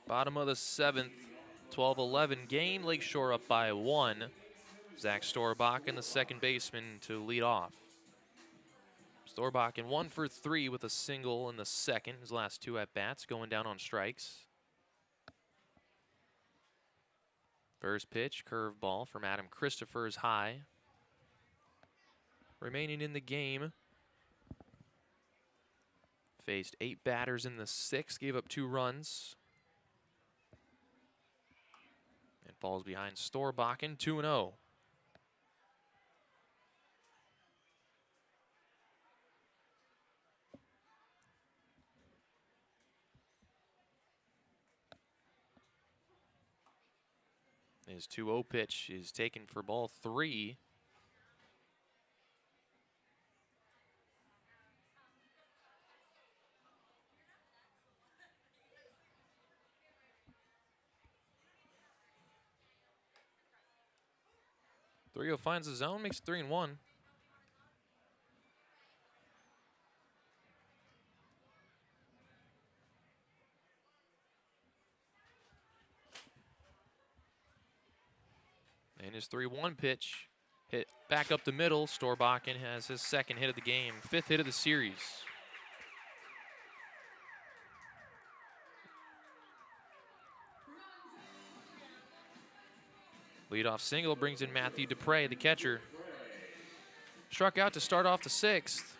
Bottom of the 7th, 12-11 game. Lakeshore up by 1. Zach Storbakken, the second baseman, to lead off. Storbakken 1 for 3 with a single in the second. His last 2 at-bats going down on strikes. First pitch, curveball from Adam Christopher's high. Remaining in the game, faced 8 batters in the 6th, gave up 2 runs. And falls behind Storbakken, 2-0. His 2-0 pitch is taken for ball 3. Three finds the zone, makes it 3-1. And his 3-1 pitch hit back up the middle. Storbakken has his second hit of the game, 5th hit of the series. Leadoff single brings in Matthew Dupre, the catcher. Struck out to start off the 6th.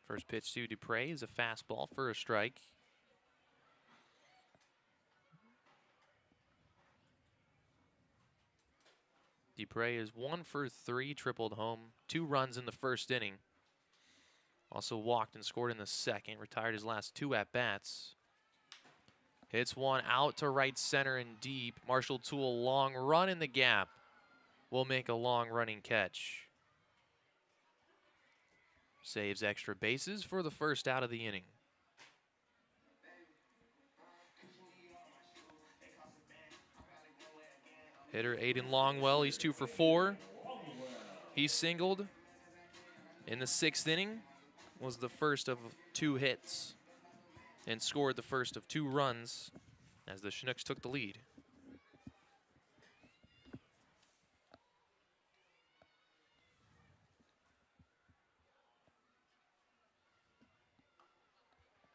First pitch to Dupre is a fastball for a strike. Dupre is 1 for 3, tripled home, 2 runs in the first inning. Also walked and scored in the second, retired his last 2 at-bats. Hits one out to right center and deep. Marshall Toole, long run in the gap, will make a long running catch. Saves extra bases for the first out of the inning. Hitter Aiden Longwell, he's 2 for 4. He singled in the 6th inning, was the first of 2 hits, and scored the first of 2 runs as the Chinooks took the lead.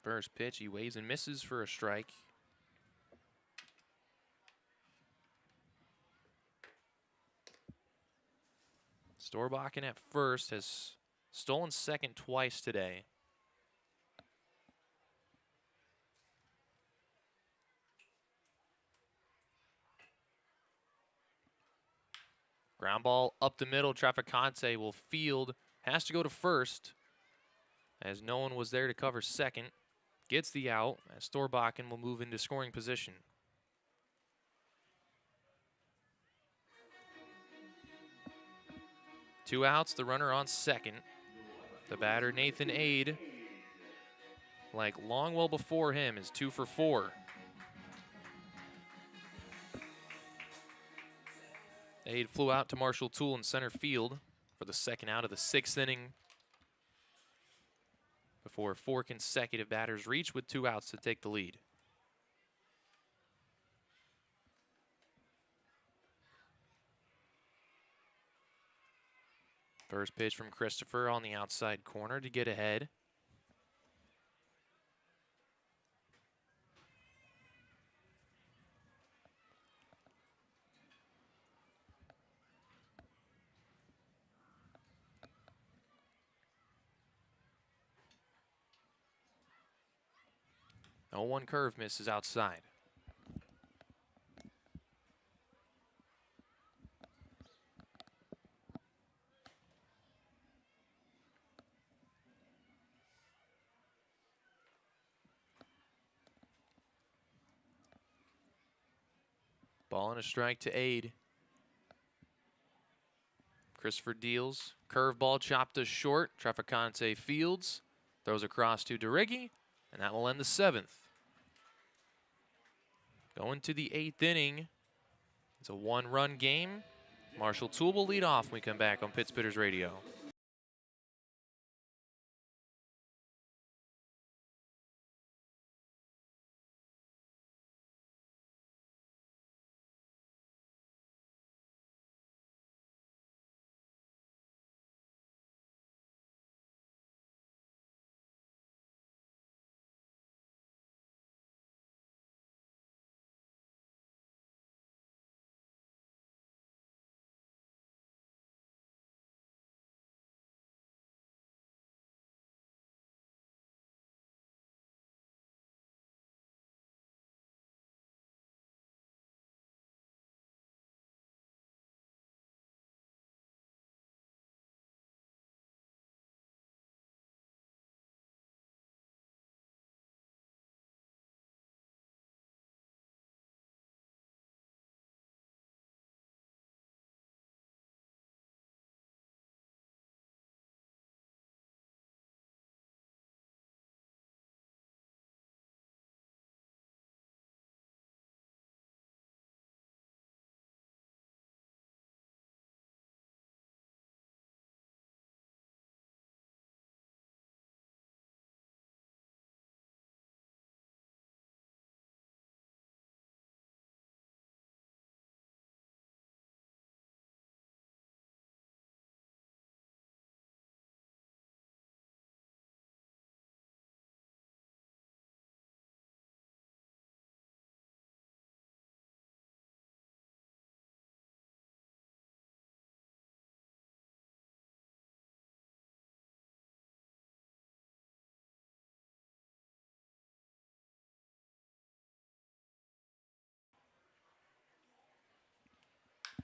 First pitch, he waves and misses for a strike. Storbakken at first has stolen second twice today. Ground ball up the middle. Traficante will field. Has to go to first as no one was there to cover second. Gets the out as Storbakken will move into scoring position. Two outs, the runner on second. The batter, Nathan Ade, like Longwell before him, is 2 for 4. Ade flew out to Marshall Toole in center field for the second out of the 6th inning before 4 consecutive batters reached with 2 outs to take the lead. First pitch from Christopher on the outside corner to get ahead. The 0-1 curve misses outside. Ball and a strike to Aid. Christopher deals. Curveball chopped to short. Traficante fields. Throws across to DeRiggi. And that will end the 7th. Going to the 8th inning. It's a 1-run game. Marshall Toole will lead off when we come back on Pit Spitters Radio.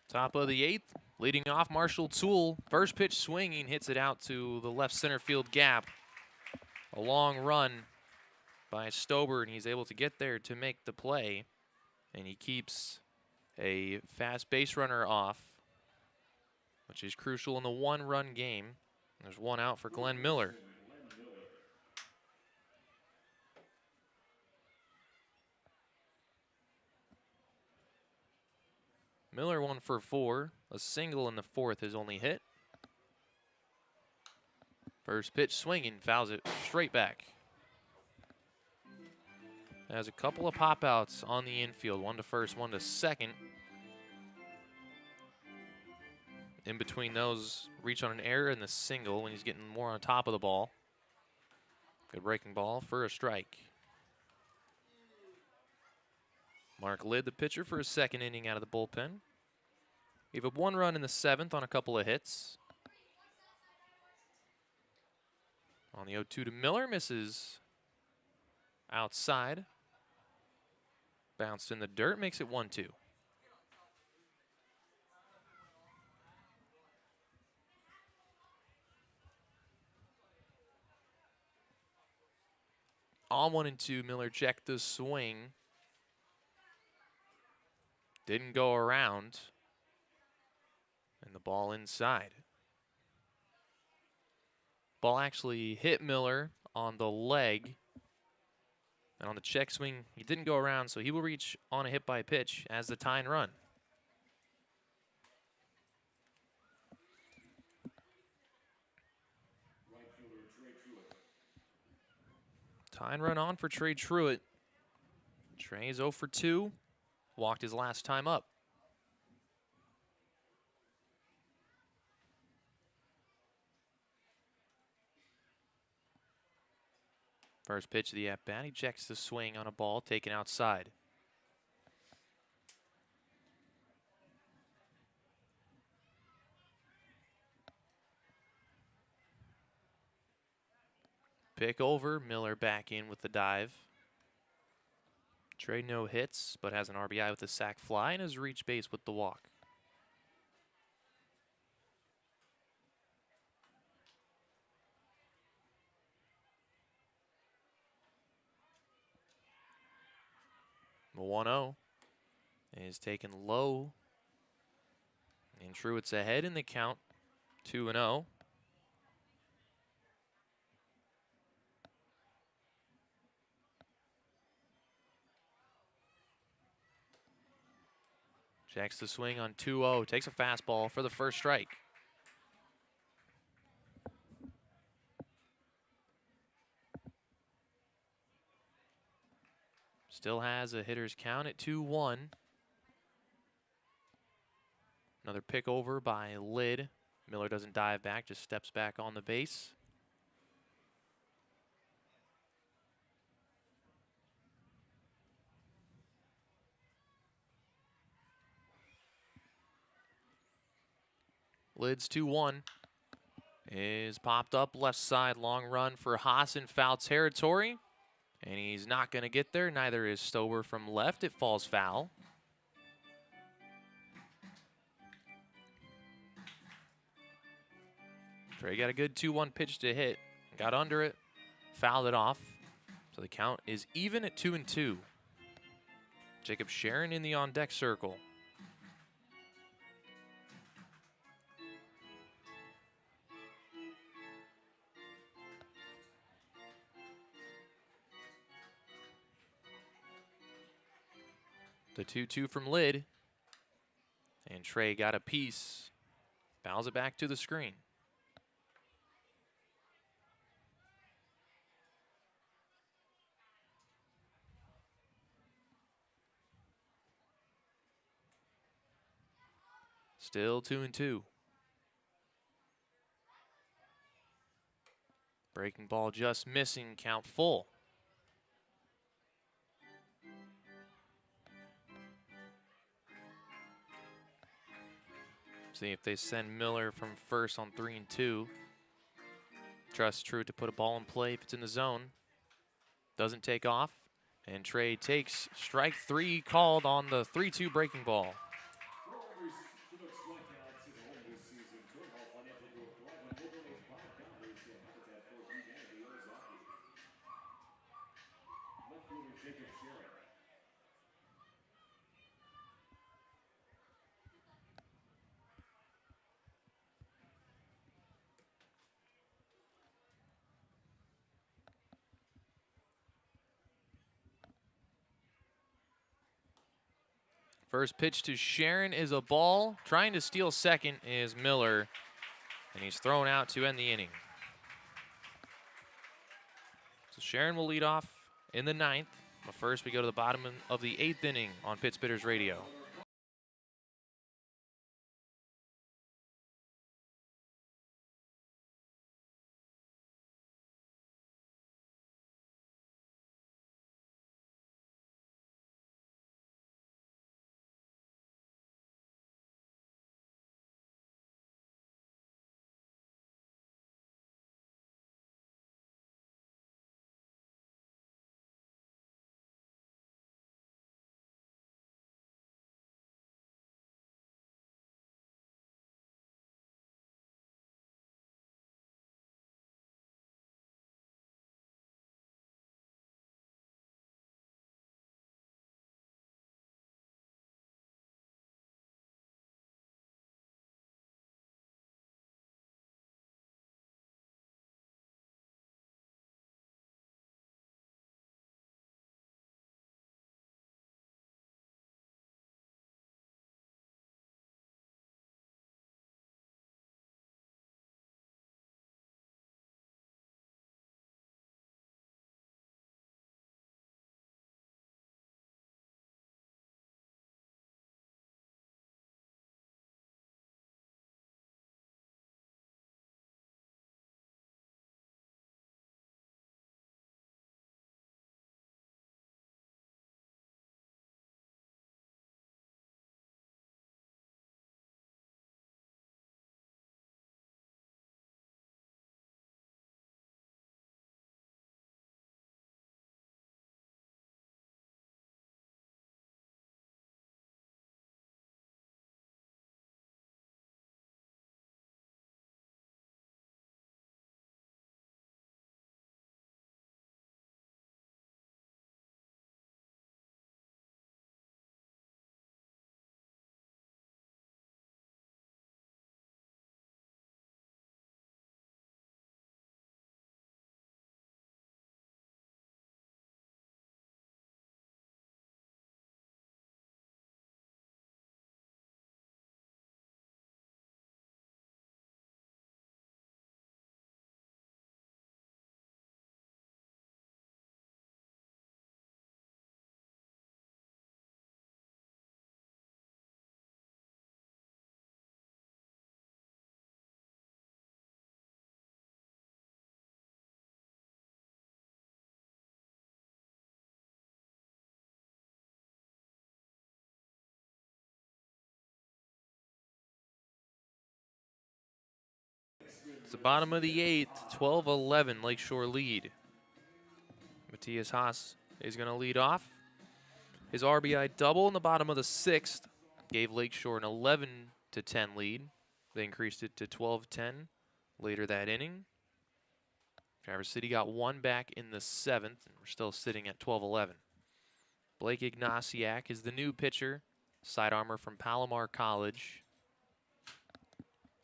Top of the 8th, leading off Marshall Toole. First pitch swinging, hits it out to the left center field gap. A long run by Stober, and he's able to get there to make the play. And he keeps a fast base runner off, which is crucial in the 1-run game. There's one out for Glenn Miller. Miller 1 for 4. A single in the 4th, his only hit. First pitch swinging, fouls it straight back. Has a couple of pop-outs on the infield. One to first, one to second. In between those, reach on an error and the single when he's getting more on top of the ball. Good breaking ball for a strike. Mark Lidd, the pitcher, for his 2nd inning out of the bullpen. Gave up 1 run in the 7th on a couple of hits. On the 0-2 to Miller, misses outside. Bounced in the dirt, makes it 1-2. On 1-2, Miller checked the swing. Didn't go around. And the ball inside. Ball actually hit Miller on the leg. And on the check swing, he didn't go around, so he will reach on a hit by pitch as the tying run. Tying run on for Trey Truitt. Trey's 0 for 2. Walked his last time up. First pitch of the at-bat, he checks the swing on a ball taken outside. Pick over, Miller back in with the dive. Trey no hits, but has an RBI with a sac fly and has reached base with the walk. The 1-0. is taken low. And Truitt's ahead in the count, 2-0. Checks the swing on 2-0, takes a fastball for the first strike. Still has a hitter's count at 2-1. Another pick over by Lid. Miller doesn't dive back, just steps back on the base. Lid's 2-1. Is popped up left side, long run for Haas in foul territory. And he's not going to get there. Neither is Stober from left. It falls foul. Trey got a good 2-1 pitch to hit. Got under it, fouled it off. So the count is even at 2-2. Jacob Sharon in the on-deck circle. The 2-2 from Lid. And Trey got a piece. Fouls it back to the screen. Still 2-2. Breaking ball just missing, count full. See if they send Miller from first on 3-2. Trust Truitt to put a ball in play if it's in the zone. Doesn't take off. And Trey takes strike 3 called on the 3-2 breaking ball. For every Chinooks strikeouts at home this season, Total Financial Group providing will donate $5 to Habitat for Humanity Ozaki. Left fielder Jacob Sharon. First pitch to Sharon is a ball. Trying to steal second is Miller. And he's thrown out to end the inning. So Sharon will lead off in the 9th. But first we go to the bottom of the 8th inning on Pit Spitters Radio. the bottom of the 8th, 12-11 Lakeshore lead. Matthias Haas is going to lead off. His RBI double in the bottom of the 6th gave Lakeshore an 11-10 lead. They increased it to 12-10 later that inning. Traverse City got one back in the 7th, and we're still sitting at 12-11. Blake Ignasiak is the new pitcher, side armor from Palomar College.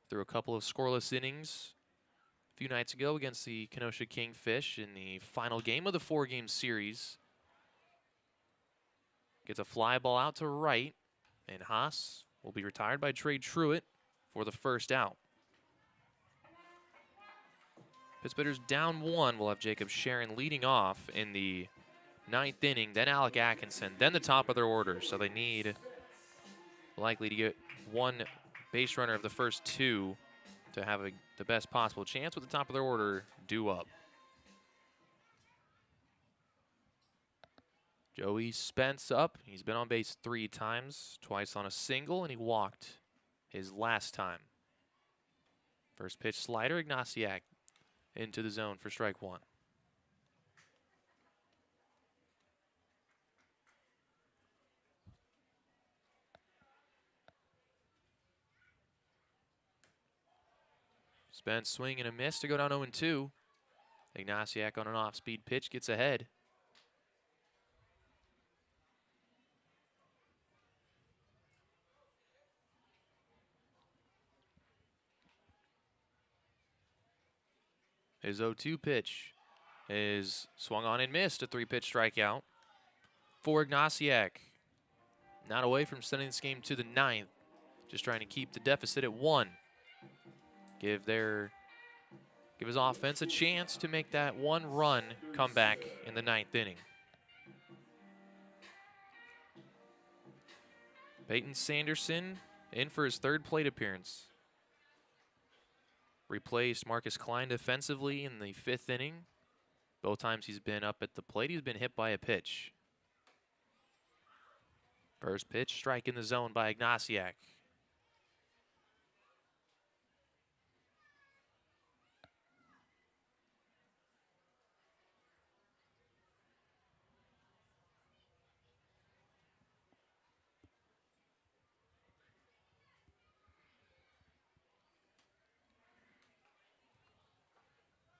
Threw a couple of scoreless innings a few nights ago against the Kenosha Kingfish in the final game of the 4-game series. Gets a fly ball out to right, and Haas will be retired by Trey Truitt for the first out. Pittsburgh's down 1. We'll have Jacob Sharon leading off in the 9th inning, then Alec Atkinson, then the top of their order. So they need likely to get one base runner of the first 2 to have the best possible chance with the top of their order due up. Joey Spence up. He's been on base 3 times, twice on a single, and he walked his last time. First pitch slider, Ignasiak into the zone for strike 1. Spence swing and a miss to go down 0-2. Ignasiak on an off-speed pitch gets ahead. His 0-2 pitch is swung on and missed, a 3-pitch strikeout for Ignasiak. Not away from sending this game to the 9th, just trying to keep the deficit at 1. Give his offense a chance to make that 1-run comeback in the 9th inning. Peyton Sanderson in for his 3rd plate appearance. Replaced Marcus Klein defensively in the 5th inning. Both times he's been up at the plate, he's been hit by a pitch. First pitch, strike in the zone by Ignasiak.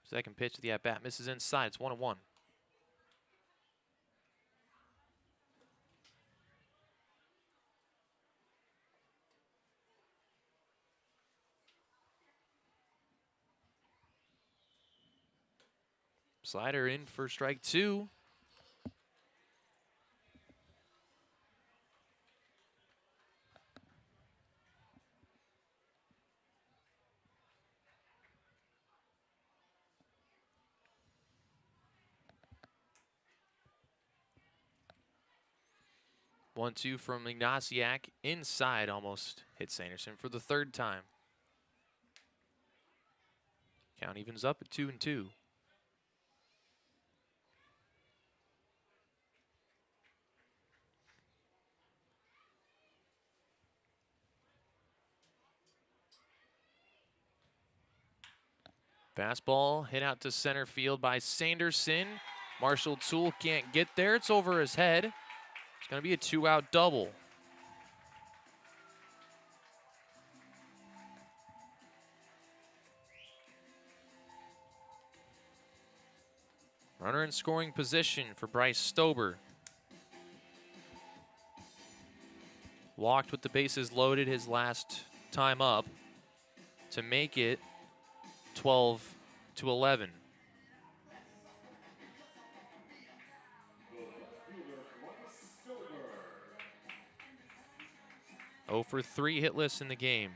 Second pitch to the at-bat misses inside. It's 1-1. Slider in for strike 2. One-two from Ignasiak inside, almost hit Sanderson for the 3rd time. Count evens up at 2-2. Fastball hit out to center field by Sanderson. Marshall Toole can't get there. It's over his head. It's going to be a 2-out double. Runner in scoring position for Bryce Stober. Walked with the bases loaded his last time up to make it 12-11. Oh for 3 hitless in the game.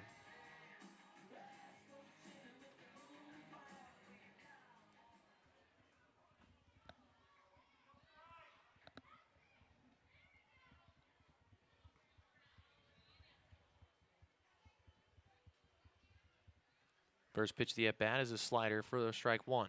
First pitch of the at-bat is a slider for the strike 1.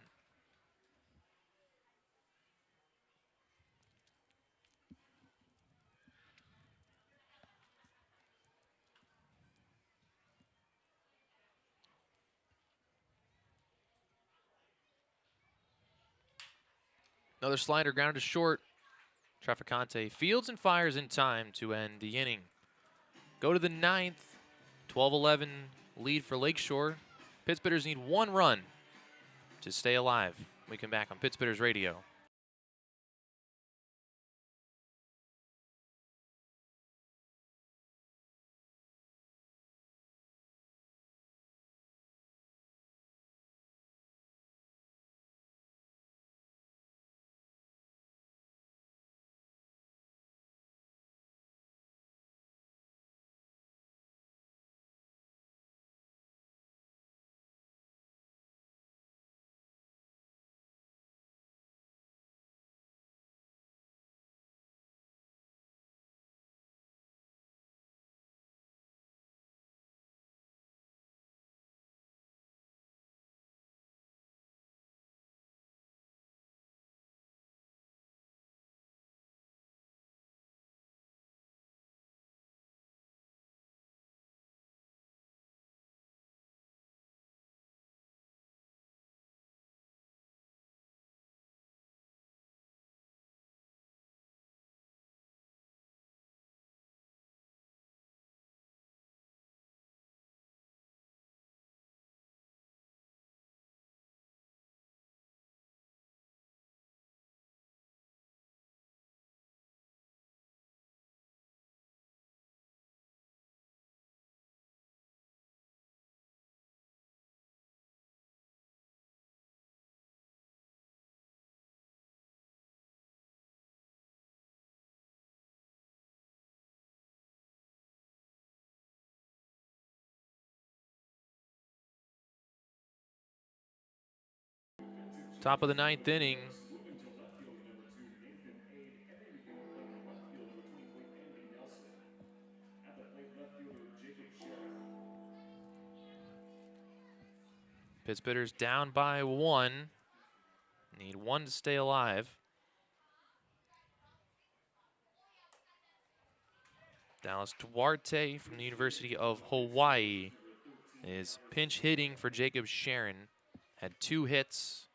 Another slider grounded to short. Trafficante fields and fires in time to end the inning. Go to the ninth. 12-11 lead for Lakeshore. Pittsburghers need 1 run to stay alive. We come back on Pittsburghers Radio. Top of the ninth inning. Moving to left field number 2, Nathan Aid. Every beginning playing left fielder between plate Andy Nelson. At the plate, left fielder Jacob Sharon. Pittsburghers down by 1. Need 1 to stay alive. Dallas Duarte from the University of Hawaii is pinch hitting for Jacob Sharon. Had 2 hits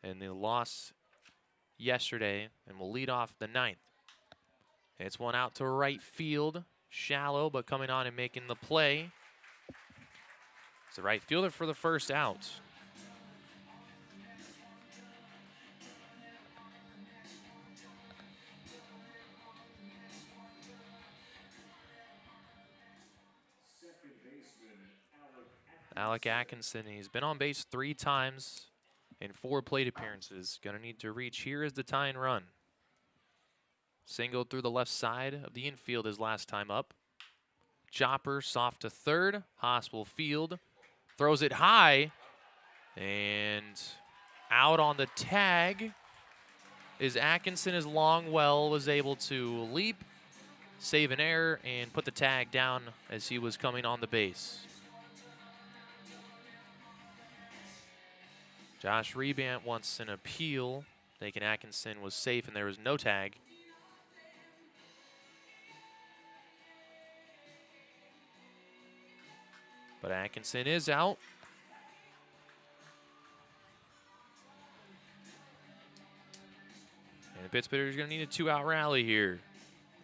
in the loss yesterday and will lead off the ninth. It's one out to right field. Shallow, but coming on and making the play. It's the right fielder for the first out. Second baseman Alec Atkinson, he's been on base 3 times in 4 plate appearances. Gonna need to reach. Here is the tying run. Single through the left side of the infield his last time up. Chopper soft to third. Haas will field. Throws it high. And out on the tag is Atkinson, as Longwell was able to leap, save an error, and put the tag down as he was coming on the base. Josh Rebant wants an appeal, thinking Atkinson was safe and there was no tag. But Atkinson is out. And the Pittsburghers are going to need a 2-out rally here.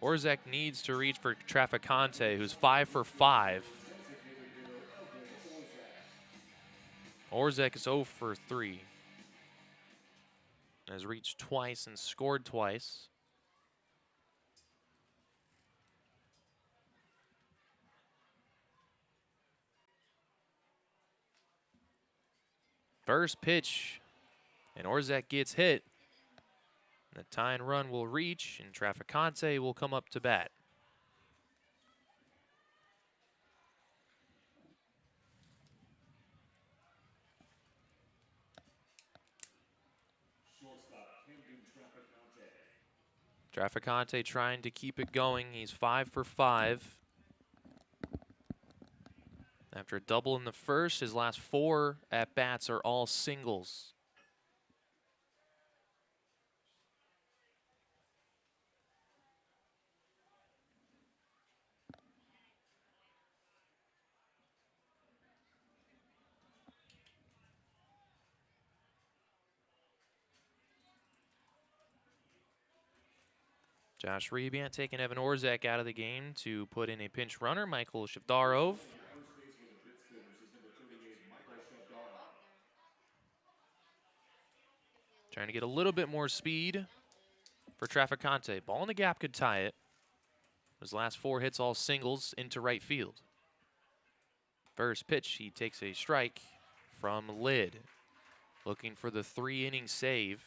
Orzek needs to reach for Trafficante, who's 5 for 5. Orzek is 0 for 3. Has reached twice and scored twice. First pitch, and Orzek gets hit. The tying run will reach, and Trafficante will come up to bat. Trafficante trying to keep it going. He's 5 for 5. After a double in the first, his last 4 at-bats are all singles. Josh Rebiant taking Evan Orzek out of the game to put in a pinch runner, Michael Shevdarov. First baseman of Pittsburgh is number 38, Michael Shevdarov. Trying to get a little bit more speed for Traficante. Ball in the gap could tie it. His last 4 hits all singles into right field. First pitch, he takes a strike from Lid. Looking for the 3-inning save.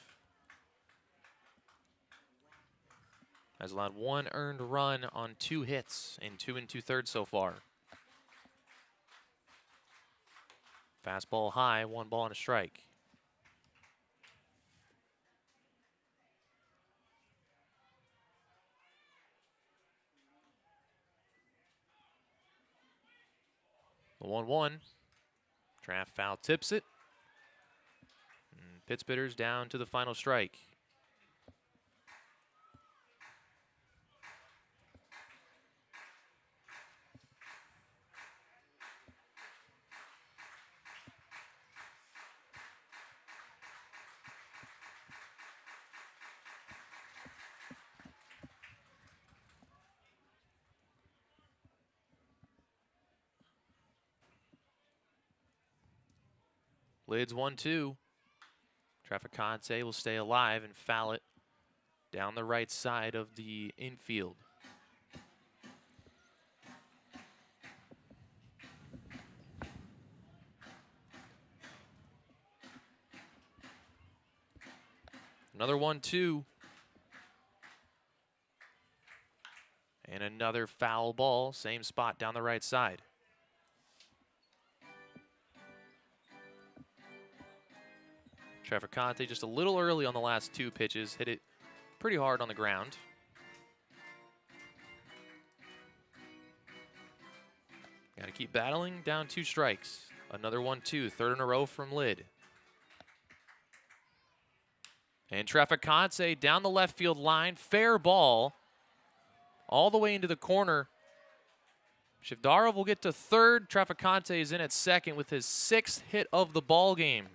Has allowed 1 earned run on 2 hits in 2 2/3 so far. Fastball high, 1 ball and a strike. The 1-1. Traff foul tips it. And Pittsburgh's down to the final strike. Lids 1-2. Traficante will stay alive and foul it down the right side of the infield. Another 1-2. And another foul ball, same spot down the right side. Traficante just a little early on the last 2 pitches, hit it pretty hard on the ground. Got to keep battling, down 2 strikes. Another 1-2, 3rd in a row from Lid. And Traficante down the left field line, fair ball, all the way into the corner. Shevdarov will get to 3rd. Traficante is in at 2nd with his 6th hit of the ball game.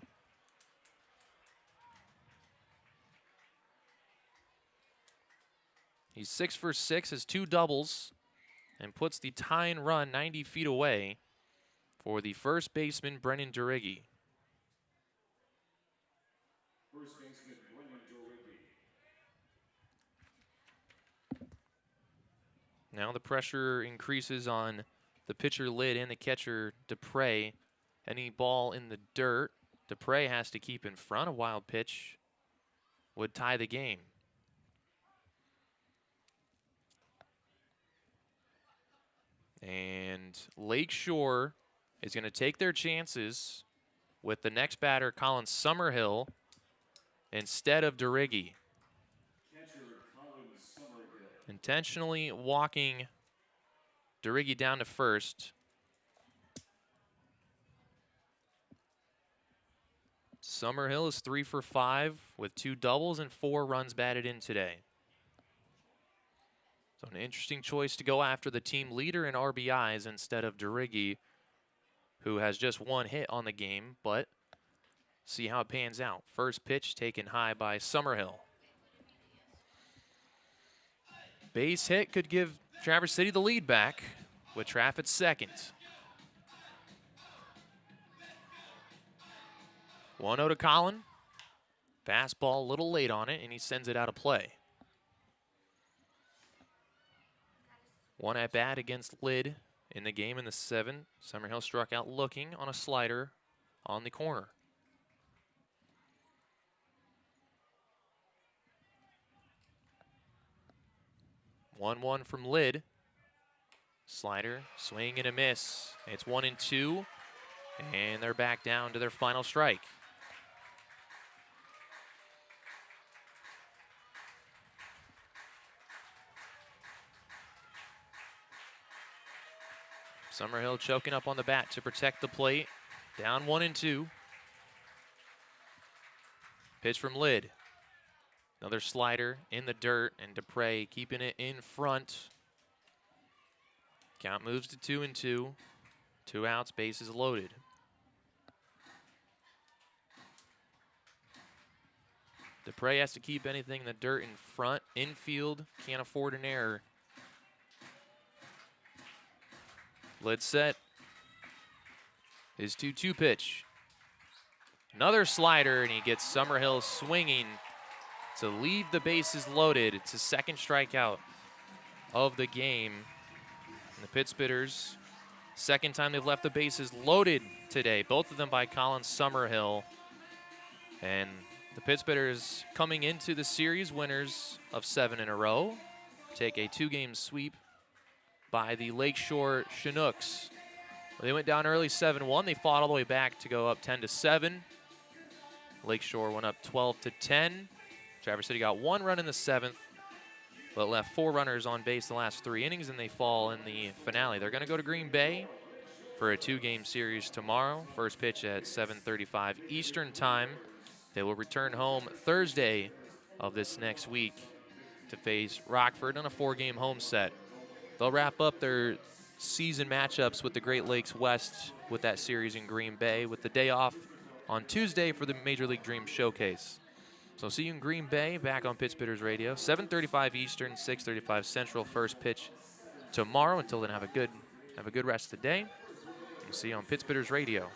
He's 6 for 6, has 2 doubles, and puts the tying run 90 feet away for the first baseman, Brennan Duriggi. First baseman, Brennan Duriggi. Now the pressure increases on the pitcher Lid and the catcher Dupre. Any ball in the dirt, Dupre has to keep in front. A wild pitch would tie the game. And Lakeshore is going to take their chances with the next batter, Colin Summerhill, instead of Duriggi. Catcher Colin Summerhill. Intentionally walking Duriggi down to first. Summerhill is 3 for 5 with 2 doubles and 4 runs batted in today. So an interesting choice to go after the team leader in RBIs instead of Duriggi, who has just 1 hit on the game, but see how it pans out. First pitch taken high by Summerhill. Base hit could give Traverse City the lead back with Traff at 2nd. 1-0 to Colin. Fastball a little late on it, and he sends it out of play. 1 at bat against Lid in the game in the 7th. Summerhill struck out looking on a slider on the corner. One from Lid. Slider, swing and a miss. It's 1-2, and they're back down to their final strike. Summerhill choking up on the bat to protect the plate. Down 1-2. Pitch from Lid. Another slider in the dirt, and Dupre keeping it in front. Count moves to 2-2. 2 outs, bases loaded. Dupre has to keep anything in the dirt in front. Infield, can't afford an error. Blitz set. His 2-2 pitch. Another slider, and he gets Summerhill swinging to leave the bases loaded. It's his second strikeout of the game. And the Pit Spitters, second time they've left the bases loaded today, both of them by Colin Summerhill. And the Pit Spitters coming into the series winners of 7 in a row. Take a 2-game sweep by the Lakeshore Chinooks. They went down early 7-1. They fought all the way back to go up 10-7. Lakeshore went up 12-10. Traverse City got 1 run in the 7th, but left 4 runners on base the last 3 innings, and they fall in the finale. They're going to go to Green Bay for a 2-game series tomorrow. First pitch at 7:35 Eastern Time. They will return home Thursday of this next week to face Rockford on a 4-game home set. They'll wrap up their season matchups with the Great Lakes West with that series in Green Bay, with the day off on Tuesday for the Major League Dream Showcase. So see you in Green Bay, back on Pit Spitters Radio. 7:35 Eastern, 6:35 Central, first pitch tomorrow. Until then, have a good rest of the day. We'll see you on Pit Spitters Radio.